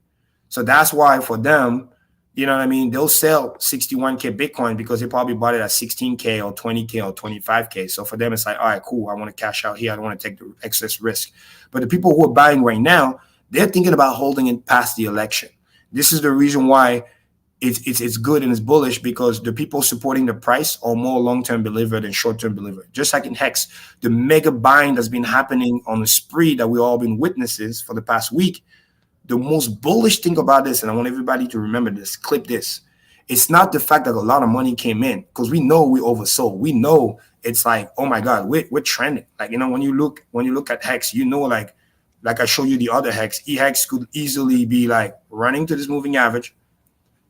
So that's why for them, you know what I mean, they'll sell 61K Bitcoin because they probably bought it at 16K or 20K or 25K. So for them, it's like, all right, cool, I want to cash out here. I don't want to take the excess risk. But the people who are buying right now, they're thinking about holding it past the election. This is the reason why it's good and it's bullish, because the people supporting the price are more long-term believer than short-term believer. Just like in Hex, the mega buying that's been happening on the spree that we've all been witnesses for the past week, the most bullish thing about this, and I want everybody to remember this, clip this, It's not the fact that a lot of money came in, because we know we oversold. We know it's like, oh my God, we're trending. Like, when you look at Hex, like I showed you the other Hex, EHEX could easily be like running to this moving average.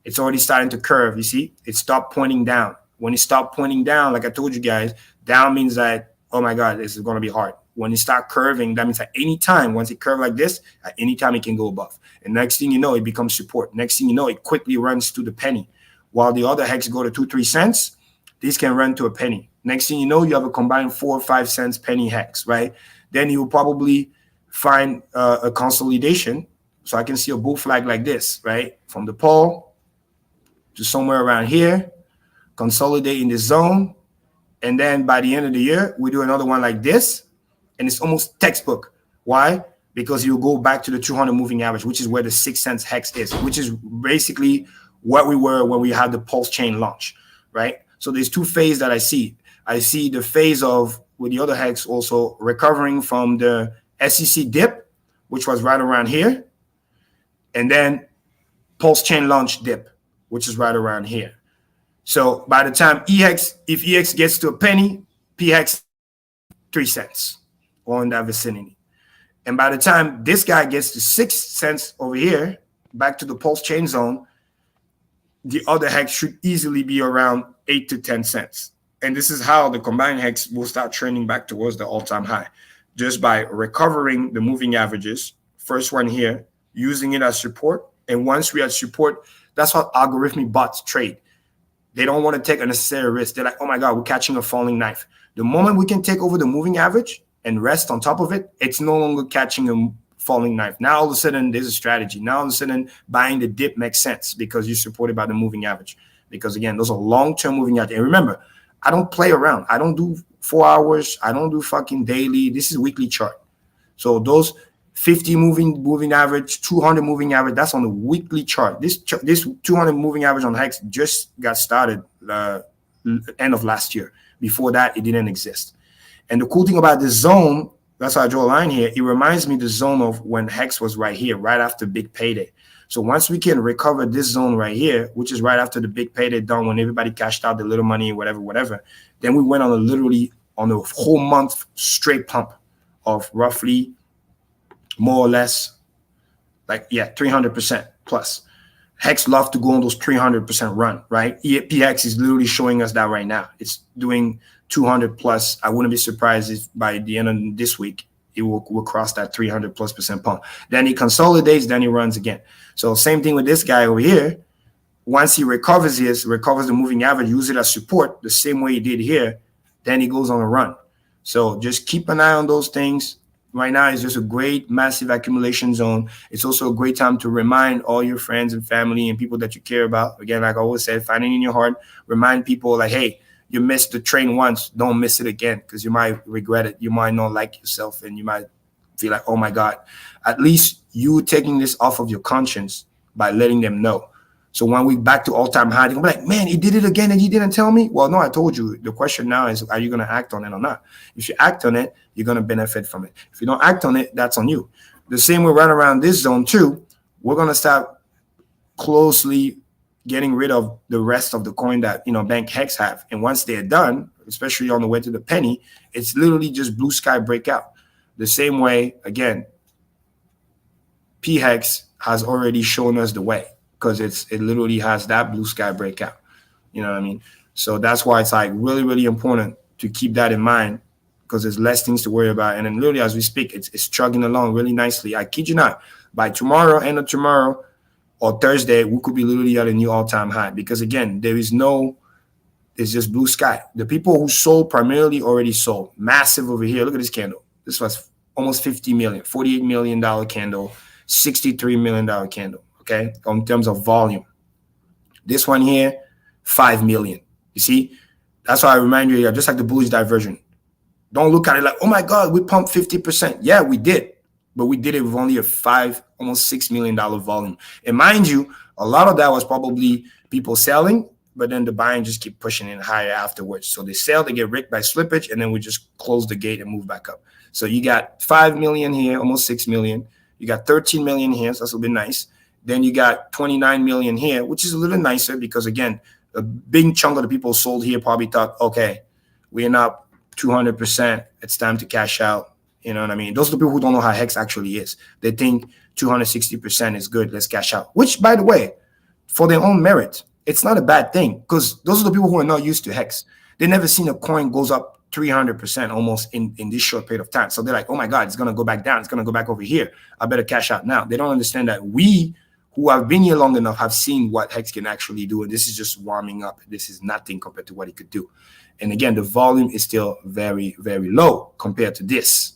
It's already starting to curve. You see, it stopped pointing down. When it stopped pointing down, like I told you guys, down means that, oh my God, this is going to be hard. When it start curving, that means at any time, once it curves like this, at any time it can go above. And next thing you know, it becomes support. Next thing you know, it quickly runs to the penny. While the other Hex go to 2-3 cents, these can run to a penny. Next thing you know, you have a combined 4 or 5 cents penny Hex, right? Then you will probably find a consolidation. So I can see a bull flag like this, right? From the pole to somewhere around here, consolidate in the zone. And then by the end of the year, we do another one like this. And it's almost textbook. Why? Because you go back to the 200 moving average, which is where the 6 cents Hex is, which is basically what we were when we had the PulseChain launch, right? So there's 2 phases that I see. I see the phase of, with the other Hex also, recovering from the SEC dip, which was right around here. And then PulseChain launch dip, which is right around here. So by the time if EX gets to a penny, PX 3 cents or in that vicinity. And by the time this guy gets to 6 cents over here, back to the PulseChain zone, the other Hex should easily be around 8 to 10 cents. And this is how the combined Hex will start trending back towards the all-time high, just by recovering the moving averages. First one here, using it as support. And once we have support, that's how algorithmic bots trade. They don't want to take unnecessary risk. They're like, oh my God, we're catching a falling knife. The moment we can take over the moving average and rest on top of it, it's no longer catching a falling knife. Now all of a sudden there's a strategy. Now all of a sudden buying the dip makes sense because you're supported by the moving average. Because again, those are long-term moving average. And remember, I don't play around. I don't do 4 hours. I don't do fucking daily. This is weekly chart. So those 50 moving average, 200 moving average, that's on the weekly chart. This 200 moving average on Hex just got started end of last year. Before that, it didn't exist. And the cool thing about this zone, that's why I draw a line here, it reminds me the zone of when Hex was right here, right after big payday. So once we can recover this zone right here, which is right after the big payday done, when everybody cashed out the little money, whatever, then we went on on a whole month straight pump of roughly more or less, 300% plus. Hex love to go on those 300% run, right? PX is literally showing us that right now. It's doing 200 plus. I wouldn't be surprised if by the end of this week, it will cross that 300+% pump. Then he consolidates, then he runs again. So same thing with this guy over here. Once he recovers the moving average, use it as support the same way he did here, then he goes on a run. So just keep an eye on those things. Right now is just a great massive accumulation zone. It's also a great time to remind all your friends and family and people that you care about. Again, like I always said, find it in your heart. Remind people like, hey, you missed the train once, don't miss it again, because you might regret it. You might not like yourself and you might feel like, oh my God. At least you taking this off of your conscience by letting them know. So 1 week back to all-time high, they're gonna be like, man, he did it again and he didn't tell me. Well, no, I told you. The question now is, are you gonna act on it or not? If you act on it, you're gonna benefit from it. If you don't act on it, that's on you. The same way right around this zone too, we're gonna start closely getting rid of the rest of the coin that Bank Hex have. And once they're done, especially on the way to the penny, it's literally just blue sky breakout. The same way, again, P Hex has already shown us the way, because it literally has that blue sky breakout. You know what I mean? So that's why it's like really, really important to keep that in mind, because there's less things to worry about. And then literally as we speak, it's chugging along really nicely. I kid you not, by tomorrow, end of tomorrow or Thursday, we could be literally at a new all-time high, because again, it's just blue sky. The people who sold primarily already sold. Massive over here. Look at this candle. This was almost 50 million, $48 million candle, $63 million candle. Okay, in terms of volume. This one here, 5 million. You see, that's why I remind you, just like the bullish diversion. Don't look at it like, oh my God, we pumped 50%. Yeah, we did, but we did it with only almost $6 million volume. And mind you, a lot of that was probably people selling, but then the buying just keep pushing it higher afterwards. So they sell, they get ripped by slippage, and then we just close the gate and move back up. So you got 5 million here, almost 6 million. You got 13 million here, so that's a bit nice. Then you got 29 million here, which is a little nicer because, again, a big chunk of the people sold here probably thought, okay, we're not 200%. It's time to cash out. You know what I mean? Those are the people who don't know how Hex actually is. They think 260% is good. Let's cash out. Which, by the way, for their own merit, it's not a bad thing because those are the people who are not used to Hex. They never seen a coin goes up 300% almost in this short period of time. So they're like, oh my God, it's going to go back down. It's going to go back over here. I better cash out now. They don't understand that we who have been here long enough have seen what Hex can actually do. And this is just warming up. This is nothing compared to what it could do. And again, the volume is still very, very low compared to this,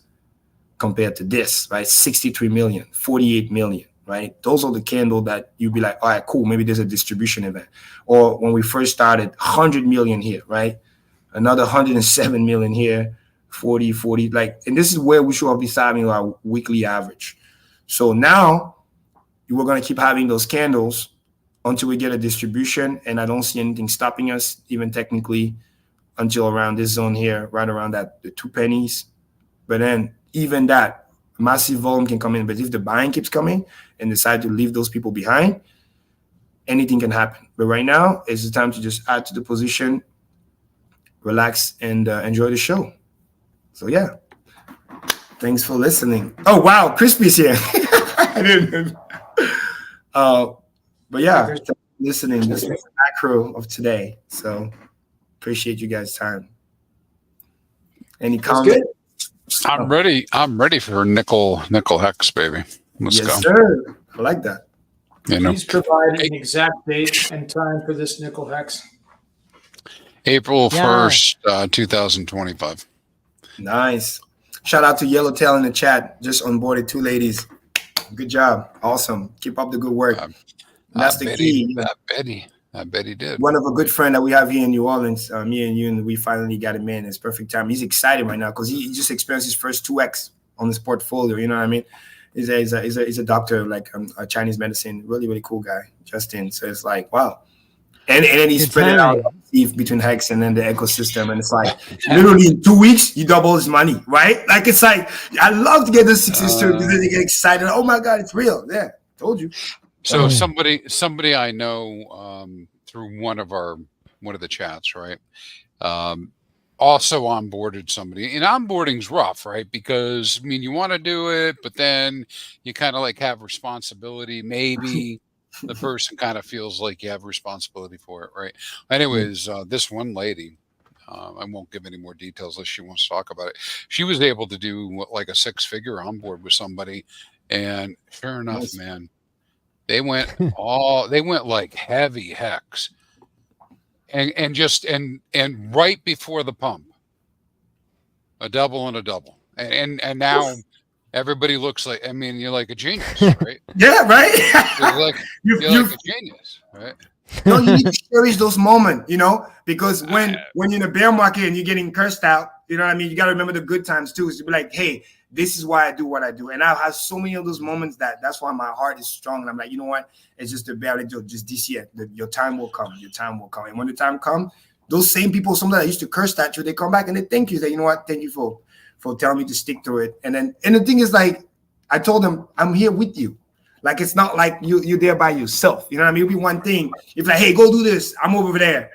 right? 63 million, 48 million, right? Those are the candles that you'd be like, all right, cool. Maybe there's a distribution event. Or when we first started, 100 million here, right? Another 107 million here, 40, like, and this is where we should be having our weekly average. So now we're going to keep having those candles until we get a distribution. And I don't see anything stopping us, even technically, until around this zone here, right around that, the 2 pennies. But then even that massive volume can come in. But if the buying keeps coming and decide to leave those people behind, anything can happen. But right now, it's the time to just add to the position, relax, and enjoy the show. So yeah, thanks for listening. Oh wow, Crispy's here. I didn't. But yeah, listening. This is the macro of today. So appreciate you guys' time. Any comments? I'm ready. I'm ready for nickel hex, baby. Let's go. Yes, sir. I like that. You know, Please provide an exact date and time for this nickel hex. April 1st, 2025. Nice. Shout out to Yellowtail in the chat. Just onboarded 2 ladies. Good job. Awesome. Keep up the good work. That's the key. I bet he did. One of a good friend that we have here in New Orleans, me and you, and we finally got him in. It's perfect time. He's excited right now because he just experienced his first 2x on his portfolio. You know what I mean? He's a doctor, like a Chinese medicine. Really, really cool guy, Justin. So it's like, wow. And then he spread it out between Hex and then the ecosystem. And it's like, literally in 2 weeks, you double his money, right? Like, it's like, I love to get the success story because then they get excited. Oh my God, it's real. Yeah, told you. So somebody I know through one of the chats, right? Also onboarded somebody, and onboarding's rough, right? Because I mean, you want to do it, but then you kind of like have responsibility. Maybe the person kind of feels like you have responsibility for it, right? Anyways, this one lady, I won't give any more details unless she wants to talk about it. She was able to do like a 6-figure onboard with somebody, and sure enough, man. They went like heavy hex, and right before the pump, a double and a double, and now everybody looks like, I mean, you're like a genius, right? Yeah, right. you're like a genius, right? No, you need to cherish those moments, you know, because when you're in a bear market and you're getting cursed out, you know what I mean? You got to remember the good times too. Is to be like, hey, this is why I do what I do. And I've had so many of those moments that's why my heart is strong. And I'm like, you know what? It's just a barely just this year. Your time will come. Your time will come. And when the time comes, those same people, some that used to curse at you, they come back and they thank you. Say, you know what? Thank you for telling me to stick to it. And the thing is, like, I told them, I'm here with you. Like, it's not like you're there by yourself. You know what I mean? It'll be one thing. If like, hey, go do this. I'm over there.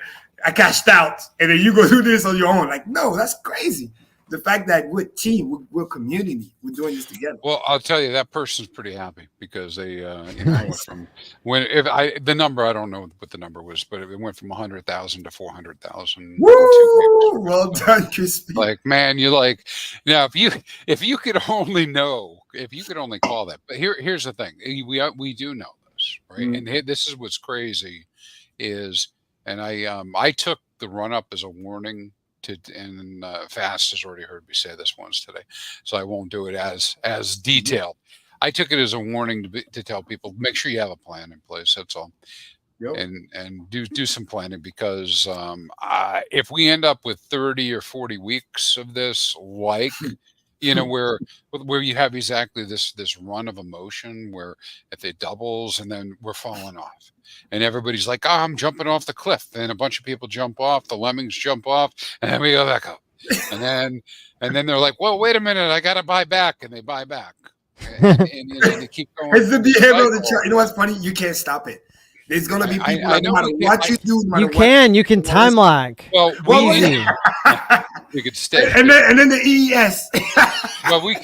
I cashed out. And then you go do this on your own. Like, no, that's crazy. The fact that we're a team, we're a community, we're doing this together. Well, I'll tell you, that person's pretty happy because they went from the number, I don't know what the number was, but it went from 100,000 to 400,000. Woo! Well done, Crispy. Like, man, you're like, now if you could only know, if you could only call that. But here's the thing, we do know this, right? Mm-hmm. And this is what's crazy is, and I took the run up as a warning. And Fast has already heard me say this once today, so I won't do it as detailed. I took it as a warning to tell people, make sure you have a plan in place. That's all. Yep. And do some planning because if we end up with 30 or 40 weeks of this, like you know, where you have exactly this run of emotion where if it doubles and then we're falling off. And everybody's like, oh, I'm jumping off the cliff. Then a bunch of people jump off, the lemmings jump off, and then we go back up. And then they're like, well, wait a minute, I got to buy back. And they buy back. And keep going. It's the behavior of the cycle. chart. You know what's funny? You can't stop it. There's gonna be people I that no know matter we can't- what you do, no matter You what can. You can time lock. Well, Easy. we could stay. and then the EES. Well, we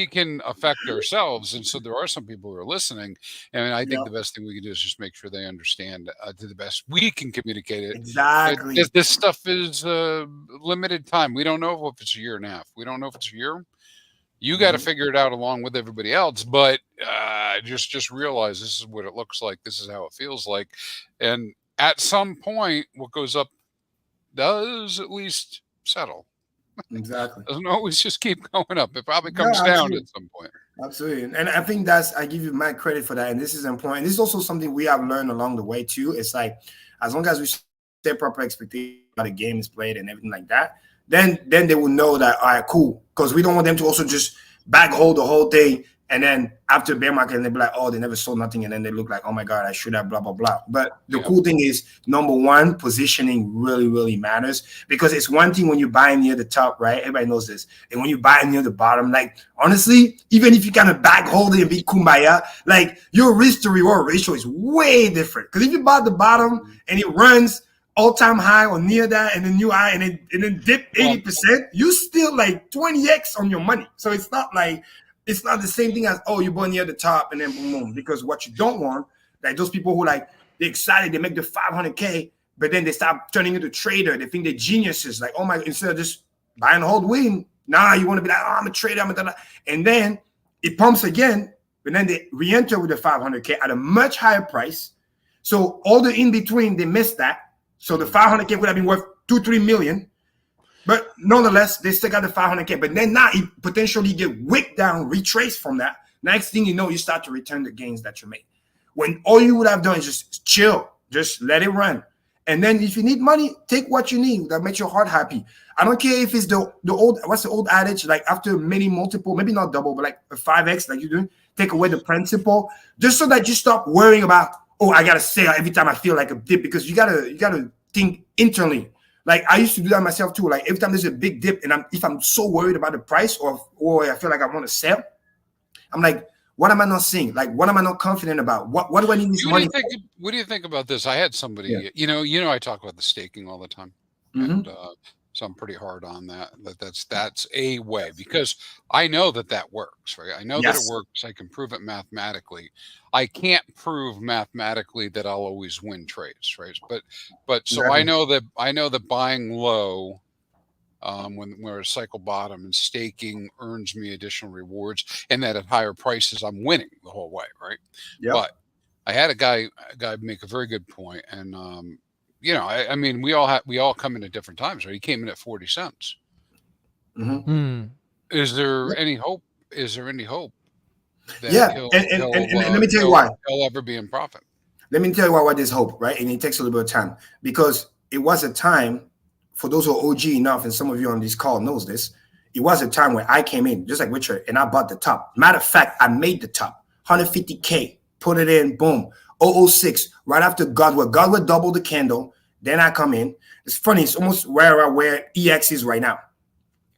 can affect ourselves, and so there are some people who are listening, and I think the best thing we can do is just make sure they understand to the best we can communicate it. Exactly. This stuff is limited time. We don't know if it's a year and a half. We don't know if it's a year. You got to figure it out along with everybody else, but just realize this is what it looks like. This is how it feels like, and at some point, what goes up does at least settle. Exactly. Doesn't always just keep going up. It probably comes down at some point. Absolutely. And I think I give you my credit for that. And this is important. This is also something we have learned along the way too. It's like, as long as we set proper expectations how the game is played and everything like that, then they will know that, all right, cool. Because we don't want them to also just back hold the whole thing. And then after bear market, and they'll be like, oh, they never sold nothing. And then they look like, oh my God, I should have blah, blah, blah. But the cool thing is, number one, positioning really, really matters, because it's one thing when you buy near the top, right? Everybody knows this. And when you buy near the bottom, like, honestly, even if you kind of back hold it and be kumbaya, like, your risk to reward ratio is way different. Because if you buy the bottom and it runs all-time high or near that, and then new high, and then dip 80%, you still like 20x on your money. So it's not the same thing as, oh, you bought near the top and then boom, boom. Because what you don't want, like those people who like, they're excited, they make the 500K, but then they start turning into trader. They think they're geniuses. Like, oh my, instead of just buy and hold win, nah, you want to be like, oh, I'm a trader, and then it pumps again, but then they re-enter with the 500K at a much higher price. So all the in between, they missed that. So the 500K would have been worth 2-3 million. But nonetheless, they still got the 500K. But then now it potentially get wicked down, retraced from that. Next thing you know, you start to return the gains that you made. When all you would have done is just chill, just let it run. And then if you need money, take what you need. That makes your heart happy. I don't care if it's the old, what's the old adage? Like after many multiple, maybe not double, but like a 5X like you're doing, take away the principal, just so that you stop worrying about, oh, I got to sell every time I feel like a dip, because you gotta think internally. Like I used to do that myself too. Like every time there's a big dip, and if I'm so worried about the price, or I feel like I want to sell, I'm like, what am I not seeing? Like, what am I not confident about? What do I need this money for? What do you think about this? I had somebody, you know, I talk about the staking all the time, and so I'm pretty hard on that. That's a way, because I know that works, right? I know that it works. I can prove it mathematically. I can't prove mathematically that I'll always win trades, right? But so I know that buying low, when we're at a cycle bottom, and staking earns me additional rewards, and that at higher prices I'm winning the whole way, right? Yep. But I had a guy make a very good point, and you know, I mean, we all come in at different times, right? He came in at 40 cents. Is there any hope? Is there any hope? And let me tell you why. He'll ever be in profit. Let me tell you why there's hope, right? And it takes a little bit of time, because it was a time, for those who are OG enough, and some of you on this call knows this, it was a time where I came in, just like Richard, and I bought the top. Matter of fact, I made the top, 150K, put it in, boom. 006, right after Godwood. Godwood doubled the candle. Then I come in. It's funny. It's almost where EX is right now.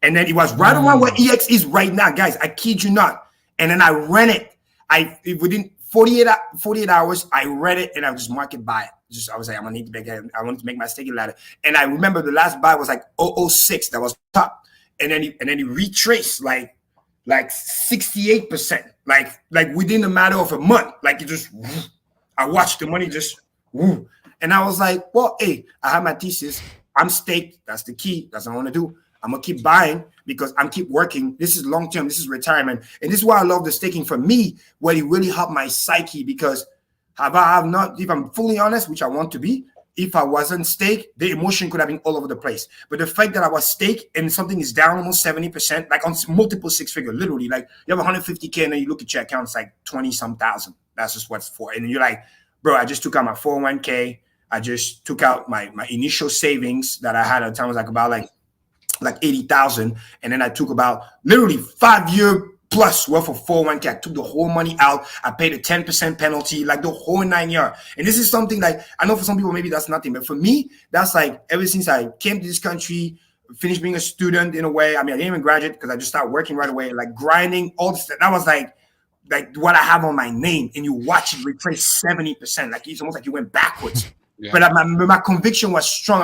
And then it was right around where EX is right now, guys. I kid you not. And then I ran it. Within 48 hours, I read it, and I just market buy it. I was like, I wanted to make my staking ladder. And I remember the last buy was like 006. That was top. And then he retraced like 68%. Like within a matter of a month. Like it just, I watched the money just, and I was like, well, hey, I have my thesis. I'm staked. That's the key. That's what I want to do. I'm going to keep buying because I'm keep working. This is long-term. This is retirement. And this is why I love the staking for me, where it really helped my psyche, because if I'm fully honest, which I want to be, if I wasn't staked, the emotion could have been all over the place. But the fact that I was staked and something is down almost 70%, like on multiple six-figure, literally, like you have 150K and then you look at your account, it's like 20-some thousand. That's just what's for. And you're like, bro, I just took out my 401K. I just took out my initial savings that I had at the time. It was like about like 80,000. And then I took about literally 5-year plus worth of 401K. I took the whole money out. I paid a 10% penalty, like the whole 9 year. And this is something like, I know for some people, maybe that's nothing, but for me, that's like ever since I came to this country, finished being a student in a way. I mean, I didn't even graduate because I just started working right away, like grinding all this stuff. That was like, like what I have on my name, and you watch it retrace 70%. Like it's almost like you went backwards. Yeah. But my conviction was strong.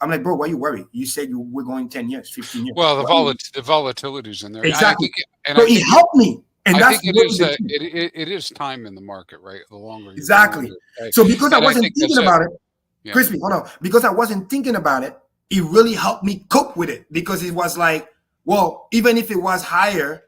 I'm like, bro, why are you worried? You said you were going 10 years, 15 years. Well, the volatility's in there. Exactly. And So I think it helped me. And I that's think it is time in the market, right? The longer exactly. So because I wasn't thinking about it, yeah. Crispy, hold on. Because I wasn't thinking about it, it really helped me cope with it. Because it was like, well, even if it was higher,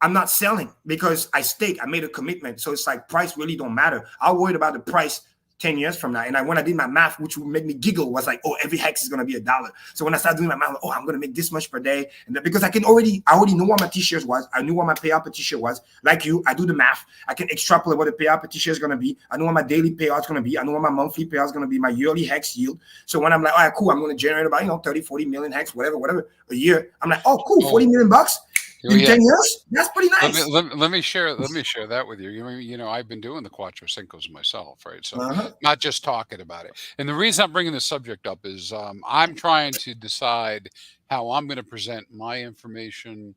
I'm not selling because I made a commitment. So it's like price really don't matter. I worried about the price 10 years from now. And when I did my math, which would make me giggle, was like, oh, every hex is going to be $1. So when I started doing my math, I'm going to make this much per day. And because I already knew what my t-shirts was. I knew what my payout per t-shirt was. Like you, I do the math. I can extrapolate what the payout per t-shirt is going to be. I know what my daily payout is going to be. I know what my monthly payout is going to be, my yearly hex yield. So when I'm like, all right, cool, I'm going to generate about, 30, 40 million hex, whatever, a year. I'm like, oh, cool, 40 million bucks. In 10 years, that's pretty nice. Let me share that with you. You know, I've been doing the Cuatro Cincos myself, right? So not just talking about it. And the reason I'm bringing this subject up is I'm trying to decide how I'm going to present my information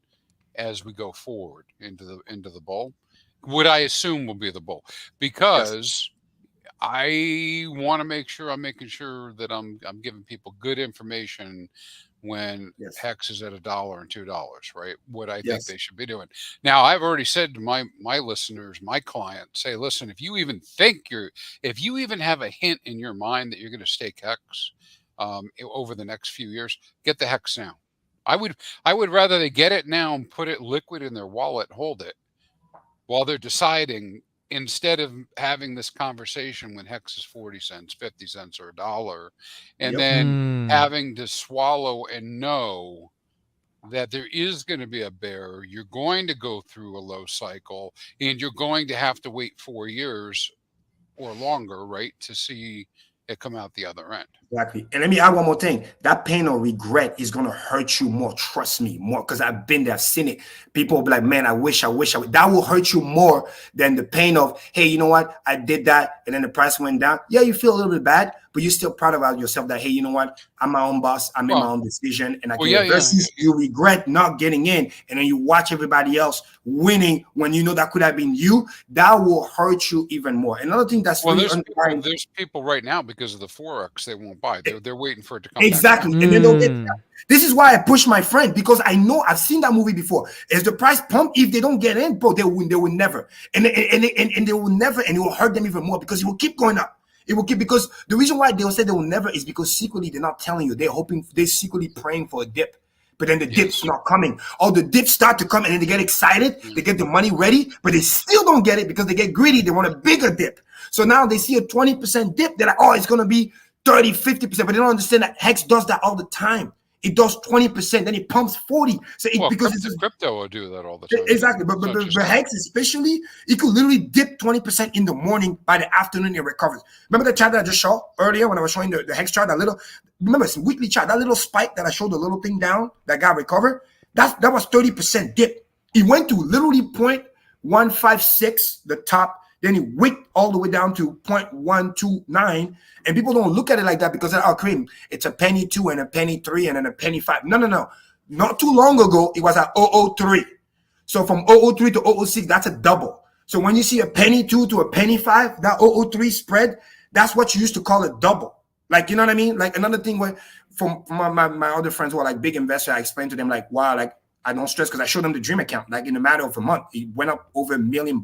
as we go forward into the bull. What I assume will be the bull, because I want to make sure I'm making sure that I'm giving people good information when hex is at $1 and $2, right? What I think they should be doing. Now, I've already said to my listeners, my clients, say, listen, if you even have a hint in your mind that you're going to stake hex over the next few years, get the hex now. I would rather they get it now and put it liquid in their wallet, hold it while they're deciding, instead of having this conversation when hex is 40 cents, 50 cents, or $1, and then having to swallow and know that there is going to be a bear, you're going to go through a low cycle, and you're going to have to wait 4 years or longer, right, to see it come out the other end. Exactly. And let me add one more thing. That pain or regret is going to hurt you more. Trust me, more, because I've been there, I've seen it. People will be like, man, I wish. That will hurt you more than the pain of, hey, you know what? I did that, and then the price went down. Yeah, you feel a little bit bad, but you're still proud about yourself that, hey, you know what? I'm my own boss. I made my own decision, and I can versus you regret not getting in, and then you watch everybody else winning when you know that could have been you. That will hurt you even more. Another thing that's really there's people right now, because of the Forex, they won't buy. They're waiting for it to come exactly back. And then they'll get this is why I push my friend, because I know I've seen that movie before. As the price pump, if they don't get in, bro, they will never, and they will never, and it will hurt them even more because it will keep going up. It will keep, because the reason why they'll say they will never is because secretly they're not telling you. They're secretly praying for a dip. But then the dip's not coming. Or the dips start to come and then they get excited. They get the money ready, but they still don't get it because they get greedy. They want a bigger dip. So now they see a 20% dip. They're like, oh, it's going to be 30, 50%. But they don't understand that hex does that all the time. It does 20%, then it pumps 40. So crypto will do that all the time. Exactly. But hex especially, it could literally dip 20% in the morning. By the afternoon, it recovers. Remember the chart that I just showed earlier when I was showing the hex chart? Remember, it's a weekly chart. That little spike that I showed, the little thing down that got recovered, that was 30% dip. It went to literally 0.156, the top. Then it wicked all the way down to 0.129. And people don't look at it like that because Cream, it's a penny 2 and a penny 3 and then a penny 5. No. Not too long ago, it was at 0.003. So from 0.003 to 0.006, that's a double. So when you see a penny 2 to a penny 5, that 0.003 spread, that's what you used to call a double. Like, you know what I mean? Like another thing where from my other friends who are like big investors, I explained to them like, wow, like I don't stress, because I showed them the dream account. Like in a matter of a month, it went up over $1 million.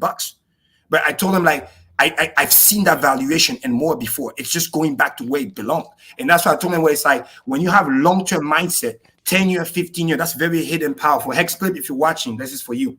But I told them, like, I've seen that valuation and more before. It's just going back to where it belonged. And that's why I told them, where it's like, when you have long-term mindset, 10-year, 15-year, that's very hidden powerful. Hex Clip, if you're watching, this is for you.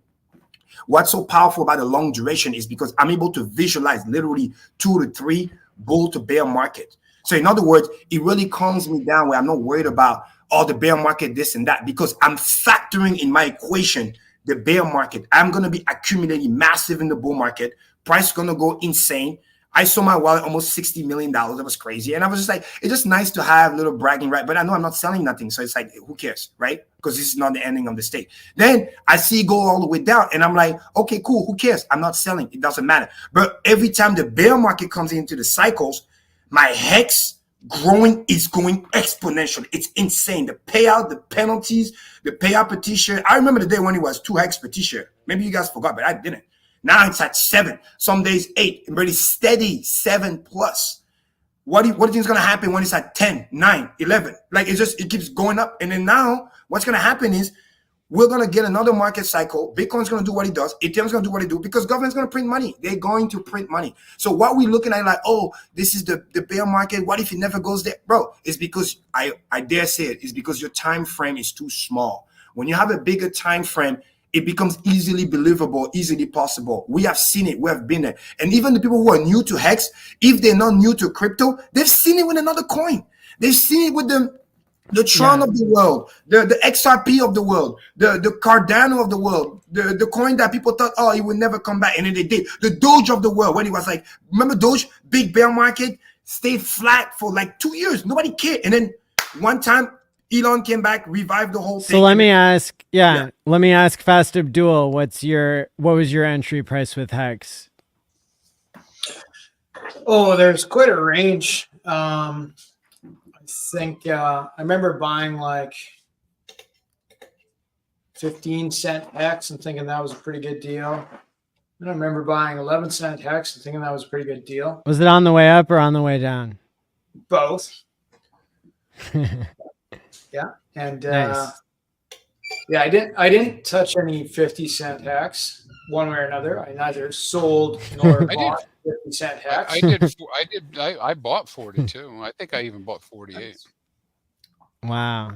What's so powerful about the long duration is because I'm able to visualize literally 2 to 3 bull to bear market. So in other words, it really calms me down where I'm not worried about all the bear market, this and that, because I'm factoring in my equation the bear market. I'm going to be accumulating massive in the bull market. Price is going to go insane. I saw my wallet almost $60 million. That was crazy. And I was just like, it's just nice to have a little bragging, right? But I know I'm not selling nothing. So it's like, who cares, right? Because this is not the ending of the state. Then I see it go all the way down. And I'm like, okay, cool. Who cares? I'm not selling. It doesn't matter. But every time the bear market comes into the cycles, my hex growing is going exponentially. It's insane. The payout, the penalties, the payout per t-shirt. I remember the day when it was 2 hex per t-shirt. Maybe you guys forgot, but I didn't. Now it's at 7. Some days 8. Really steady 7+. What do you think is going to happen when it's at 10, 9, 11? Like it keeps going up. And then now what's going to happen is we're going to get another market cycle. Bitcoin's going to do what it does. Ethereum's going to do what it do because government's going to print money. They're going to print money. So what we're looking at like, oh, this is the bear market. What if it never goes there? Bro, it's because I dare say it's because your time frame is too small. When you have a bigger time frame, it becomes easily believable, easily possible. We have seen it. We have been there. And even the people who are new to Hex, if they're not new to crypto, they've seen it with another coin. They've seen it with the Tron of the world, the XRP of the world, the Cardano of the world, the coin that people thought, oh, it would never come back. And then they did. The Doge of the world, when it was like, remember Doge, big bear market, stayed flat for like 2 years. Nobody cared. And then one time, Elon came back, revived the whole thing. So let me ask, let me ask Fast Abdul, what was your entry price with Hex? Oh, there's quite a range. I think I remember buying like 15-cent Hex and thinking that was a pretty good deal. And I remember buying 11-cent Hex and thinking that was a pretty good deal. Was it on the way up or on the way down? Both. Yeah, and nice. yeah, I didn't touch any 50-cent Hex one way or another. I neither sold nor bought 50-cent Hex. I bought 42. I think I even bought 48. Wow.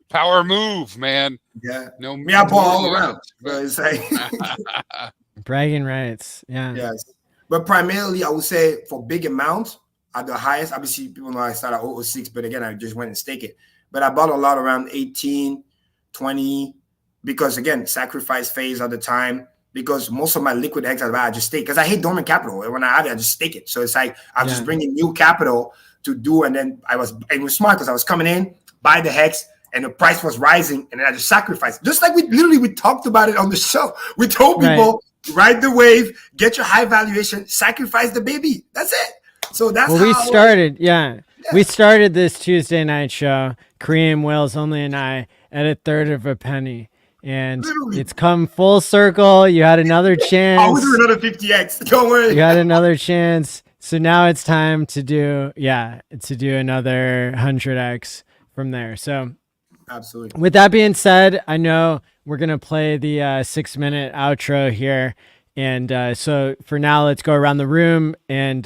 Power move, man. Yeah. No, I bought all around. But it's like bragging rights. Yeah. Yes. But primarily, I would say for big amounts at the highest, obviously people know I started at 006, but again, I just went and stake it. But I bought a lot around 18, 20, because again, sacrifice phase at the time, because most of my liquid Hex I just stake, because I hate dormant capital. When I have it, I just stake it. So it's like, I'm just bringing new capital to do. And then it was smart because I was coming in, buy the Hex, and the price was rising. And then I just sacrificed. Just like we talked about it on the show. We told people, ride the wave, get your high valuation, sacrifice the baby. That's it. So that's how we started. We started this Tuesday night show, Kareem, Wills, Only, and I, at a third of a penny. And it's come full circle. You had another chance. I'll do another 50x. Don't worry. You had another chance. So now it's time to do another 100x from there. So absolutely. With that being said, I know we're going to play the 6-minute outro here. And so for now, let's go around the room and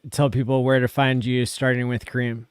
tell people where to find you, starting with Kareem.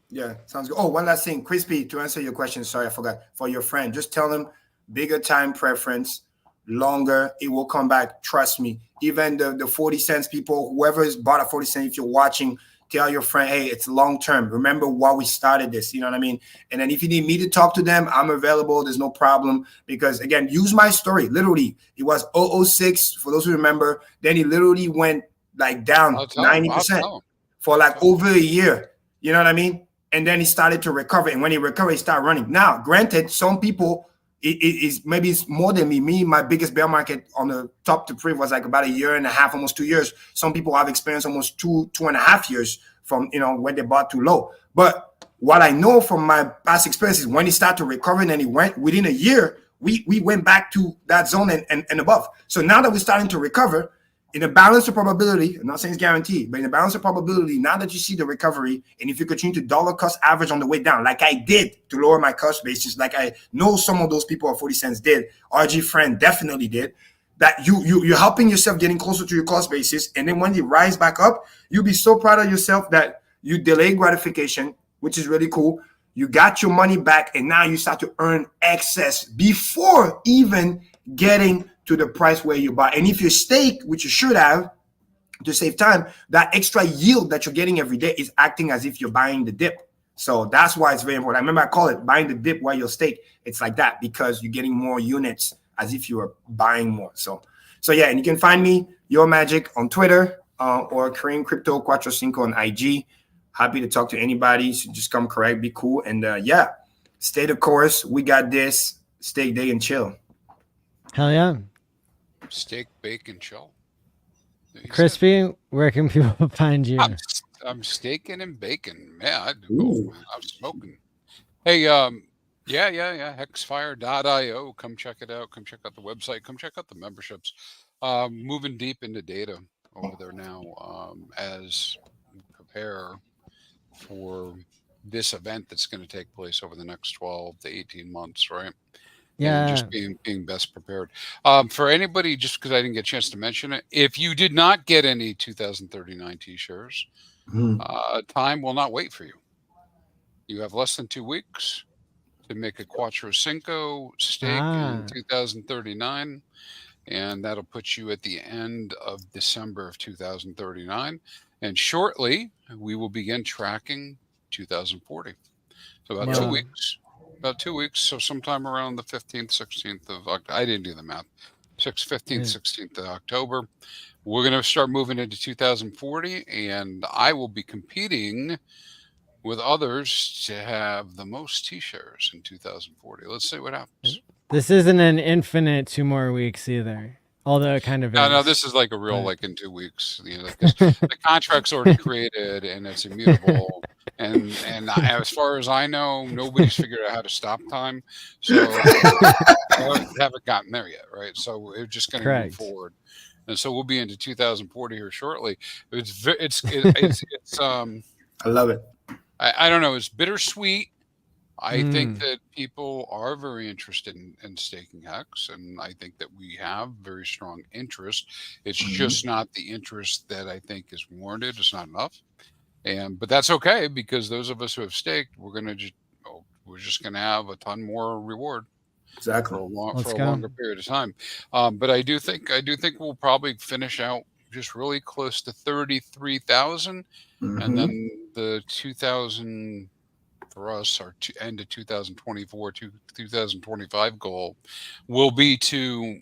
Yeah, sounds good. Oh, one last thing. Crispy, to answer your question, sorry, I forgot. For your friend, just tell them bigger time preference, longer, it will come back. Trust me. Even the 40 cents people, whoever is bought at 40 cents, if you're watching, tell your friend, hey, it's long term. Remember why we started this. You know what I mean? And then if you need me to talk to them, I'm available. There's no problem. Because again, use my story. Literally, it was 006 for those who remember. Then it literally went like down 90% for like over a year. You know what I mean? And then he started to recover. And when he recovered, he started running. Now, granted, some people, maybe it's more than me. Me, my biggest bear market on the top to pre was like about 1.5 years, almost 2 years. Some people have experienced almost 2.5 years from, when they bought too low. But what I know from my past experiences, when he started to recover and he went within a year, we went back to that zone and above. So now that we're starting to recover, in a balance of probability, I'm not saying it's guaranteed, but in a balance of probability, now that you see the recovery, and if you continue to dollar cost average on the way down, like I did to lower my cost basis, like I know some of those people at 40 cents did, RG Friend definitely did, that you're helping yourself getting closer to your cost basis. And then when you rise back up, you'll be so proud of yourself that you delayed gratification, which is really cool. You got your money back, and now you start to earn excess before even getting to the price where you buy. And if you stake, which you should have to save time, that extra yield that you're getting every day is acting as if you're buying the dip. So that's why it's very important. I remember I call it buying the dip while you're stake. It's like that because you're getting more units as if you were buying more. So yeah, and you can find me, Your Magic, on Twitter or Kareem Crypto 45 on IG. Happy to talk to anybody. So just come correct, be cool. And stay the course. We got this. Stake day and chill. Hell yeah. Steak, bacon, chill. Crispy, where can people find you? I'm staking and baking. Man, I'm smoking. Hey, Yeah. Hexfire.io. Come check it out. Come check out the website. Come check out the memberships. Moving deep into data over there now as we prepare for this event that's going to take place over the next 12 to 18 months, right? Yeah. And just being best prepared. For anybody, just because I didn't get a chance to mention it, if you did not get any 2039 T-shares, time will not wait for you. You have less than 2 weeks to make a Quattro Cinco stake in 2039, and that'll put you at the end of December of 2039. And shortly, we will begin tracking 2040. So about 2 weeks. About 2 weeks, so sometime around the 15th, 16th of October. I didn't do the math. 15th, 16th of October. We're going to start moving into 2040, and I will be competing with others to have the most T-shares in 2040. Let's see what happens. This isn't an infinite 2 more weeks either, although it kind of is. No, this is like a real, like in 2 weeks. You know, because the contract's already created and it's immutable. And as far as I know, nobody's figured out how to stop time. So we haven't gotten there yet, right? So we're just going to move forward. And so we'll be into 2040 here shortly. It's I love it. I don't know. It's bittersweet. I think that people are very interested in staking Hex, and I think that we have very strong interest. It's just not the interest that I think is warranted. It's not enough, but that's okay, because those of us who have staked, we're just gonna have a ton more reward. Exactly. For a longer period of time. But I do think we'll probably finish out just really close to 33,000, and then the 2,000 for us, our end of 2024 to 2025 goal will be to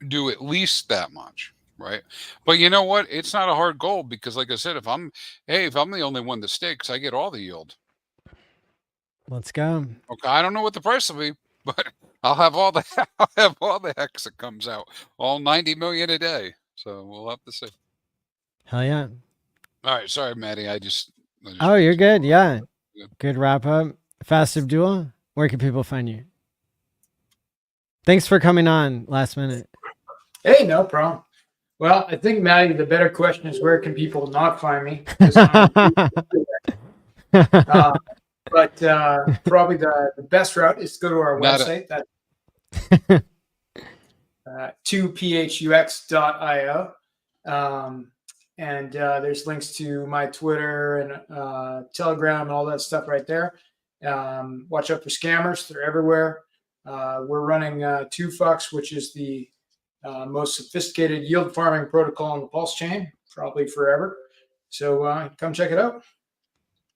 do at least that much, right? But you know what? It's not a hard goal, because, like I said, if I'm the only one that stakes, I get all the yield. Let's go. Okay, I don't know what the price will be, but I'll have all the Hex that comes out, all 90 million a day. So we'll have to see. Hell yeah. All right, sorry, Maddie. I just oh, you're good. Yeah. Good wrap up. Fast Abdul, where can people find you? Thanks for coming on last minute. Hey, no problem. Well, I think, Maddie, the better question is, where can people not find me? But probably the best route is to go to our website. That's 2phux.io. And there's links to my Twitter and Telegram and all that stuff right there. Watch out for scammers. They're everywhere. We're running 2phux, which is the most sophisticated yield farming protocol on the PulseChain, probably forever. So come check it out.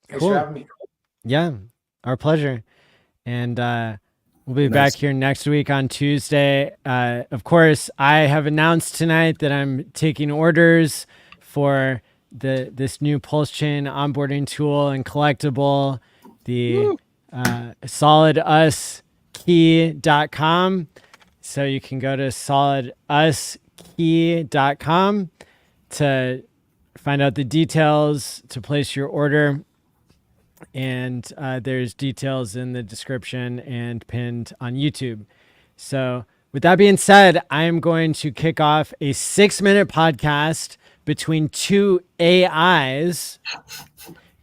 Thanks for having me. Yeah, our pleasure. And we'll be back here next week on Tuesday. Of course, I have announced tonight that I'm taking orders for this new PulseChain onboarding tool and collectible, the solidusKey.com. So you can go to solidusKey.com to find out the details to place your order. And there's details in the description and pinned on YouTube. So with that being said, I'm going to kick off a 6-minute podcast between two AI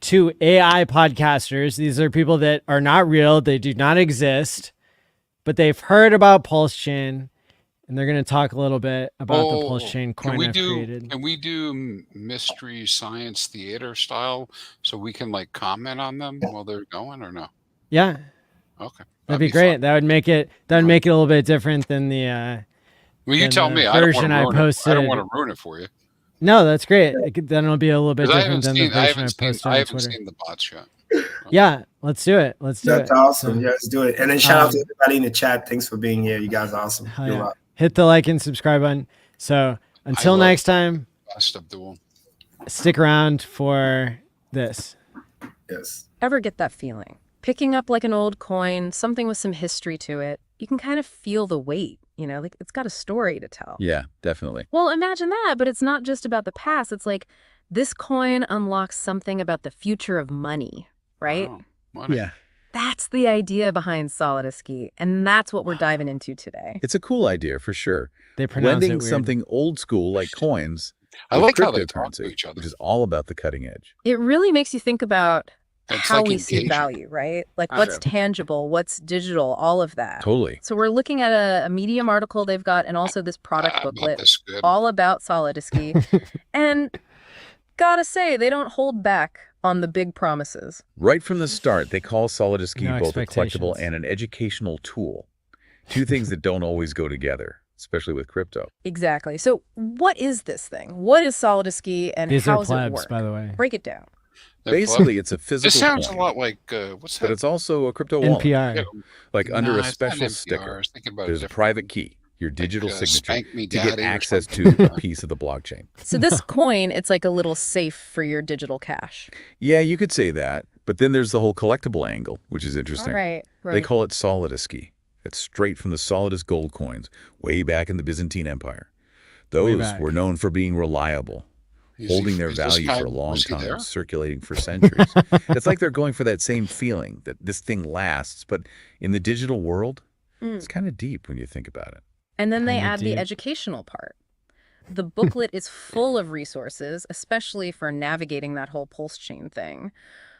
podcasters. These are people that are not real. They do not exist, but they've heard about PulseChain, and they're going to talk a little bit about the PulseChain coin I've created. Can we do mystery science theater style, so we can like comment on them while they're going, or no? Yeah. Okay. That'd be great. Fun. That would make it a little bit different than the well, you tell me. Version I posted. I don't want to ruin it for you. No, that's great. Then it'll be a little bit different than the version I posted on Twitter. I haven't seen the bots yet. Yeah, let's do it. That's awesome. Yeah, let's do it. And then shout out to everybody in the chat. Thanks for being here. You guys are awesome. Yeah. Hit the like and subscribe button. So until next time, stick around for this. Yes. Ever get that feeling? Picking up like an old coin, something with some history to it, you can kind of feel the weight, you know, like it's got a story to tell. Yeah, definitely. Well, imagine that, but it's not just about the past. It's like this coin unlocks something about the future of money, right? Wow. Money. Yeah. That's the idea behind Solidusky, and that's what we're diving into today. It's a cool idea for sure. They pronounce it Blending weird. something old school like coins I with like how they talk to cryptocurrency, each other. which is all about the cutting edge. It really makes you think about It's how like we see engaging. value, right? Like what's tangible, what's digital, all of that. Totally. So we're looking at a Medium article they've got, and also this product About booklet, this good. all about Solidusky. And gotta say, they don't hold back on the big promises. Right from the start, they call Solidusky No both a collectible expectations. and an educational tool. Two things that don't always go together, especially with crypto. Exactly. So what is this thing? What is Solidusky, and These how are does it plebs, work? by the way. Break it down. They're Basically, it's a This physical sounds coin, a lot like what's but that? it's also a crypto wallet, NPR. Yeah, like under nah, a it's not special NPR. I sticker. was thinking about There's a different- private key, your digital like, signature, Spank Me to get Daddy or access something. to a piece of the blockchain. So this coin, it's like a little safe for your digital cash. Yeah, you could say that. But then there's the whole collectible angle, which is interesting. Right. They call it Solidusky. It's straight from the Solidus gold coins, way back in the Byzantine Empire. Those back. were known for being reliable, Is holding he- their is this value guy- for a long was he time, there? circulating for centuries. It's like they're going for that same feeling that this thing lasts. But in the digital world, it's kind of deep when you think about it. And then they Kinda add the deep. educational part. The booklet is full of resources, especially for navigating that whole PulseChain thing.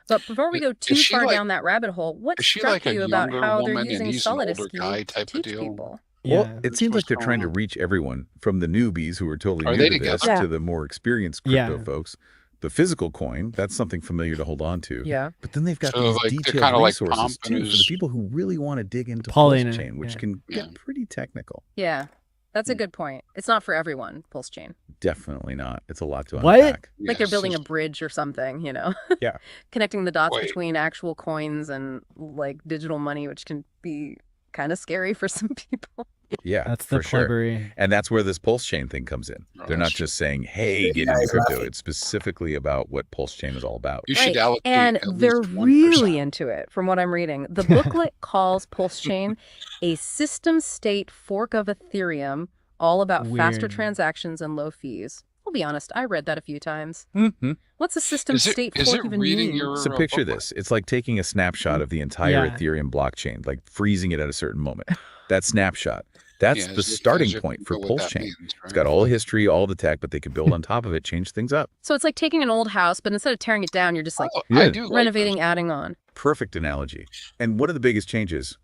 But before we go too Is she far like- down that rabbit hole, what is she struck like a you about younger how they're woman and using he's an older Solidusky guy to type of teach deal? people? Yeah. Well, it seems what's like they're going trying to on. reach everyone, from the newbies who are totally Are new they to this together? to the more experienced Yeah. crypto folks. The physical coin, that's something familiar to hold on to. Yeah. But then they've got So, these like, they're detailed kinda like resources Pomp and too for the his- people who really want to dig into Paulina, PulseChain, which yeah. can Yeah. get pretty technical. Yeah. That's a good point. It's not for everyone, PulseChain. Definitely not. It's a lot to What? unpack. Like they're Yes, building a it's- bridge or something, you know? Yeah. Connecting the dots Wait. between actual coins and like digital money, which can be kind of scary for some people. Yeah, That's the for sure. plebbery. And that's where this PulseChain thing comes in. Oh, They're not that's just saying, hey, get Yeah, into crypto. exactly. It's specifically about what PulseChain is all about. You should allocate And at least they're 1%. really into it, from what I'm reading. The booklet calls PulseChain a system state fork of Ethereum, all about faster Weird. transactions and low fees. I'll be honest, I read that a few times. Mm-hmm. What's a system Is it- state is fork it even reading mean? your- So real picture booklet. this. It's like taking a snapshot of the entire Yeah. Ethereum blockchain, like freezing it at a certain moment. That snapshot, that's Yeah, the as if- starting as if point you for know what that PulseChain. means, It's right? got all the history, all the tech, but they could build on top of it, change things up. So it's like taking an old house, but instead of tearing it down, you're just like Oh, Yeah. I do like renovating, those. adding on. Perfect analogy. And one of the biggest changes,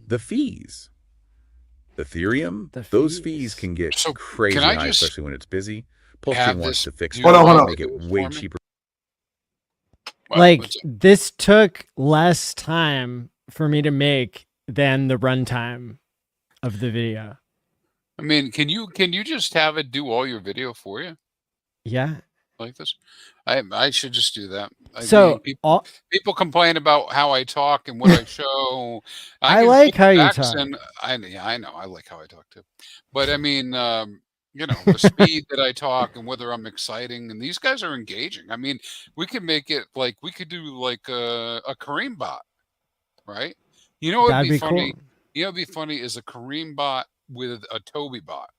the fees. Ethereum, The those fees. fees can get So, crazy can I high, just especially when it's busy. have PulseChain wants this to fix do it, Hold on. make it way for me? cheaper. Well, Like what's- this took less time for me to make than the runtime of the video. I mean, can you just have it do all your video for you Yeah. like this? I should just do that. I So mean, all, people complain about how I talk and what I show. I can like put how you the talk. accent- I know. I like how I talk too. But I mean, you know, the speed that I talk and whether I'm exciting, and these guys are engaging. I mean, we could make it like we could do like a Kareem bot, right? You know what would that'd be be funny? cool. You know what would be funny is a Kareem bot with a Toby bot.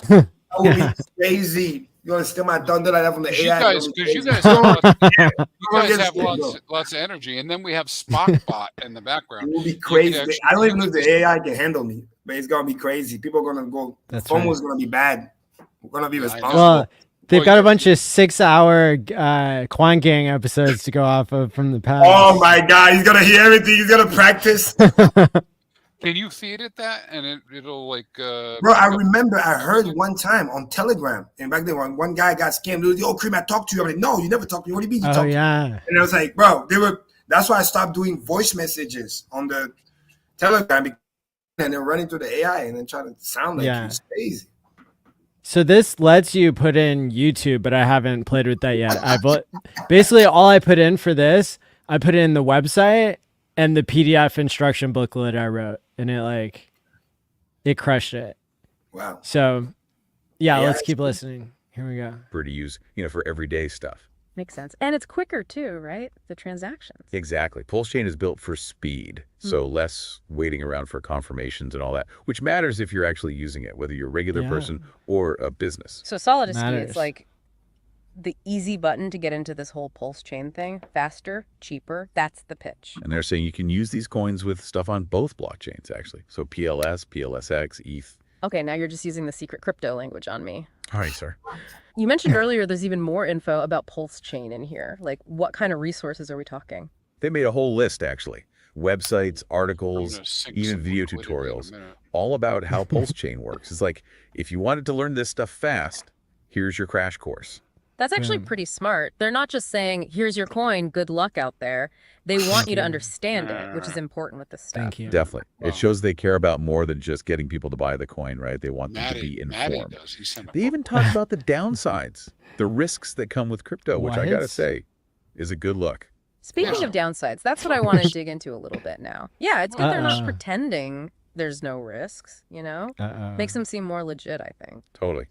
That would be crazy. You want to steal my thunder like that from the Because you AI? guys, That would be because you crazy. guys have lots, you We're guys gonna have get lots of energy, and then we have Spock bot in the It background. will be could crazy. actually- I don't you even know if could the AI can handle me, but it's gonna be crazy. People are gonna go. The That's phone right. was gonna be bad. We're gonna be Yeah, I know. responsible. Well, they've Well, got yeah. a bunch of 6-hour Quan Gang episodes to go off of from the past. Oh my God, he's gonna hear everything. He's gonna practice. Can you feed it that, and it'll like? Bro, I remember I heard one time on Telegram, and back then when one guy got scammed, he was, "Yo, Cream, I talked to you." I'm like, "No, you never talked to me. What do you mean you Oh talked to me?" yeah. And I was like, "Bro, they were." That's why I stopped doing voice messages on the Telegram, and they're running through the AI and then trying to sound like Yeah. it's crazy. So this lets you put in YouTube, but I haven't played with that yet. Basically all I put in for this, I put in the website and the PDF instruction booklet I wrote, and it crushed it. Wow. So yeah, Yeah, let's it's keep cool. listening. Here we go. To use, for everyday stuff. Makes sense. And it's quicker too, right? The transactions. Exactly. PulseChain is built for speed, so less waiting around for confirmations and all that, which matters if you're actually using it, whether you're a regular Yeah. person or a business. So Solidusky, Matters. it's like the easy button to get into this whole PulseChain thing. Faster, cheaper. That's the pitch. And they're saying you can use these coins with stuff on both blockchains, actually. So PLS, PLSX, ETH. Okay, now you're just using the secret crypto language on me. All right, sir. You mentioned earlier there's even more info about PulseChain in here. Like, what kind of resources are we talking? They made a whole list, actually. Websites, I'm articles, gonna sink even some video liquidity in a tutorials, minute. all about how PulseChain works. It's like, if you wanted to learn this stuff fast, here's your crash course. That's actually pretty smart. They're not just saying, here's your coin, good luck out there. They want you to understand it, which is important with this stuff. Thank you. Definitely. Wow. It shows they care about more than just getting people to buy the coin, right? They want them to be Maddie informed. does. He sent a They even book. talk about the downsides, the risks that come with crypto, which I got to What? say is a good look. Speaking of downsides, that's what I want to dig into a little bit now. Yeah, it's good they're not pretending there's no risks, you know? Makes them seem more legit, I think. Totally.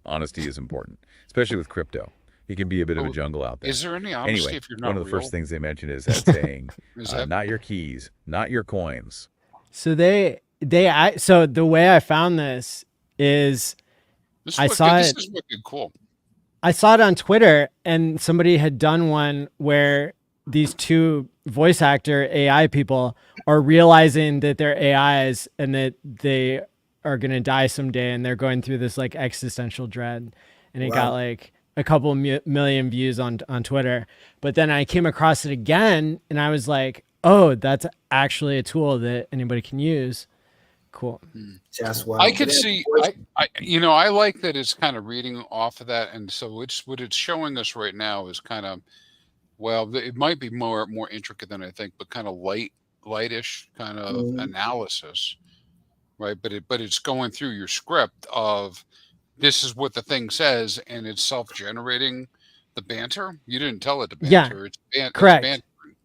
Honesty is important, especially with crypto. It can be a bit of a jungle out there. Is there any honesty Anyway, if you're not one of the real? first things they mentioned is that saying, Is that not your keys, not your coins. So so the way I found this is this is I what- saw this it- is wicked cool. I saw it on Twitter, and somebody had done one where these two voice actor AI people are realizing that they're AIs and that they are going to die someday, and they're going through this like existential dread. And it got like a couple million views on Twitter. But then I came across it again, and I was like, oh, that's actually a tool that anybody can use. Cool. Just wow. I could see. I like that it's kind of reading off of that, and so it's what it's showing us right now is kind of, well, it might be more intricate than I think, but kind of lightish kind of analysis, right? But it's going through your script of this is what the thing says, and it's self-generating the banter. You didn't tell it to banter. It's correct. It's bantering,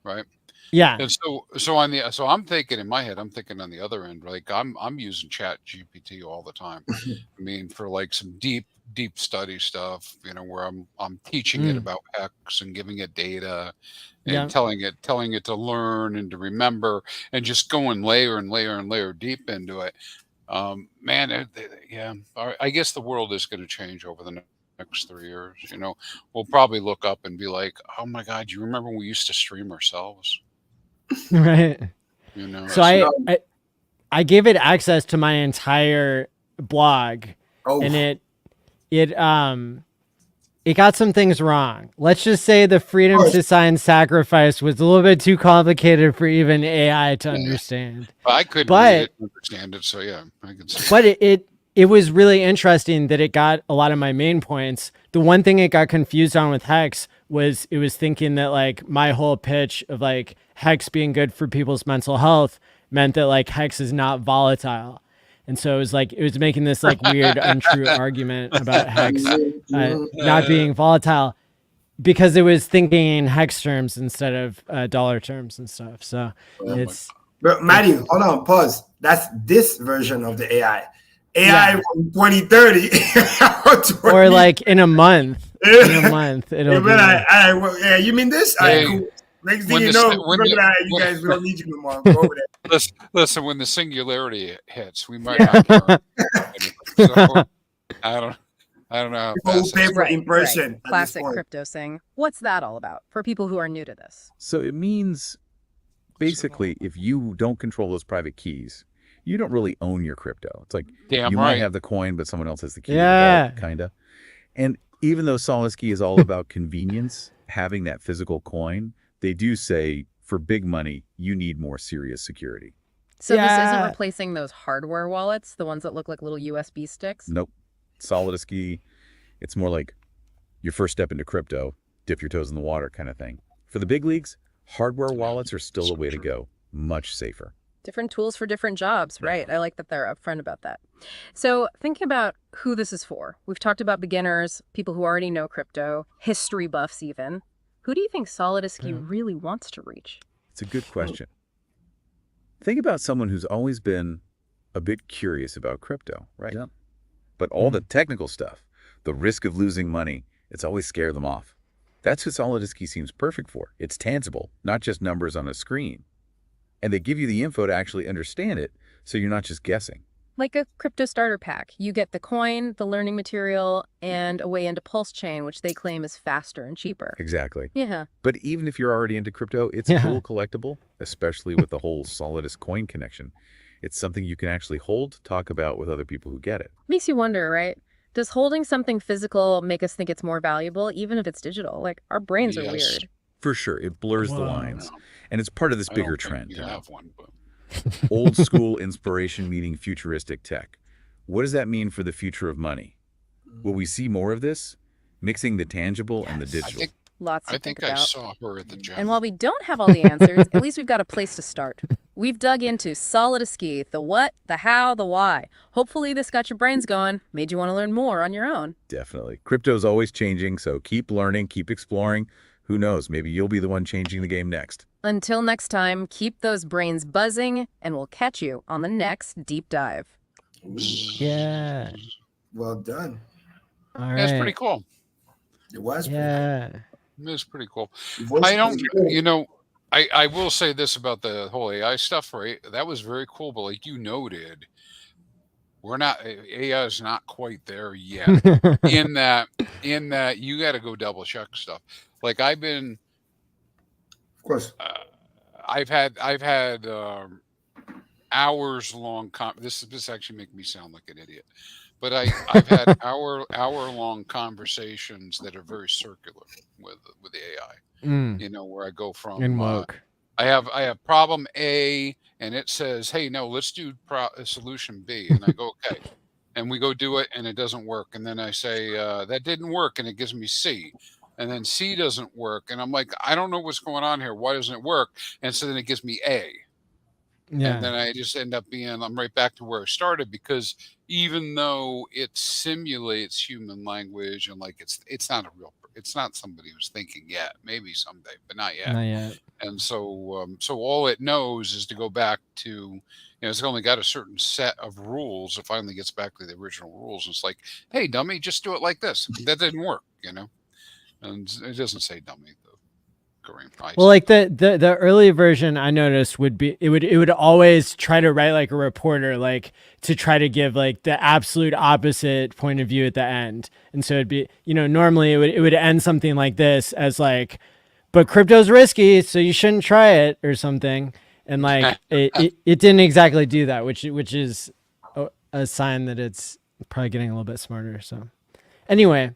right? Yeah. And so I'm thinking in my head, I'm thinking on the other end, like I'm using Chat GPT all the time. I mean, for like some deep study stuff, where I'm teaching it about X and giving it data and telling it to learn and to remember and just going layer and layer and layer deep into it. Man, I guess the world is going to change over the next 3 years. We'll probably look up and be like, oh my God, do you remember when we used to stream ourselves? Right. So I gave it access to my entire blog, and it got some things wrong. Let's just say the freedom to sign sacrifice was a little bit too complicated for even AI to understand. I couldn't read it and understand it, so yeah, I could see. But it was really interesting that it got a lot of my main points. The one thing it got confused on with Hex was it was thinking that like my whole pitch of like Hex being good for people's mental health meant that like Hex is not volatile. And so it was making this like weird untrue argument about Hex not being volatile because it was thinking in Hex terms instead of dollar terms and stuff. So But Maddie, hold on, pause. That's this version of the AI. AI from 2030. Or like in a month. In a month. It'll be you mean this? Hey, cool. Next thing you know, you guys, we don't need you no more. Go over there. Listen, when the singularity hits, we might not care. So, I don't know. How People fast pay that's for going. in person. at this Classic point. crypto saying. What's that all about for people who are new to this? So it means basically if you don't control those private keys, you don't really own your crypto. It's like Damn you right. might have the coin, but someone else has the key. Yeah. Kind of. And even though Solidity is all about convenience, having that physical coin, they do say for big money, you need more serious security. So this Yeah. isn't replacing those hardware wallets, the ones that look like little USB sticks? Nope. Solidity, it's more like your first step into crypto, dip your toes in the water kind of thing. For the big leagues, hardware wallets are still the way to go. Much safer. Different tools for different jobs, right? I like that they're upfront about that. So thinking about who this is for, we've talked about beginners, people who already know crypto, history buffs even. Who do you think Solidity really wants to reach? It's a good question. Think about someone who's always been a bit curious about crypto, right? Yeah. But all the technical stuff, the risk of losing money, it's always scared them off. That's who Solidity seems perfect for. It's tangible, not just numbers on a screen. And they give you the info to actually understand it, so you're not just guessing. Like a crypto starter pack. You get the coin, the learning material, and a way into PulseChain, which they claim is faster and cheaper. Exactly. Yeah. But even if you're already into crypto, it's Yeah. cool collectible, especially with the whole Solidus coin connection. It's something you can actually hold, talk about with other people who get it. Makes you wonder, right? Does holding something physical make us think it's more valuable, even if it's digital? Like, our brains are Yes. weird. For sure, it blurs the Whoa. lines. And it's part of this I bigger don't think trend. you you know? have one, but Old school inspiration meeting futuristic tech. What does that mean for the future of money? Will we see more of this? Mixing the tangible and the Yes. digital. Lots to I think think I about. saw her at the gym. And while we don't have all the answers, at least we've got a place to start. We've dug into Solidus, the what, the how, the why. Hopefully this got your brains going, made you want to learn more on your own. Definitely. Crypto's always changing, so keep learning, keep exploring. Who knows, maybe you'll be the one changing the game next. Until next time, keep those brains buzzing, and we'll catch you on the next deep dive. Yeah. Well done. All right. That's pretty cool. It was Yeah. It's pretty cool. pretty cool. I don't, you know, I will say this about the whole AI stuff, right? That was very cool, but like you noted, we're not, AI is not quite there yet. in that you got to go double check stuff. Like I've been, Of course. I've had hours long. This actually make me sound like an idiot, but I've had hour long conversations that are very circular with the AI. Mm. You know, where I go from And woke. I have problem A, and it says, hey, no, let's do solution B, and I go, okay, and we go do it, and it doesn't work, and then I say that didn't work, and it gives me C. And then C doesn't work. And I'm like, I don't know what's going on here. Why doesn't it work? And so then it gives me A. Yeah. And then I just end up I'm right back to where I started, because even though it simulates human language and like it's not somebody who's thinking yet, maybe someday, but not yet. Not yet. And so all it knows is to go back to, it's only got a certain set of rules. It finally gets back to the original rules. It's like, hey, dummy, just do it like this. That didn't work, And it doesn't say dummy though. Kareem. Well, like the early version I noticed would be it would always try to write like a reporter, like to try to give like the absolute opposite point of view at the end. And so it'd be, normally it would end something like this as like, but crypto's risky, so you shouldn't try it or something. And like it didn't exactly do that, which is a sign that it's probably getting a little bit smarter. So anyway,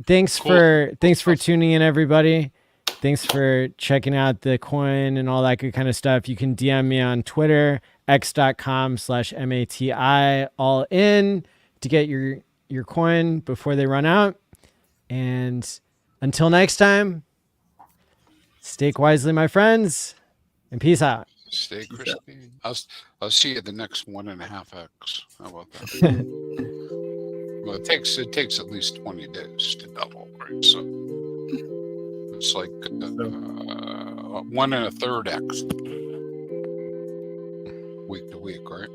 thanks for tuning in, everybody. Thanks for checking out the coin and all that good kind of stuff. You can DM me on Twitter, x.com/MATI all in to get your coin before they run out. And until next time, stake wisely, my friends, and peace out. Stay crispy. I'll see you at the next 1.5x. How about that? Well, it takes at least 20 days to double, right? So it's like 1 1/3x week to week, right?